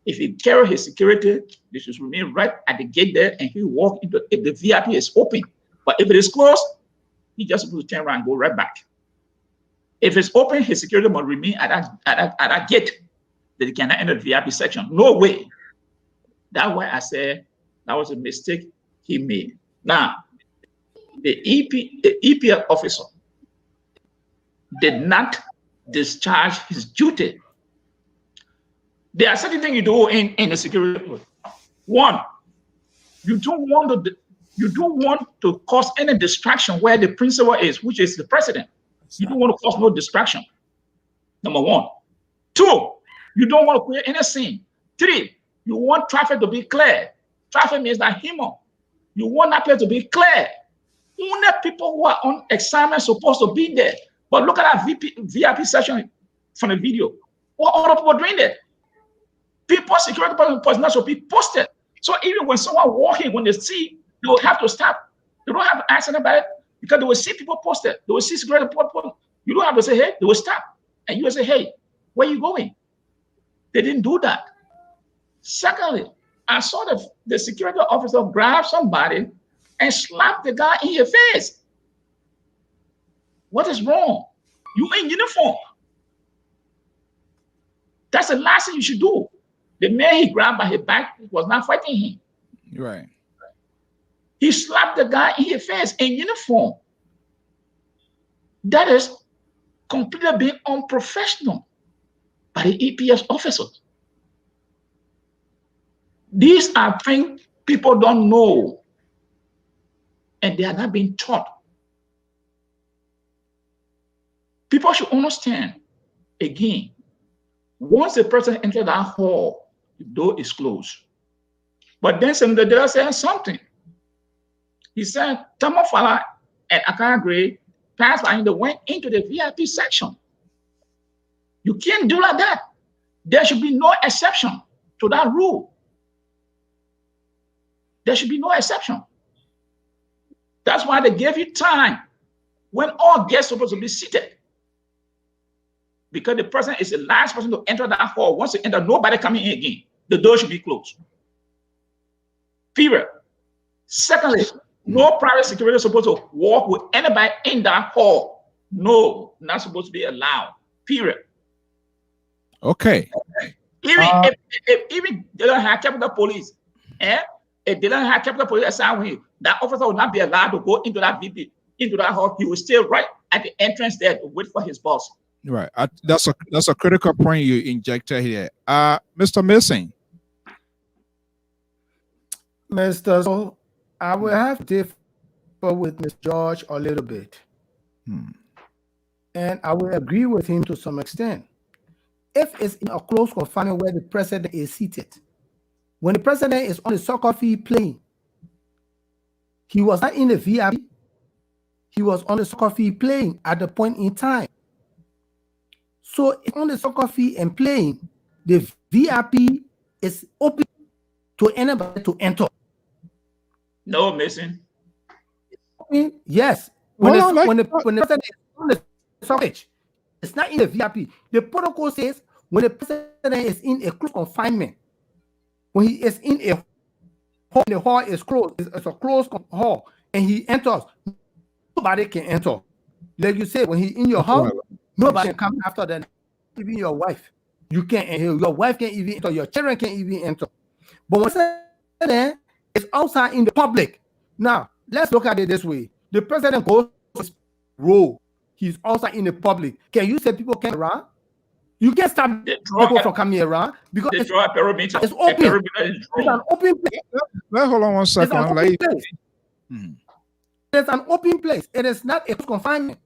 If he carry his security, they should remain right at the gate there and he walk into, if the VIP is open. But if it is closed, he just supposed to turn around and go right back. If it's open, his security must remain at that gate that he cannot enter the VIP section. No way. That's why I said that was a mistake he made. Now, the EPL officer did not discharge his duty. There are certain things you do in the security. One, you don't want to cause any distraction where the principal is, which is the president. You don't want to cause no distraction. Number one. Two, you don't want to create any scene. Three, you want traffic to be clear. Traffic means that you want that place to be clear. Only people who are on assignment supposed to be there. But look at that VIP session from the video. What other people doing there? People, security personnel should be posted. So even when someone walking, when they see, they will have to stop. They don't have to ask anybody because they will see people posted. They will see security people. You don't have to say, hey, they will stop. And you will say, hey, where are you going? They didn't do that. Secondly, I saw the security officer grab somebody and slap the guy in your face. What is wrong? You in uniform. That's the last thing you should do. The man he grabbed by his back was not fighting him. Right. He slapped the guy in his face in uniform. That is completely being unprofessional by the EPS officers. These are things people don't know, and they are not being taught. People should understand, again, once a person enters that hall, the door is closed. But then some of the dealer said something. He said, Tamofala and Akara Gray passed by and they went into the VIP section. You can't do like that. There should be no exception to that rule. There should be no exception. That's why they gave you time when all guests are supposed to be seated. Because the person is the last person to enter that hall. Once they enter, nobody coming in again. The door should be closed. Period. Secondly, no private security is supposed to walk with anybody in that hall. No, not supposed to be allowed. Period. Okay. Even if they don't have Capitol Police, if they don't have Capitol Police assigned with him, that officer will not be allowed to go into that VP, into that hall. He will stay right at the entrance there to wait for his boss. Right. That's a critical point you injected here. Mr. Mason. Mr. I will have to differ with Mr. George a little bit. And I will agree with him to some extent. If it's in a close confinement where the president is seated, when the president is on the soccer field playing, he was not in the VIP, he was on the soccer field playing at the point in time. So if on the soccer field and playing, the VIP is open to anybody to enter. No, Mason. Yes. When the president is on the soccer pitch, it's not in the VIP. The protocol says when the president is in a close confinement, when he is in a hall, the hall is closed, it's a closed hall, and he enters, nobody can enter. Like you said, when he's in your house, nobody can come after that. Even your wife, you can't enter. Your wife can't even enter. Your children can't even enter. But when the president is outside in the public, now let's look at it this way: the president goes to his role. He's outside in the public. Can you say people can't around? You can't stop people from coming around because it's open. It's an open place. Hold on one second. It's an open place. It is not a confinement.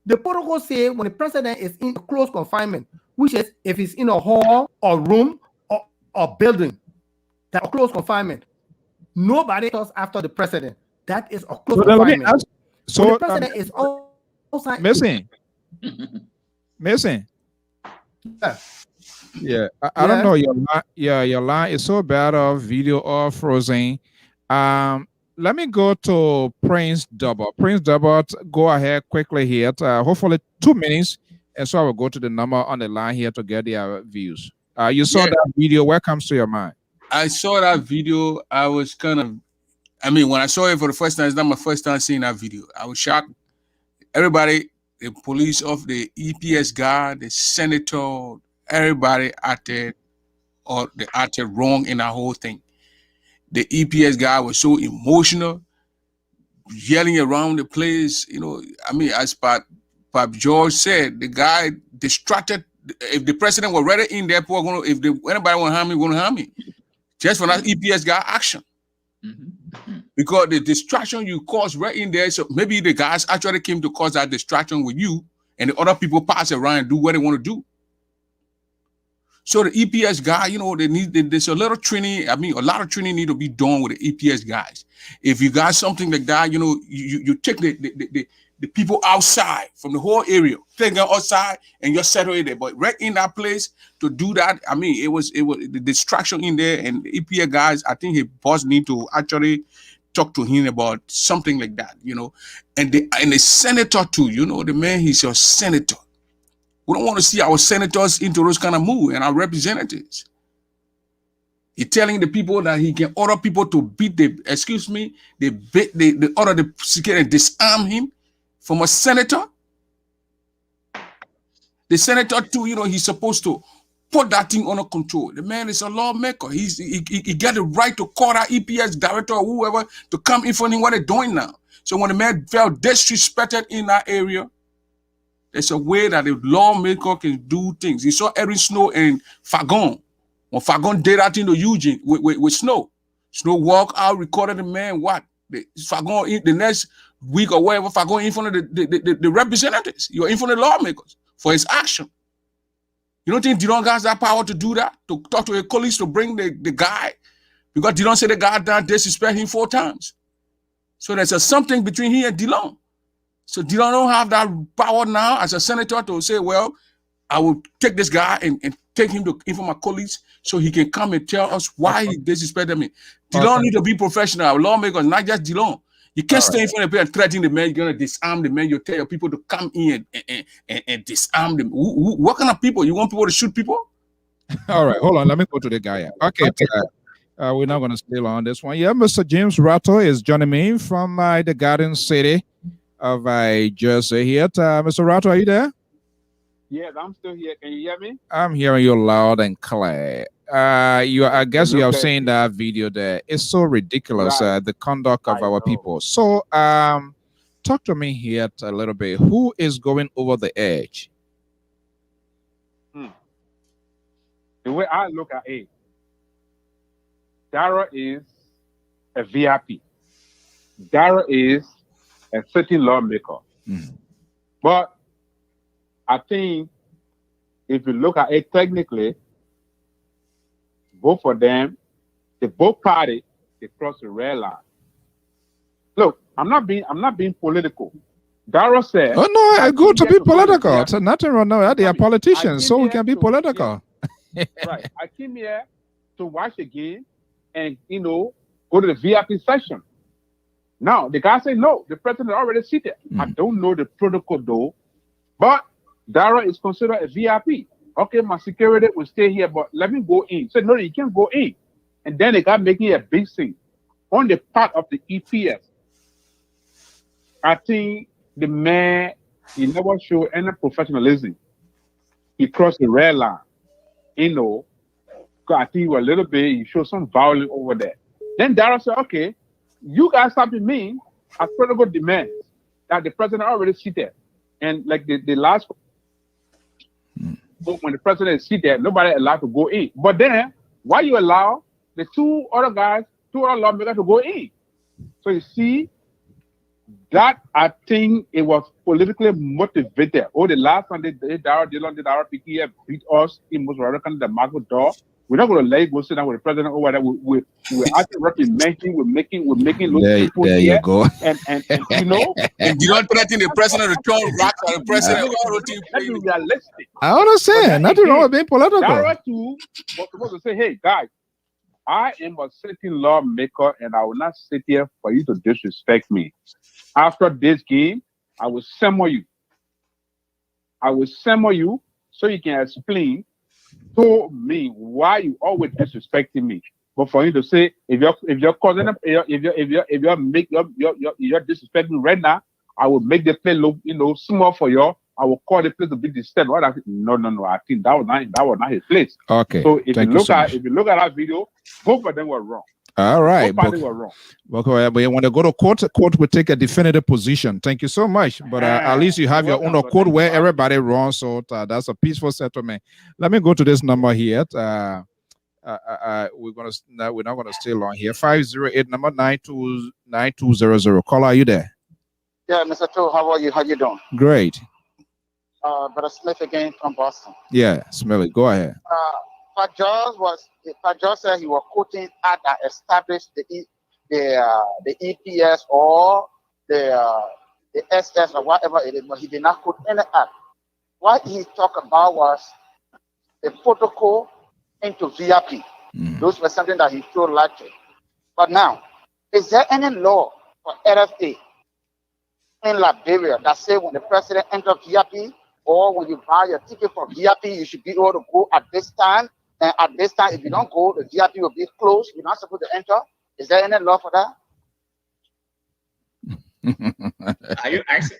The protocol says when the president is in close confinement, which is if he's in a hall or room or building, that close confinement, nobody else after the president. That is a close confinement. So the president is outside. Missing. Yeah. I don't know. Your line is so bad of video or frozen. Let me go to Prince Double. Prince Double, go ahead quickly here. Hopefully 2 minutes. And so I will go to the number on the line here to get their views. You saw that video. What comes to your mind? I saw that video. I was when I saw it for the first time, it's not my first time seeing that video. I was shocked. Everybody, the police of the EPS guy, the senator, everybody acted wrong in that whole thing. The EPS guy was so emotional, yelling around the place. As Pop George said, the guy distracted. If the president was ready in there, anybody want to harm me, going to harm me. Just for that EPS guy action. Because the distraction you caused right in there, so maybe the guys actually came to cause that distraction with you, and the other people pass around and do what they want to do. So the EPS guy, there's a little training. A lot of training need to be done with the EPS guys. If you got something like that, you take the people outside from the whole area, take them outside and just settle it there. But right in that place to do that, it was the distraction in there, and the EPS guys, I think his boss need to actually talk to him about something like that, and the senator too, the man, he's your senator. We don't want to see our senators into those kind of move and our representatives. He's telling the people that he can order people to beat the order the security and disarm him from a senator. The senator too, he's supposed to put that thing under control. The man is a lawmaker. He got the right to call that EPS director or whoever to come in front of him what they're doing now. So when the man felt disrespected in that area, there's a way that the lawmaker can do things. You saw Erin Snow and Fagon. When Fagon did that thing to Eugene with Snow. Snow walked out, recorded the man what? Fagon, the next week or whatever, Fagon in front of the representatives. You're in front of the lawmakers for his action. You don't think Dillon has that power to do that? To talk to a colleague to bring the guy? Because Dillon said the guy down disrespect him 4 times. So there's something between he and Dillon. So Dillon don't have that power now as a senator to say, well, I will take this guy and take him to in front of my colleagues so he can come and tell us why he disrespected me. Dillon need to be professional. Lawmakers, not just Dillon. You can't stay in front of people and threaten the man. You're going to disarm the man. You tell your people to come in and disarm them. What kind of people? You want people to shoot people? All right, hold on. Let me go to the guy. Okay. We're not going to stay on this one. Yeah, Mr. James Rattle is joining me from the Garden City of Jersey here. Mr. Rattle, are you there? Yes, I'm still here. Can you hear me? I'm hearing you loud and clear. I guess you have seen that video there. It's so ridiculous, the conduct of our people. So talk to me here a little bit. Who is going over the edge? The way I look at it, Dara is a VIP. Dara is a sitting lawmaker. But I think if you look at it technically, both of them, both parties, they cross the red line. Look, I'm not being political. Dara said, "Oh no, I go to be political. So nothing wrong now. They are politicians, so we can be political." Right. I came here to watch the game and go to the VIP section. Now the guy said, "No, the president already seated." I don't know the protocol though, but Dara is considered a VIP. Okay, my security will stay here, but let me go in. So no, you can't go in. And then they got making a big thing on the part of the EPS. I think the man, he never showed any professionalism. He crossed the red line. Because I think a little bit, he showed some violence over there. Then Dara said, okay, you guys have to mean as protocol demands that the president already seated. And like the last when the president is seated, nobody allowed to go in. But then, why you allow the two other lawmakers to go in? So you see, that I think it was politically motivated. The last time Dara PTF beat us in most the Marco door. We're not going to let it go sit down with the president over there. We're actually representing. We're making people there here. You go. And and you don't threaten the president to throw rocks at the president. Let's be realistic. I understand. Nothing wrong with being political. Dara too was supposed to say, "Hey guys, I am a sitting lawmaker, and I will not sit here for you to disrespect me. After this game, I will summon you. So you can explain to me why you always disrespecting me. But for you to say, if you're causing if you're disrespecting me right now, I will make the play look small for you. I will call the place to be disturbed. No. I think that was not his place. Okay. So if you look at that video, both of them were wrong. All right. Both parties were wrong. Okay, but when they go to court will take a definitive position. Thank you so much. But at least you have your own court where everybody wrong. So that's a peaceful settlement. Let me go to this number here. We're not gonna stay long here. 508 number 9200. Caller, are you there? Yeah, Mr. Toe, how are you? How you doing? Great. Brother Smith again from Boston. Yeah, Smelly, go ahead. Pat George said he was quoting act that established the EPS or the SS or whatever it is, but he did not quote any act. What he talked about was the protocol into VIP. Those were something that he showed light to. But now, is there any law for RFA in Liberia that say when the president enters VIP or when you buy your ticket for VIP, you should be able to go at this time? And at this time, if you don't go, the VIP will be closed. You're not supposed to enter. Is there any law for that? Are you asking?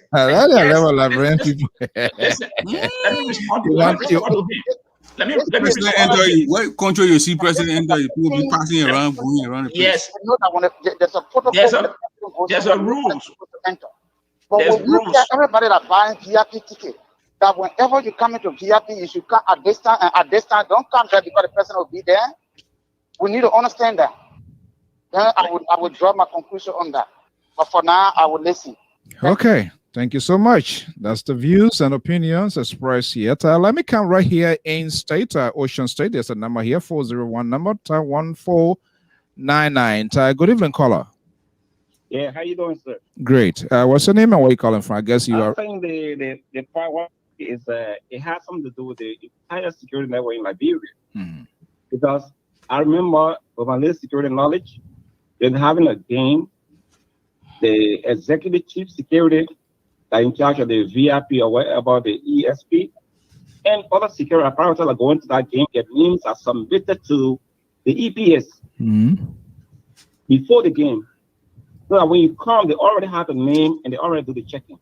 Listen, let me respond to him. let me President enter, what country you see president enter, people be passing around, going around the place. Yes. You know that when there's a protocol. There's a rules. But There's when you rules. tell everybody that buying VIP ticket, that whenever you come into VIP, you should come at this time, and at this time, don't come there because the person will be there. We need to understand that. Then I would draw my conclusion on that. But for now, I will listen. Okay. Thank you so much. That's the views and opinions expressed here. Let me come right here in state, Ocean State. There's a number here, 401 number 1499. Good evening, caller. Yeah, how you doing, sir? Great. What's your name and where you calling from? I guess you are. I think the part one is it has something to do with the entire security network in Liberia. Because I remember with my little security knowledge, they're having a game. The executive chief security that in charge of the VIP or whatever, the ESP, and other security apparatus are going to that game. Their names are submitted to the EPS before the game. So that when you come, they already have a name and they already do the checking.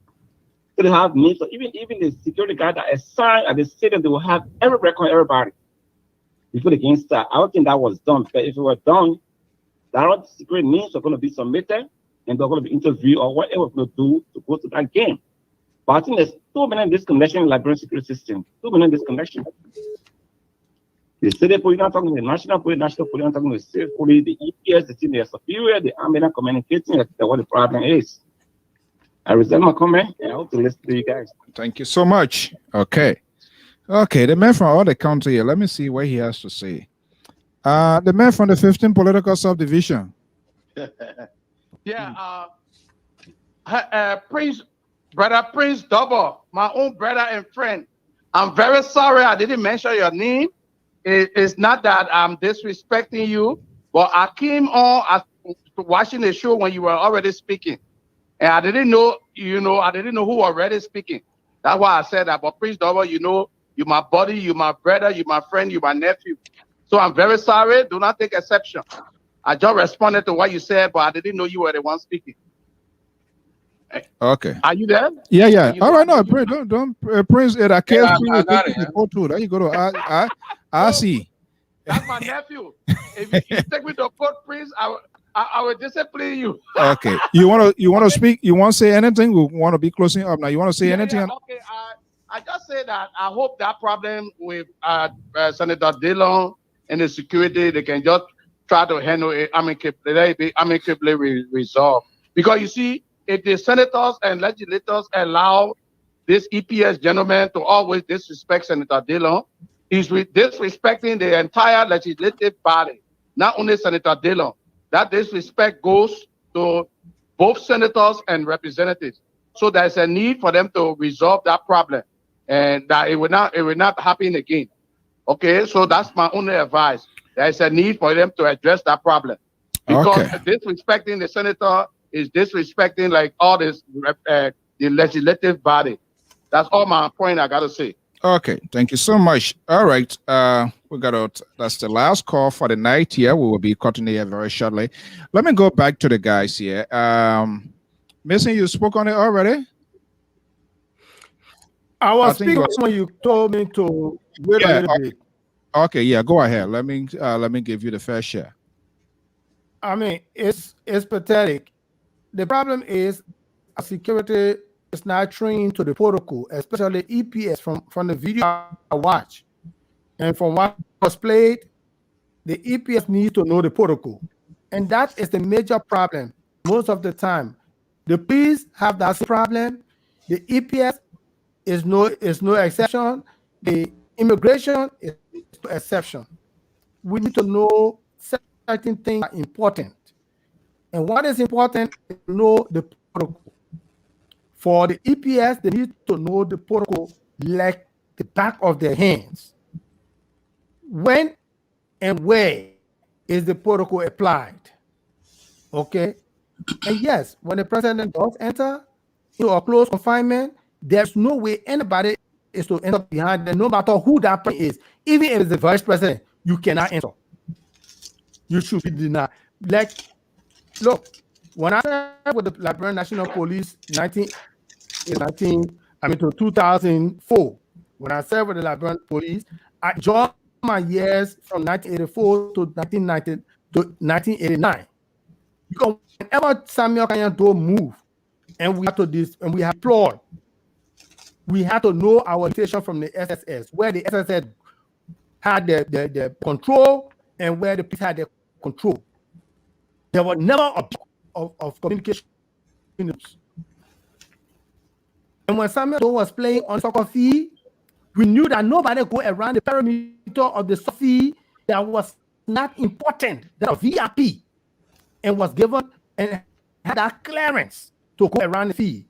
So they have names. So even the security guy that assigned at the stadium, they will have every record on everybody before the game starts. I don't think that was done. But if it were done, that security names are going to be submitted and they're going to be interviewed or whatever we're going to do to go to that game. But I think there's too many disconnection in the Liberian security system. Too many disconnection. The city police not talking to the national police not talking to the state police, the EPS, the team, they are superior, the army not communicating. That's what the problem is. I reserve my comment and I hope to listen to you guys. Thank you so much. Okay. Okay, the man from other country here. Let me see what he has to say. The man from the 15th political subdivision. Yeah, Brother Prince Double, my own brother and friend. I'm very sorry I didn't mention your name. It's not that I'm disrespecting you, but I came on watching the show when you were already speaking. And I didn't know, I didn't know who already speaking. That's why I said that. But Prince Double, you're my buddy, you're my brother, you're my friend, you're my nephew. So I'm very sorry. Do not take exception. I just responded to what you said, but I didn't know you were the one speaking. Okay. Are you there? Yeah. All right, no, don't Prince. I can't it. There you go to I see. That's my nephew. If you take me to court, Prince, I will discipline you. Okay. You want to speak? You want to say anything? We want to be closing up now. You want to say anything? Okay. I just say that I hope that problem with Senator Dillon and the security, they can just try to handle it amicably resolved. Because you see, if the senators and legislators allow this EPS gentleman to always disrespect Senator Dillon, he's disrespecting the entire legislative body, not only Senator Dillon. That disrespect goes to both senators and representatives. So there's a need for them to resolve that problem, and that it will not happen again. Okay, so that's my only advice. There's a need for them to address that problem, because disrespecting the senator is disrespecting like all this the legislative body. That's all my point I gotta say. Okay, thank you so much. All right, that's the last call for the night here. We will be cutting here very shortly. Let me go back to the guys here. Mason, you spoke on it already? I was speaking when you told me to wait a little bit. Okay, yeah, go ahead. Let me give you the fair share. I mean, it's pathetic. The problem is security is not trained to the protocol, especially EPS from the video I watched. And from what was played, the EPS needs to know the protocol. And that is the major problem most of the time. The police have that problem. The EPS is no exception. The immigration is no exception. We need to know certain things are important. And what is important is to know the protocol. For the EPS, they need to know the protocol like the back of their hands. When and where is the protocol applied? Okay? And yes, when the president does enter into a close confinement, there's no way anybody is to enter behind them, no matter who that person is. Even if it's the vice president, you cannot enter. You should be denied. Like, look, when I started with the Liberian National Police to 2004, when I served with the Liberian police, I joined my years from 1984 to 1990 to 1989. Because whenever Samuel Kanyanto moved, and we had to deploy, we had to know our location from the SSS, where the SSS had the control and where the police had the control. There was never a of communication. And when Samuel was playing on soccer field, we knew that nobody go around the perimeter of the field that was not important, that was VIP, and was given and had that clearance to go around the field.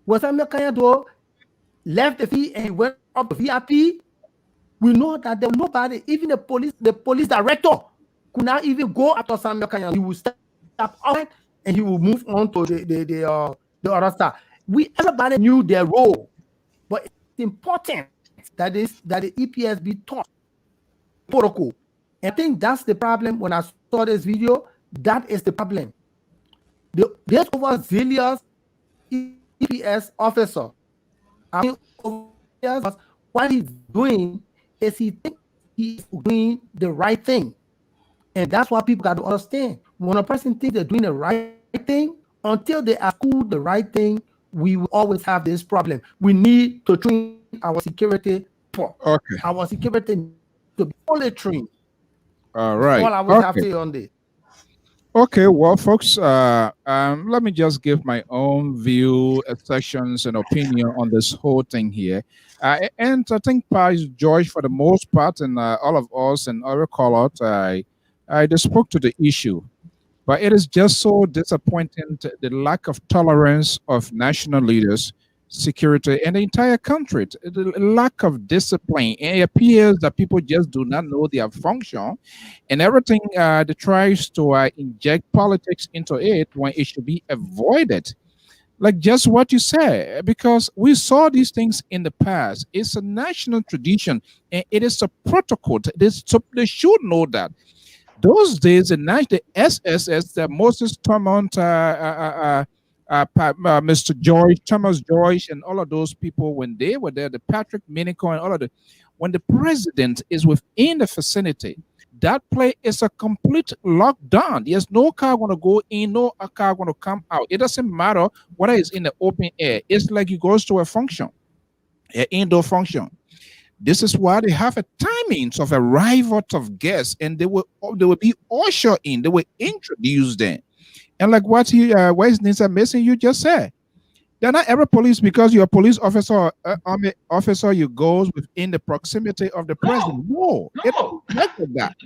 When Samuel Kanyanto left the field and he went up to VIP, we know that there was nobody, even the police director could not even go after Samuel Kanyanto. He would step out and he would move on to the other side. Everybody knew their role, but it's important that the EPS be taught protocol. And I think that's the problem. When I saw this video, that is the problem. There's overzealous EPS officer. What he's doing is he thinks he's doing the right thing. And that's what people got to understand. When a person thinks they're doing the right thing, until they are doing the right thing, we will always have this problem. We need to train our security for our security to be fully trained. All right. All I would have to say on this. Okay, well, folks, let me just give my own view, sections, and opinion on this whole thing here. And I think George, for the most part, and all of us and other call-out, I just spoke to the issue. But it is just so disappointing, the lack of tolerance of national leaders, security, and the entire country, the lack of discipline. It appears that people just do not know their function, and everything that tries to inject politics into it when it should be avoided. Like just what you said, because we saw these things in the past. It's a national tradition, and it is a protocol. They should know that. Those days, the SSS, the Moses Thurmond, Mr. George, Thomas George, and all of those people, when they were there, the Patrick Minico and all of when the president is within the vicinity, that place is a complete lockdown. There's no car going to go in, no car going to come out. It doesn't matter whether it's in the open air. It's like it goes to a function, an indoor function. This is why they have a timings of arrival of guests, and they will be ushered in. They will introduce them. And like what his Nisa Mason you just said, they're not every police because you're a police officer or army officer, you goes within the proximity of the president. No. It's not like that.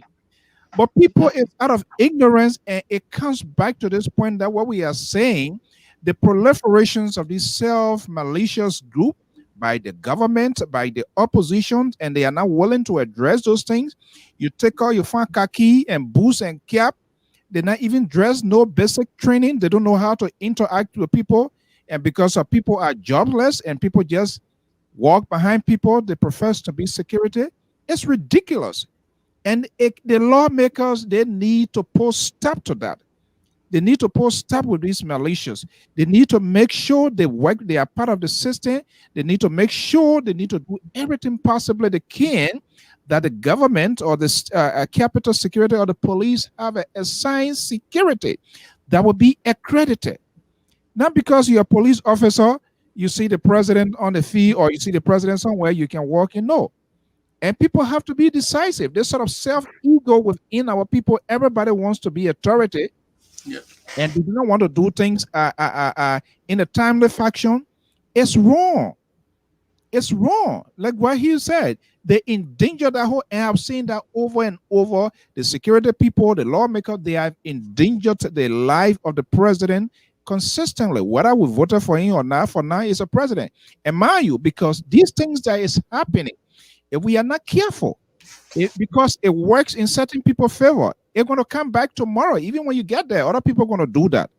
But people is out of ignorance, and it comes back to this point that what we are saying, the proliferations of this self-malicious group by the government, by the opposition, and they are not willing to address those things. You take all your fun khaki and boots and cap. They're not even dressed, no basic training. They don't know how to interact with people. And because of people are jobless and people just walk behind people, they profess to be security. It's ridiculous. And the lawmakers, they need to put stop to that. They need to put stop with these militias. They need to make sure they work, they are part of the system. They need to make sure they need to do everything possibly they can that the government or the capital security or the police have a assigned security that will be accredited. Not because you're a police officer, you see the president on the field or you see the president somewhere, you can walk in. No. And people have to be decisive. This sort of self-ego within our people, everybody wants to be authority. Yeah. And they do not want to do things in a timely fashion. It's wrong. It's wrong. Like what he said, they endanger that whole, and I've seen that over and over. The security people, the lawmakers, they have endangered the life of the president consistently. Whether we voted for him or not, for now, he's a president. And mind you, because these things that is happening, if we are not careful, because it works in certain people's favor, it's going to come back tomorrow. Even when you get there, other people are going to do that.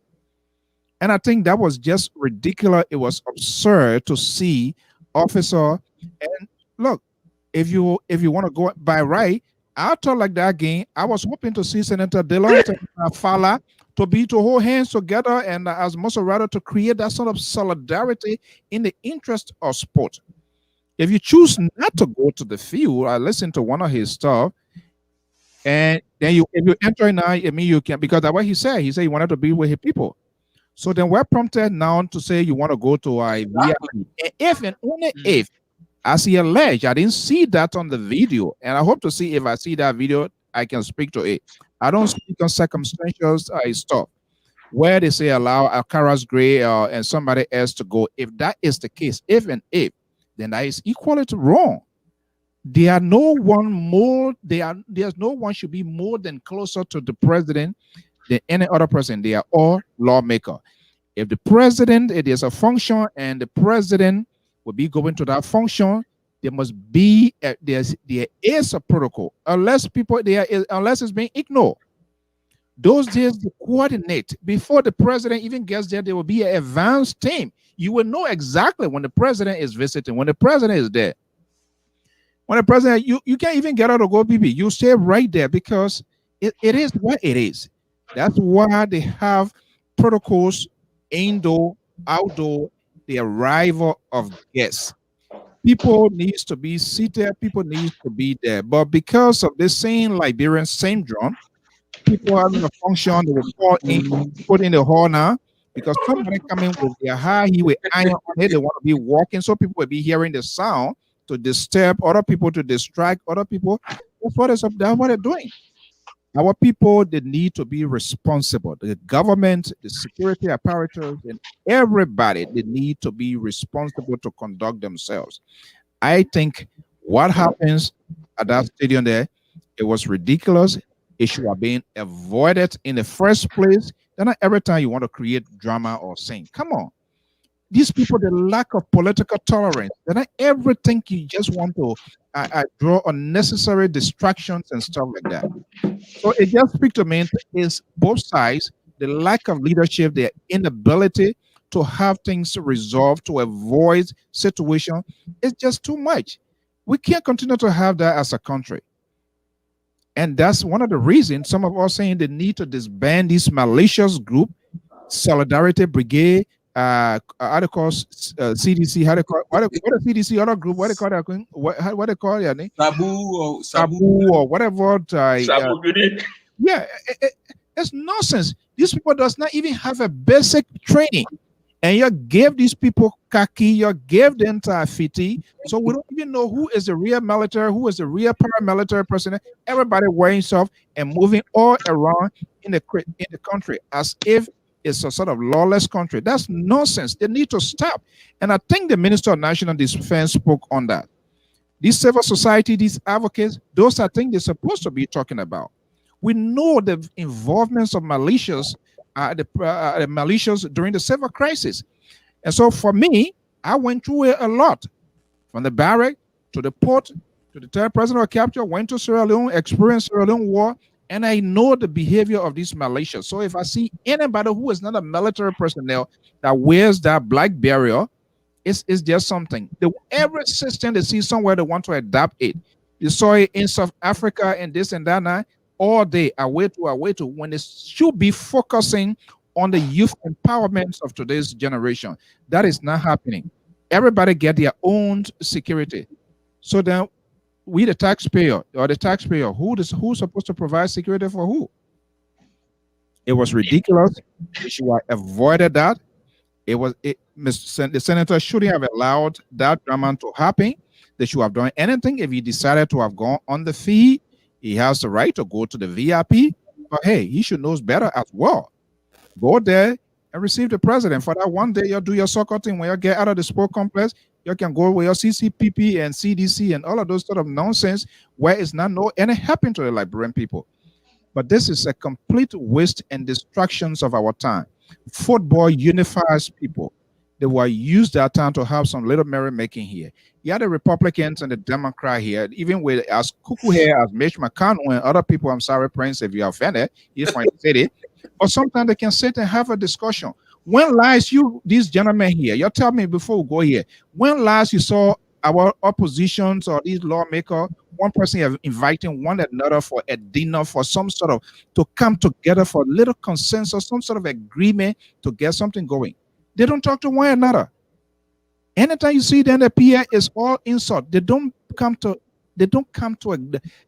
And I think that was just ridiculous. It was absurd to see officer. And look, if you want to go by right, I thought like that again. I was hoping to see Senator Dillon Fala to hold hands together and as Maserati to create that sort of solidarity in the interest of sport. If you choose not to go to the field, I listen to one of his stuff, and then if you enter now, I mean you can, because that's what he said. He said he wanted to be with his people. So then we're prompted now to say you want to go to a VIP. And if and only if, as he alleged, I didn't see that on the video, and I hope to see if I see that video, I can speak to it. I don't speak on circumstantial stuff where they say allow Alcaraz Gray and somebody else to go. If that is the case, if and if, then that is equally wrong. There's no one should be more than closer to the president than any other person. They are all lawmaker. If the president, it is a function, and the president will be going to that function, there must be there is a protocol. Unless it's being ignored. Those days to coordinate before the president even gets there, there will be an advanced team. You will know exactly when the president is visiting, when the president is there. When the president, you can't even get out of go, BB. You stay right there because it is what it is. That's why they have protocols, indoor, outdoor, the arrival of guests. People needs to be seated, people need to be there. But because of this same Liberian syndrome, people having a function, they will call in, put in the hall now, because somebody coming with their high heel with iron on it, they want to be walking, so people will be hearing the sound to disturb other people, to distract other people. That's what is up. That's what they're doing. Our people, they need to be responsible. The government, the security apparatus, and everybody, they need to be responsible to conduct themselves. I think what happens at that stadium there, it was ridiculous. It should have been avoided in the first place. Then not every time you want to create drama or sing. Come on. These people, the lack of political tolerance, they're not everything you just want to draw unnecessary distractions and stuff like that. So it just speaks to me is both sides, the lack of leadership, their inability to have things resolved, to avoid situation. It's just too much. We can't continue to have that as a country. And that's one of the reasons some of us saying they need to disband this malicious group, Solidarity Brigade, how they call CDC, how they call what a CDC other group, what they call that, what they call their name? Sabu or whatever. Yeah, it's nonsense. These people does not even have a basic training, and you gave these people khaki, you gave them fiti, so we don't even know who is the real military, who is the real paramilitary person. Everybody wearing stuff and moving all around in the country as if it's a sort of lawless country. That's nonsense. They need to stop. And I think the Minister of National Defense spoke on that. This civil society, these advocates, those are things they're supposed to be talking about. We know the involvements of militias, the militias during the civil crisis. And so for me, I went through it a lot. From the barrack to the port to the third president of capture, went to Sierra Leone, experienced Sierra Leone war, and I know the behavior of these militias. So if I see anybody who is not a military personnel that wears that black barrier, it's just something. Every system they see somewhere they want to adapt it. You saw it in South Africa and this and that now. All day, away to, when it should be focusing on the youth empowerment of today's generation. That is not happening. Everybody get their own security. So then we the taxpayer, who's supposed to provide security for who? It was ridiculous. We should have avoided that. The senator shouldn't have allowed that drama to happen. They should have done anything. If he decided to have gone on the feed, he has the right to go to the VIP. But hey, he should know better as well. Go there and receive the president. For that one day, you'll do your soccer thing. When you get out of the sport complex, you can go with your CCPP and CDC and all of those sort of nonsense where it's not any helping to the Liberian people. But this is a complete waste and distractions of our time. Football unifies people. They will use that time to have some little merrymaking here. You had the Republicans and the Democrat here, even with as cuckoo here as Mitch McConnell and other people. I'm sorry, Prince, if you're offended, he's from the city. But sometimes they can sit and have a discussion. When last these gentlemen here, you tell me before we go here, when last you saw our oppositions or these lawmakers, one person inviting one another for a dinner, for some sort of, to come together for a little consensus, some sort of agreement to get something going. They don't talk to one another. Anytime you see them appear, it's all insult. They don't come to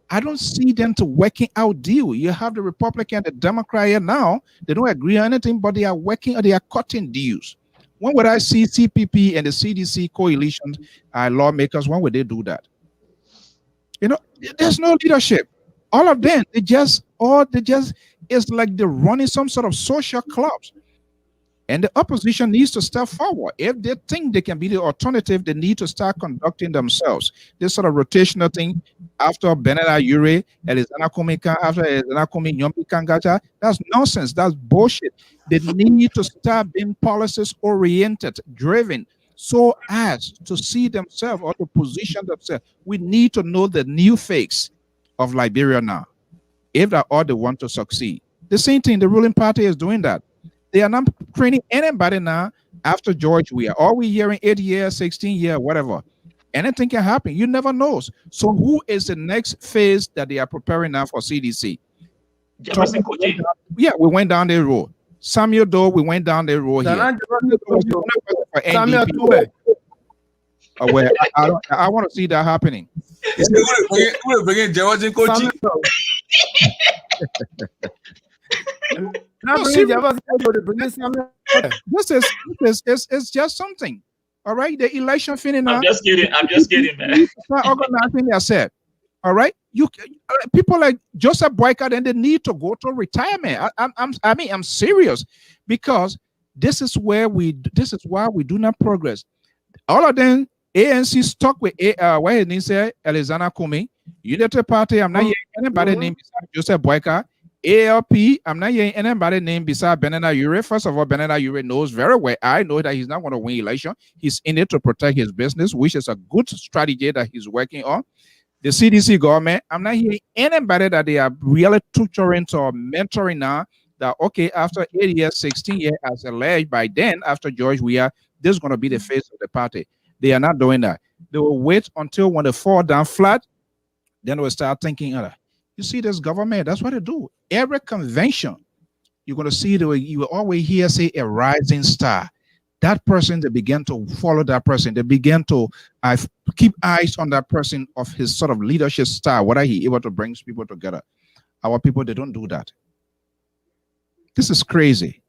I don't see them to working out deal. You have the Republican, the Democrat here now. They don't agree on anything, but they are working or they are cutting deals. When would I see CPP and the CDC coalition lawmakers? When would they do that? You know, there's no leadership. All of them, it's like they're running some sort of social clubs. And the opposition needs to step forward. If they think they can be the alternative, they need to start conducting themselves. This sort of rotational thing after Benena Ure, Elizana Komika, after Elizana Komi Nyompi Kangacha, that's nonsense. That's bullshit. They need to start being policies oriented, driven, so as to see themselves or to position themselves. We need to know the new face of Liberia now, if that's all they want to succeed. The same thing, the ruling party is doing that. They are not training anybody now after George Weah. All we hearing 8 years, 16 years, whatever. Anything can happen. You never know. So who is the next phase that they are preparing now for CDC? Yeah, we went down the road. Samuel Doe, we went down the road here. Samuel I want to see that happening. This is just something. All right, the election finish now. I'm just kidding, man. Organizing yourself. All right, you people like Joseph Boyka, then they need to go to retirement. I'm serious, because this is why we do not progress. All of them, ANC stuck with what his name say, Elizana Kumi. Unity Party, I'm not hearing anybody named Joseph Boyka. ALP, I'm not hearing anybody named beside Benena Ure. First of all, Benena Ure knows very well. I know that he's not going to win election. He's in it to protect his business, which is a good strategy that he's working on. The CDC government, I'm not hearing anybody that they are really tutoring or mentoring now that, okay, after 8 years, 16 years, as alleged by then, after George Weah, this is going to be the face of the party. They are not doing that. They will wait until when they fall down flat, then they will start thinking, you see this government, that's what they do. Every convention, you're going to see, you will always hear say a rising star. That person, they begin to follow that person. They begin to keep eyes on that person of his sort of leadership style, whether he able to bring people together. Our people, they don't do that. This is crazy.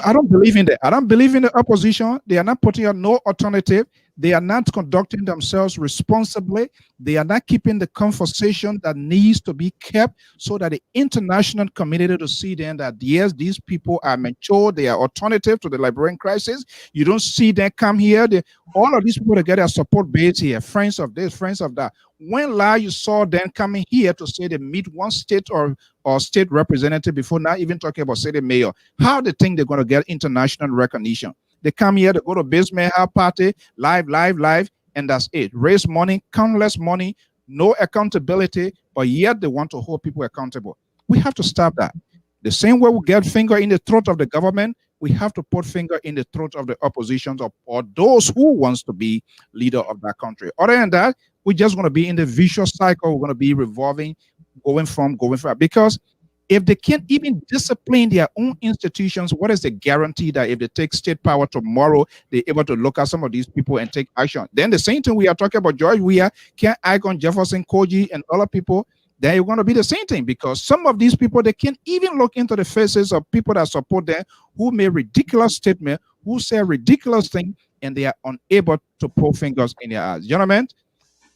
I don't believe in that. I don't believe in the opposition. They are not putting out no alternative. They are not conducting themselves responsibly. They are not keeping the conversation that needs to be kept so that the international community to see then that, yes, these people are mature. They are alternative to the Liberian crisis. You don't see them come here. All of these people together are support base here, friends of this, friends of that. When last you saw them coming here to say they meet one state or state representative before not even talking about city mayor, how they think they're going to get international recognition? They come here, they go to basement, have party, live, and that's it. Raise money, countless money, no accountability, but yet they want to hold people accountable. We have to stop that. The same way we get finger in the throat of the government, we have to put finger in the throat of the opposition or those who wants to be leader of that country. Other than that, we're just going to be in the vicious cycle. We're going to be revolving, going from, because if they can't even discipline their own institutions, what is the guarantee that if they take state power tomorrow, they're able to look at some of these people and take action? Then the same thing we are talking about George Weah, Ken Icon, Jefferson, Koji, and other people, then you're going to be the same thing, because some of these people, they can't even look into the faces of people that support them, who make ridiculous statements, who say ridiculous things, and they are unable to pull fingers in their eyes. Gentlemen,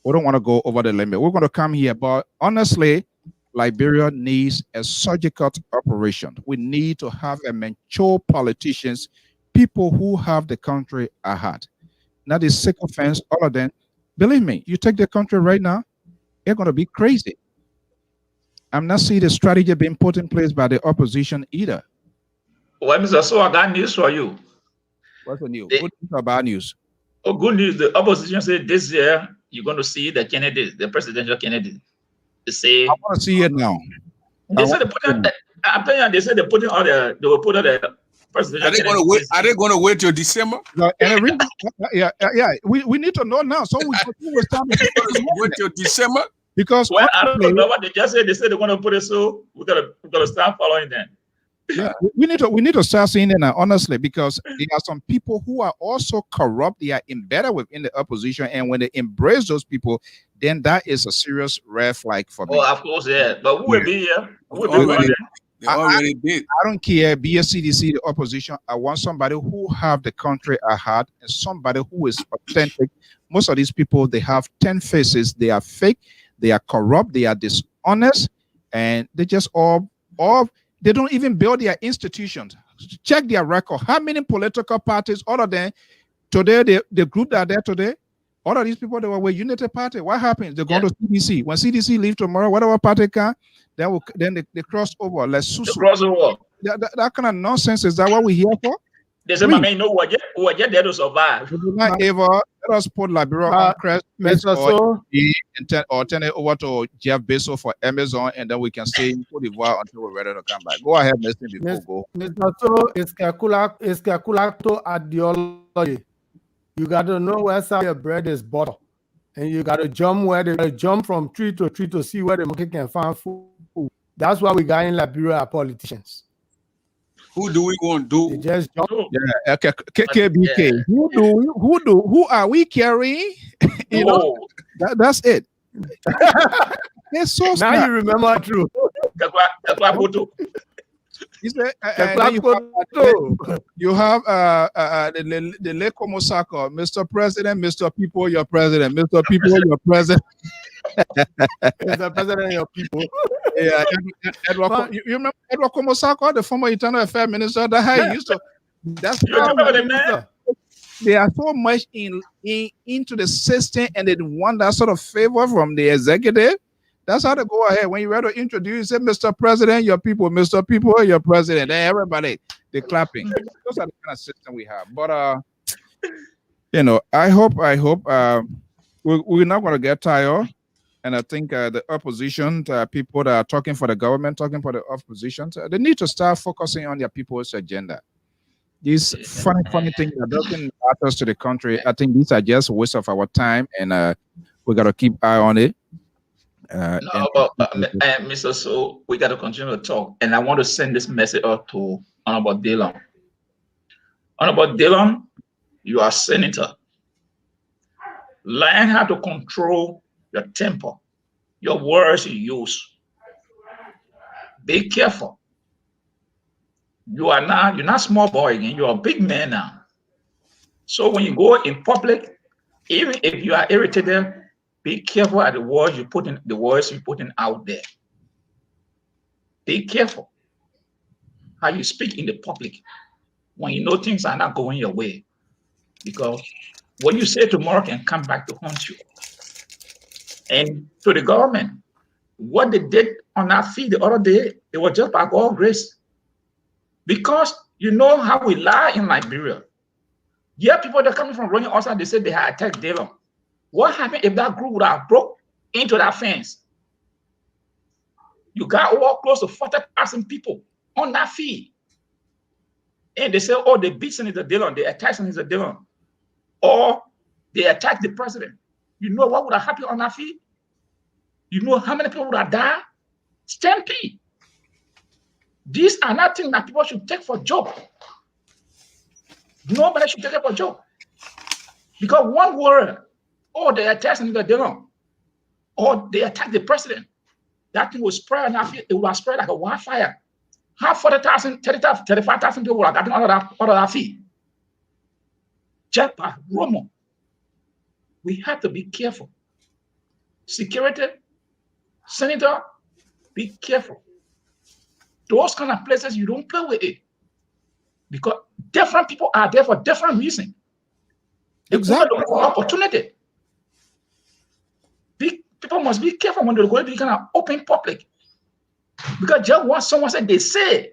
we don't want to go over the limit. We're going to come here, but honestly, Liberia needs a surgical operation. We need to have a mature politicians, people who have the country at heart. Not the sycophants, all of them. Believe me, you take the country right now, they're going to be crazy. I'm not seeing the strategy being put in place by the opposition either. Well, Mr. So I got news for you. What's the news? Good news or bad news? Oh, good news. The opposition said this year you're going to see the candidate, the presidential candidate. They say I want to see it now. They said I'm telling you, they said they will put all the presidential. Are they going to wait till December? Yeah. We need to know now. So we start wait till December. Because I don't know what they just said. They said they're going to put it, so we gotta start following them. Yeah, we need to start seeing it now, honestly, because there are some people who are also corrupt. They are embedded within the opposition, and when they embrace those people, then that is a serious red flag for me. Oh, of course, yeah. But who will be here? Who will be Already, running? they already did. I don't care. Be a CDC, the opposition. I want somebody who have the country at heart and somebody who is authentic. Most of these people, they have 10 faces. They are fake. They are corrupt. They are dishonest, and they just all they don't even build their institutions. Check their record. How many political parties, other than today, the group that are there today, all of these people, they were with Unity Party. What happens? They go to CDC. When CDC leave tomorrow, whatever party can, then they cross over. Let's cross over. That kind of nonsense, is that what we're here for? They say, my man, no, we're just there to survive. Do not ever let us put Liberia on crest or turn it over to Jeff Bezos for Amazon, and then we can stay in Cote d'Ivoire until we're ready to come back. Go ahead, Mr. Before go. Mr. So it's calculato ideology. You got to know where some of your bread is butter, and you got to jump from tree to tree to see where the market can find food. That's why we got in Liberia politicians. Who do we want to do? They just jump. Yeah, okay. KBK. Yeah. Who are we carrying? You know, that's it. It's so smart. Now you remember true. You have the Lake Komosako, Mr. President, Mr. People, your president, Mr. People, your president. Mr. President, your people. Yeah, you remember Edward Komosako, the former Internal Affairs Minister? That's how he used to. That's how they are so much into the system, and they want that sort of favor from the executive. That's how they go ahead. When you're ready to introduce, say, Mr. President, your people, Mr. People, your president. Then everybody, they're clapping. Those are the kind of system we have. But you know, I hope we're not going to get tired. And I think the opposition, people that are talking for the government, talking for the opposition, they need to start focusing on their people's agenda. These funny things that doesn't matter to the country, I think these are just a waste of our time, and we got to keep eye on it. Mr. So, we got to continue to talk, and I want to send this message out to Honorable Dillon. Honorable Dillon, you are senator. Learn how to control your temper, your words you use. Be careful. You're not small boy again. You're a big man now. So when you go in public, even if you are irritated, be careful at the words you put in out there. Be careful how you speak in the public when you know things are not going your way, because what you say tomorrow can come back to haunt you. And to the government, what they did on that feed the other day, it was just by God's grace. Because you know how we lie in Liberia. Yeah, people that are coming from running outside, they said they had attacked Dillon. What happened if that group would have broke into that fence? You got over close to 40,000 people on that feed. And they say, oh, they beat Senator Dillon, they attacked Senator Dillon, or they attacked the president. You know what would have happened on that feed? You know how many people would have died? Stampede. These are not things that people should take for joke. Nobody should take it for joke. Because one word, oh, they attacked Senator Dillon, or they attacked the president, that thing will spread on that field. It will have spread like a wildfire. How 40,000, 30,000, 35,000 people would have gotten out of that field. Just by rumor. We have to be careful. Security, senator, be careful. Those kind of places, you don't play with it. Because different people are there for different reasons. Exactly. For opportunity. People must be careful when they're going to be kind of open public. Because just once someone said, they say,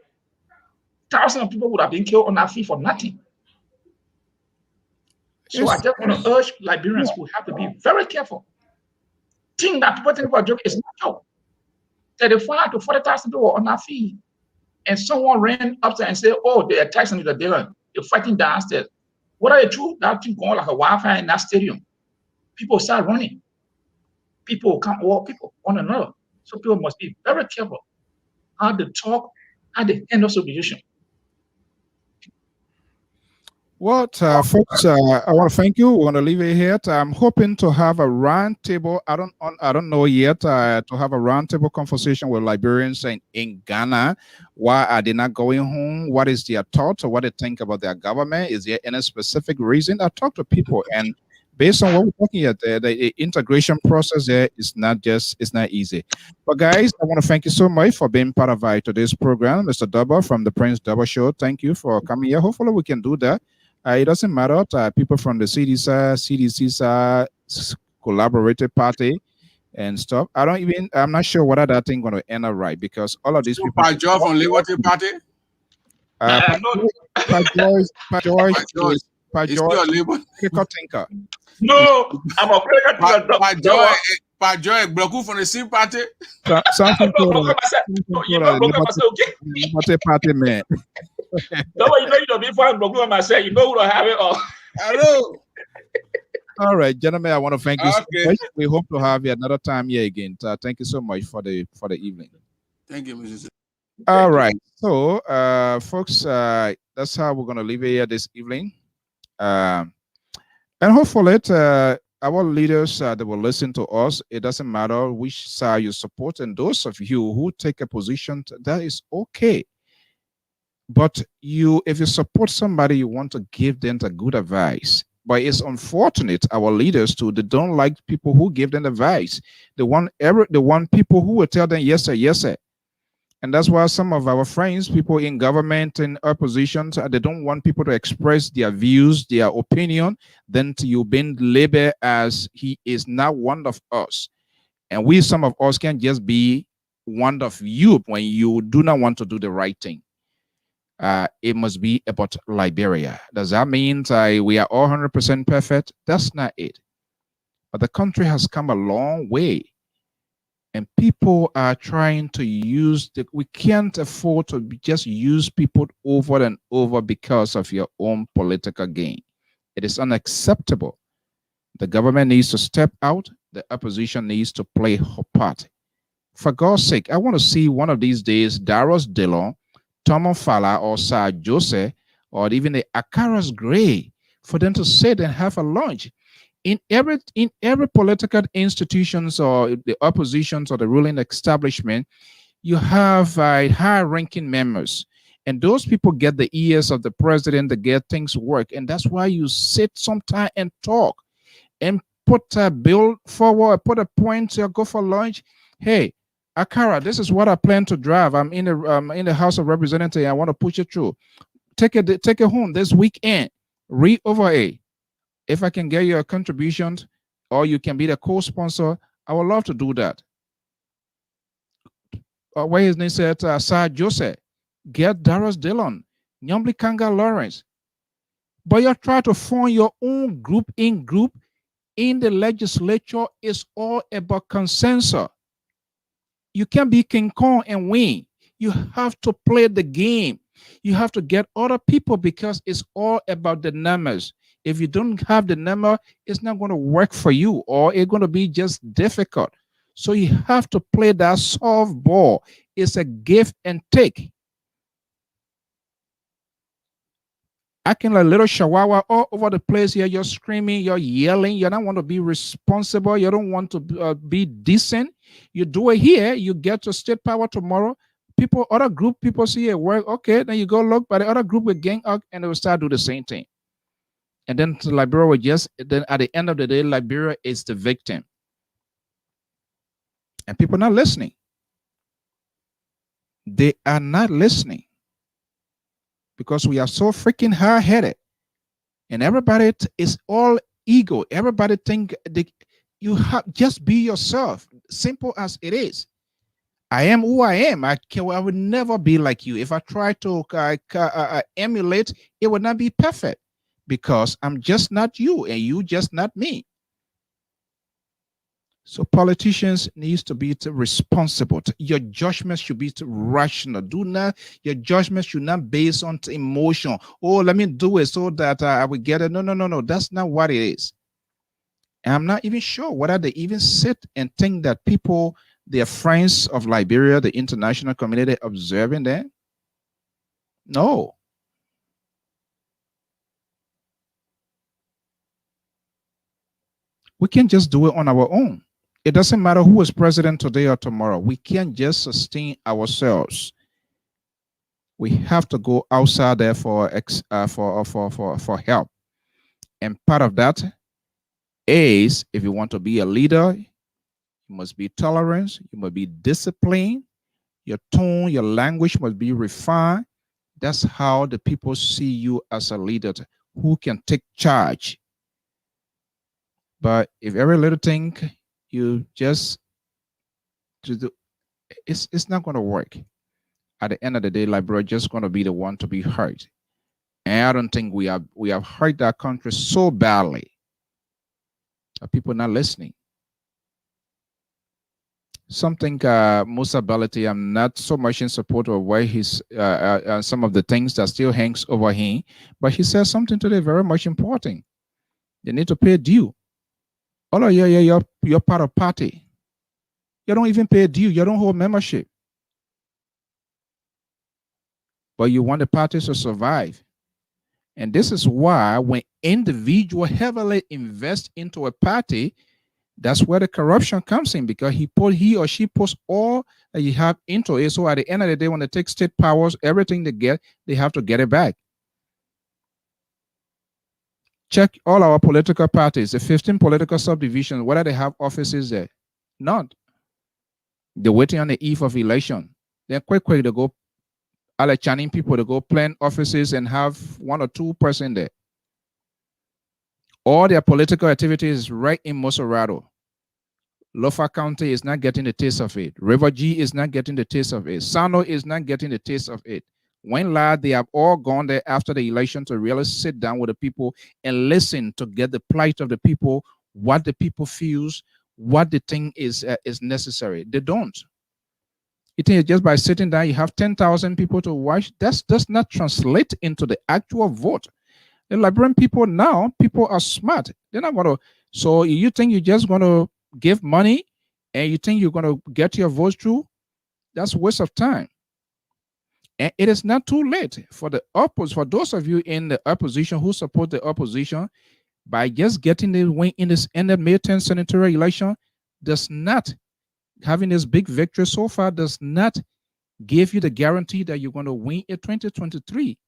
thousands of people would have been killed on that field for nothing. So I just want to urge Liberians who have to be very careful. Think that people think about joke is not joke. 35 to 40,000 people on that field. And someone ran upstairs and said, oh, they attacked Senator Dillon. They're fighting downstairs. What are they true? That thing going like a wildfire in that stadium. People start running. People come over people one another. So people must be very careful how to talk, at the end of substitution. Well, folks, I want to thank you. We want to leave it here. I'm hoping to have a roundtable. I don't know yet. To have a roundtable conversation with Liberians in Ghana. Why are they not going home? What is their thoughts or what they think about their government? Is there any specific reason? I talk to people, and based on what we're talking at, the integration process there is not easy. But guys, I want to thank you so much for being part of today's program, Mr. Double from the Prince Double Show. Thank you for coming here. Hopefully, we can do that. It doesn't matter. People from the CDC collaborative party and stuff. I'm not sure whether that thing going to end up right because all of these people. Joy from Liberty Party. Critical thinker. No, I'm a critical thinker. Joy Bloku from the same party. Something called Liberty Party man. No, you know you don't be fine, Bloku myself. You know we don't have it all. Hello. All right, gentlemen, I want to thank you so much. We hope to have you another time here again. Thank you so much for the evening. Thank you, Mrs. All right, so folks, that's how we're gonna leave it here this evening, and hopefully, our leaders that will listen to us. It doesn't matter which side you support, and those of you who take a position, that is okay. But if you support somebody, you want to give them the good advice. But it's unfortunate our leaders too, they don't like people who give them advice. They want people who will tell them yes sir, yes sir. And that's why some of our friends, people in government and oppositions, they don't want people to express their views, their opinion. Then you've been labeled as he is not one of us. And some of us can just be one of you when you do not want to do the right thing. It must be about Liberia. Does that mean we are all 100% perfect? That's not it. But the country has come a long way. And people are trying to we can't afford to just use people over and over because of your own political gain. It is unacceptable. The government needs to step out. The opposition needs to play her part. For God's sake, I want to see one of these days, Darius Dillon, Tom Fala, or Sir Joseph, or even the Akaras Gray, for them to sit and have a lunch. In every political institutions or the oppositions or the ruling establishment, you have high-ranking members, and those people get the ears of the president to get things work, and that's why you sit sometime and talk and put a bill forward, put a point, go for lunch. Hey, Akara, this is what I plan to drive. I'm in the House of Representatives. I want to push it through. Take it home this weekend. Read over it. If I can get you a contribution, or you can be the co-sponsor, I would love to do that. Where his name said, Sir Joseph, get Darius Dillon, Nyambli Kanga Lawrence. But you try to form your own group in the legislature. Is all about consensus. You can't be King Kong and win. You have to play the game. You have to get other people because it's all about the numbers. If you don't have the number, it's not going to work for you, or it's going to be just difficult. So you have to play that soft ball. It's a give and take. Acting like a little chihuahua all over the place here. You're screaming, you're yelling. You don't want to be responsible. You don't want to be decent. You do it here. You get to state power tomorrow. Other group people see it work. Okay, then you go look, but the other group will gang up and they will start do the same thing. And then Liberia will then at the end of the day, Liberia is the victim. And people are not listening. They are not listening. Because we are so freaking hard-headed. And everybody is all ego. Everybody think you have just be yourself. Simple as it is. I am who I am. I would never be like you. If I try to emulate, it would not be perfect. Because I'm just not you and you just not me. So politicians needs to be responsible. Your judgment should be rational. Your judgment should not be based on emotion. Oh, let me do it so that I will get it. No. That's not what it is. And I'm not even sure whether they even sit and think that people, their friends of Liberia, the international community observing them. No. We can't just do it on our own. It doesn't matter who is president today or tomorrow. We can't just sustain ourselves. We have to go outside there for help. And part of that is, if you want to be a leader, you must be tolerant, you must be disciplined, your tone, your language must be refined. That's how the people see you as a leader who can take charge. But if every little thing you just do, it's not going to work. At the end of the day, like, bro, just going to be the one to be hurt. And I don't think we have hurt that country so badly that people not listening. Something Musa Balati, I'm not so much in support of why he's some of the things that still hangs over him, but he says something today very much important. They need to pay due. Oh yeah, you're part of party. You don't even pay due. You don't hold membership. But you want the parties to survive. And this is why when individuals heavily invest into a party, that's where the corruption comes in, because he or she puts all that you have into it. So at the end of the day, when they take state powers, everything they get, they have to get it back. Check all our political parties, the 15 political subdivisions, whether they have offices there. Not. They're waiting on the eve of election. Then quick, they go, all the Chinese people, to go plan offices and have 1 or 2 person there. All their political activities right in Mosorado. Lofa County is not getting the taste of it. River G is not getting the taste of it. Sano is not getting the taste of it. When lad, they have all gone there after the election to really sit down with the people and listen to get the plight of the people, what the people feels, what the thing is necessary. They don't. You think just by sitting down, you have 10,000 people to watch. That does not translate into the actual vote. The Liberian people now, people are smart. They're not going to. So you think you're just going to give money and you think you're going to get your vote through? That's a waste of time. And it is not too late for the for those of you in the opposition who support the opposition, by just getting the win in this end of May 10th senatorial election, does not having this big victory so far does not give you the guarantee that you're going to win in 2023.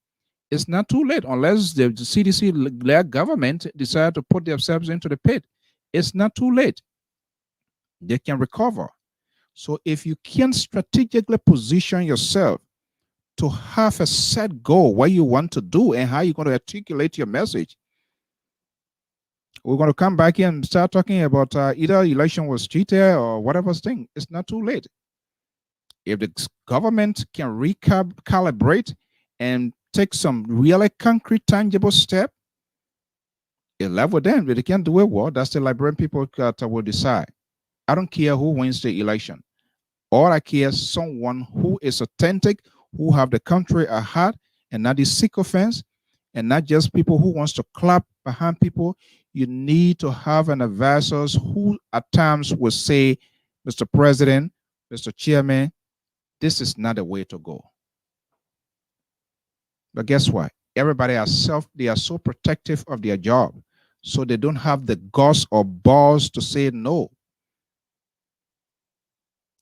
It's not too late unless the CDC-led government decide to put themselves into the pit. It's not too late. They can recover. So if you can strategically position yourself to have a set goal, what you want to do and how you're going to articulate your message, we're going to come back here and start talking about either election was cheated or whatever thing. It's not too late. If the government can recalibrate and take some really concrete, tangible step, it's left with them. If they can't do it well, that's the Liberian people that will decide. I don't care who wins the election. All I care is someone who is authentic, who have the country at heart, and not the sycophants, and not just people who wants to clap behind people. You need to have an advisor who at times will say, Mr. President, Mr. Chairman, this is not the way to go. But guess what? Everybody they are so protective of their job, so they don't have the guts or balls to say no.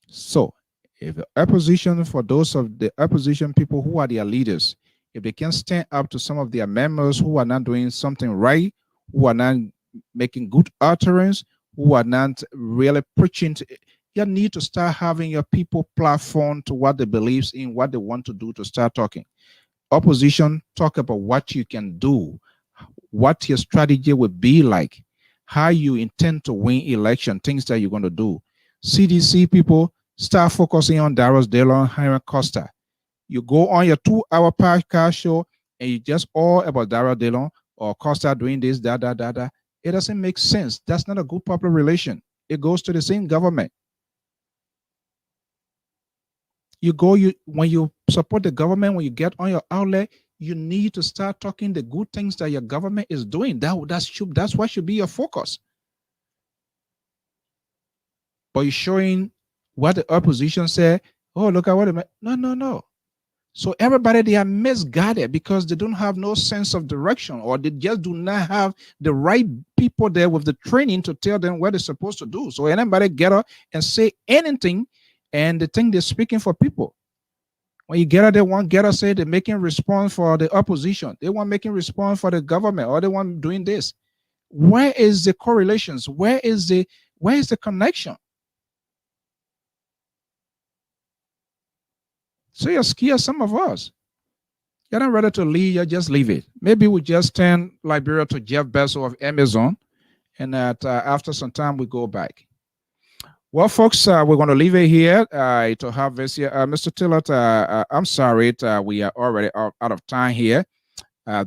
So if the opposition, for those of the opposition people who are their leaders, if they can stand up to some of their members who are not doing something right, who are not making good utterance, who are not really preaching, you need to start having your people platform to what they believe in, what they want to do, to start talking. Opposition, talk about what you can do, what your strategy would be like, how you intend to win election, things that you're going to do. CDC people, start focusing on Darius Dallon, Hiram Costa. You go on your 2-hour podcast show and you just all about Darius Dallon or Costa doing this, that. It doesn't make sense. That's not a good public relation. It goes to the same government. When you support the government, when you get on your outlet, you need to start talking the good things that your government is doing. That's what should be your focus. But you're showing what the opposition said. Oh, look at what no. So everybody, they are misguided because they don't have no sense of direction, or they just do not have the right people there with the training to tell them what they're supposed to do. So anybody get up and say anything, and they think they're speaking for people. When you get out, they want get up say they're making response for the opposition. They want making response for the government, or they want doing this. Where is the correlations? Where is the connection? So you're scared, some of us. You're not ready to leave, you just leave it. Maybe we just turn Liberia to Jeff Bezos of Amazon, and that after some time we go back. Well, folks, we're going to leave it here to have this here. Mr. Tillett, I'm sorry, we are already out of time here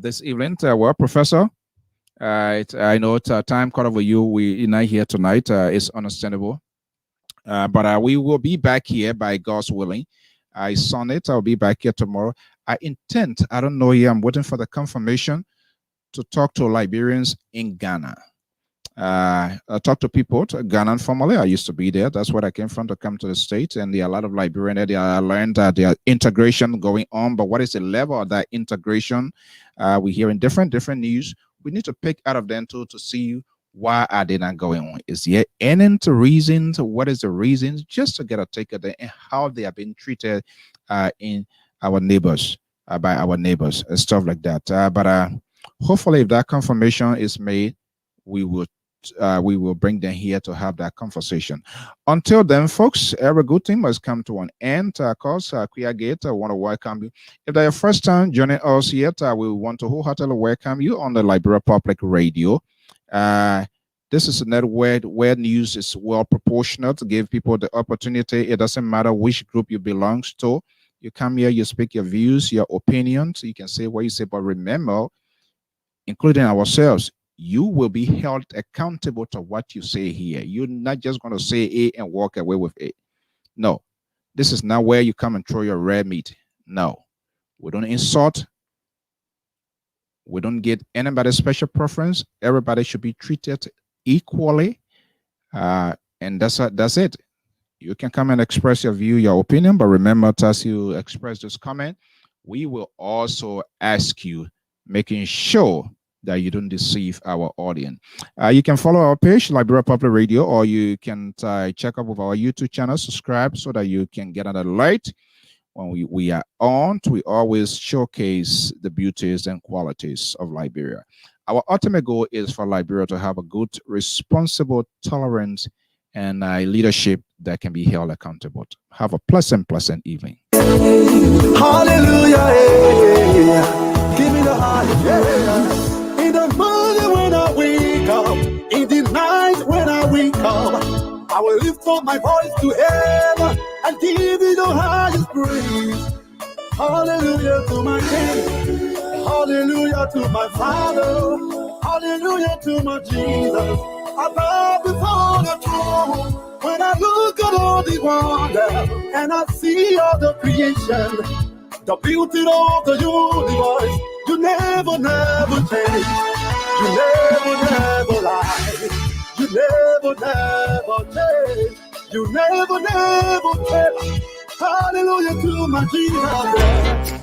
this evening. Well, Professor, I know time caught up with you. We're not here tonight. It's understandable. But we will be back here by God's willing. I saw it. I'll be back here tomorrow. I intend, I don't know yet, I'm waiting for the confirmation to talk to Liberians in Ghana. I talk to people, to Ghana formerly. I used to be there. That's where I came from to come to the States. And there are a lot of Liberians there. I learned that there are integration going on. But what is the level of that integration? We hear in different news. We need to pick out of them too to see why are they not going on. Is there any reasons? What is the reasons? Just to get a take of them and how they are being treated in our neighbors, by our neighbors and stuff like that. But hopefully if that confirmation is made, we will bring them here to have that conversation. Until then, folks, every good thing must come to an end. Of course, Queer Gate, I want to welcome you. If that's your first time joining us yet, we want to wholeheartedly welcome you on the Liberia Public Radio. This is a network where news is well proportional to give people the opportunity. It doesn't matter which group you belong to. You come here, you speak your views, your opinions. You can say what you say, but remember, including ourselves, you will be held accountable to what you say here. You're not just going to say A and walk away with it. No, this is not where you come and throw your red meat. No, we don't insult. We don't get anybody's special preference. Everybody should be treated equally. And that's it. You can come and express your view, your opinion, but remember, as you express this comment, we will also ask you, making sure that you don't deceive our audience. You can follow our page, Liberia Public Radio, or you can check up with our YouTube channel, subscribe so that you can get an alert when we are on. We always showcase the beauties and qualities of Liberia. Our ultimate goal is for Liberia to have a good, responsible, tolerant, and leadership that can be held accountable. Have a pleasant evening. Hallelujah. Give me the highest. Yeah. In the morning when I wake up, in the night when I wake up, I will lift up my voice to heaven and give you the highest praise. Hallelujah to my King. Hallelujah to my Father. Hallelujah to my Jesus. I bow before the throne. When I look at all the wonder and I see all the creation, the beauty of the universe, you never change. You never lie. You never change. You never change. Hallelujah to my Jesus.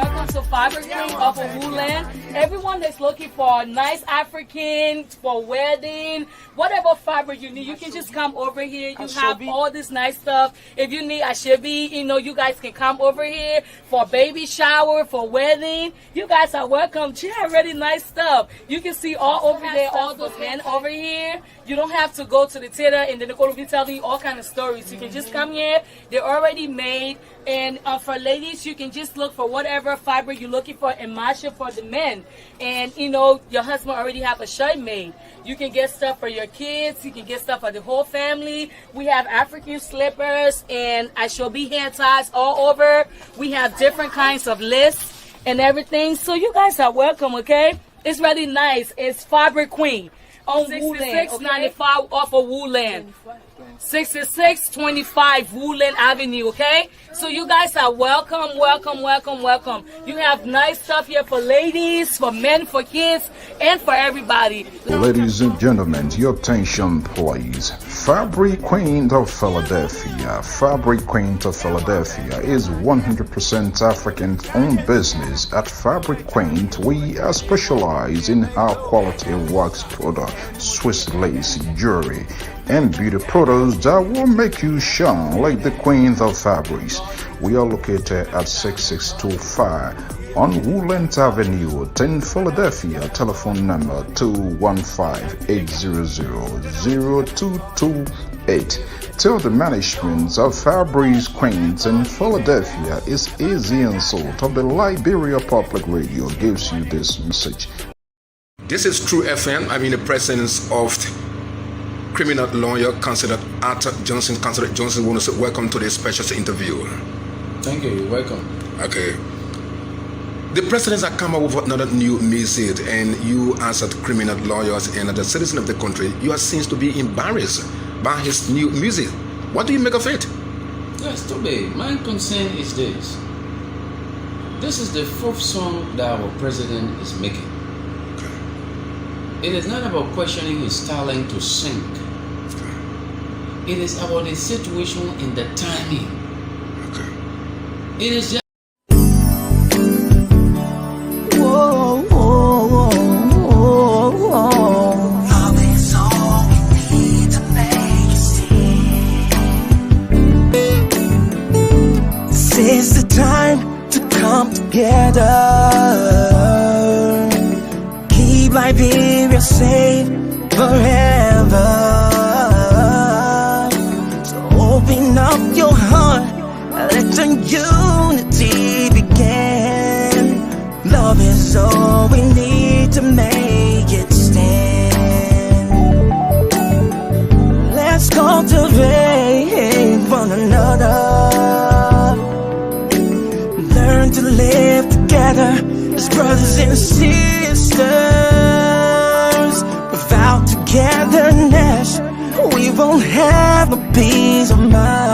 Welcome to Fiber King of Woodland. Everyone that's looking for nice African for wedding, whatever fiber you need, you can just come over here. You have all this nice stuff. If you need ashebi, you guys can come over here for baby shower, for wedding. You guys are welcome. She had really nice stuff. You can see all over there, all those men over here. You don't have to go to the theater and then they're going to be telling you all kind of stories. You can just come here. They're already made. And for ladies, you can just look for whatever fiber you're looking for and match it for the men. And, your husband already have a shirt made. You can get stuff for your kids. You can get stuff for the whole family. We have African slippers and ashobi hair ties all over. We have different kinds of lists. and everything. So you guys are welcome, okay? It's really nice. It's Fabric Queen on 6695 off of Woodland. 6625 Woodland Avenue, okay? So you guys are welcome, welcome, welcome, welcome. You have nice stuff here for ladies, for men, for kids, and for everybody. Ladies and gentlemen, your attention please. Fabric Queen of Philadelphia. Fabric Queen of Philadelphia is 100% African-owned business. At Fabric Queen, we are specialized in high quality wax product, Swiss lace, jewelry, and beauty products that will make you shine like the queen of fabrics. We are located at 6625 on Woodlands Avenue, 10 Philadelphia. Telephone number 215-800-0228. Tell the management of Fabrics Queens in Philadelphia is Zean of the Liberia Public Radio gives you this message. This is True FM. I'm in the presence of criminal lawyer, Councillor Arthur Johnson. Councillor Johnson, want to say welcome to this special interview. Thank you. You're welcome. Okay. The president has come up with another new message, and you, as a criminal lawyers and as a citizen of the country, you are seems to be embarrassed by his new music. What do you make of it? Yes, Toby. My concern is this. This is the fourth song that our president is making. Okay. It is not about questioning his talent to sing. It is about the situation in the timing. Okay. It is just love is all we need to make it see. This is the time to come together. Keep Liberia safe forever. Open up your heart, let the unity begin. Love is all we need to make it stand. Let's cultivate one another. Learn to live together as brothers and sisters. Without togetherness, we won't have a peace of mind.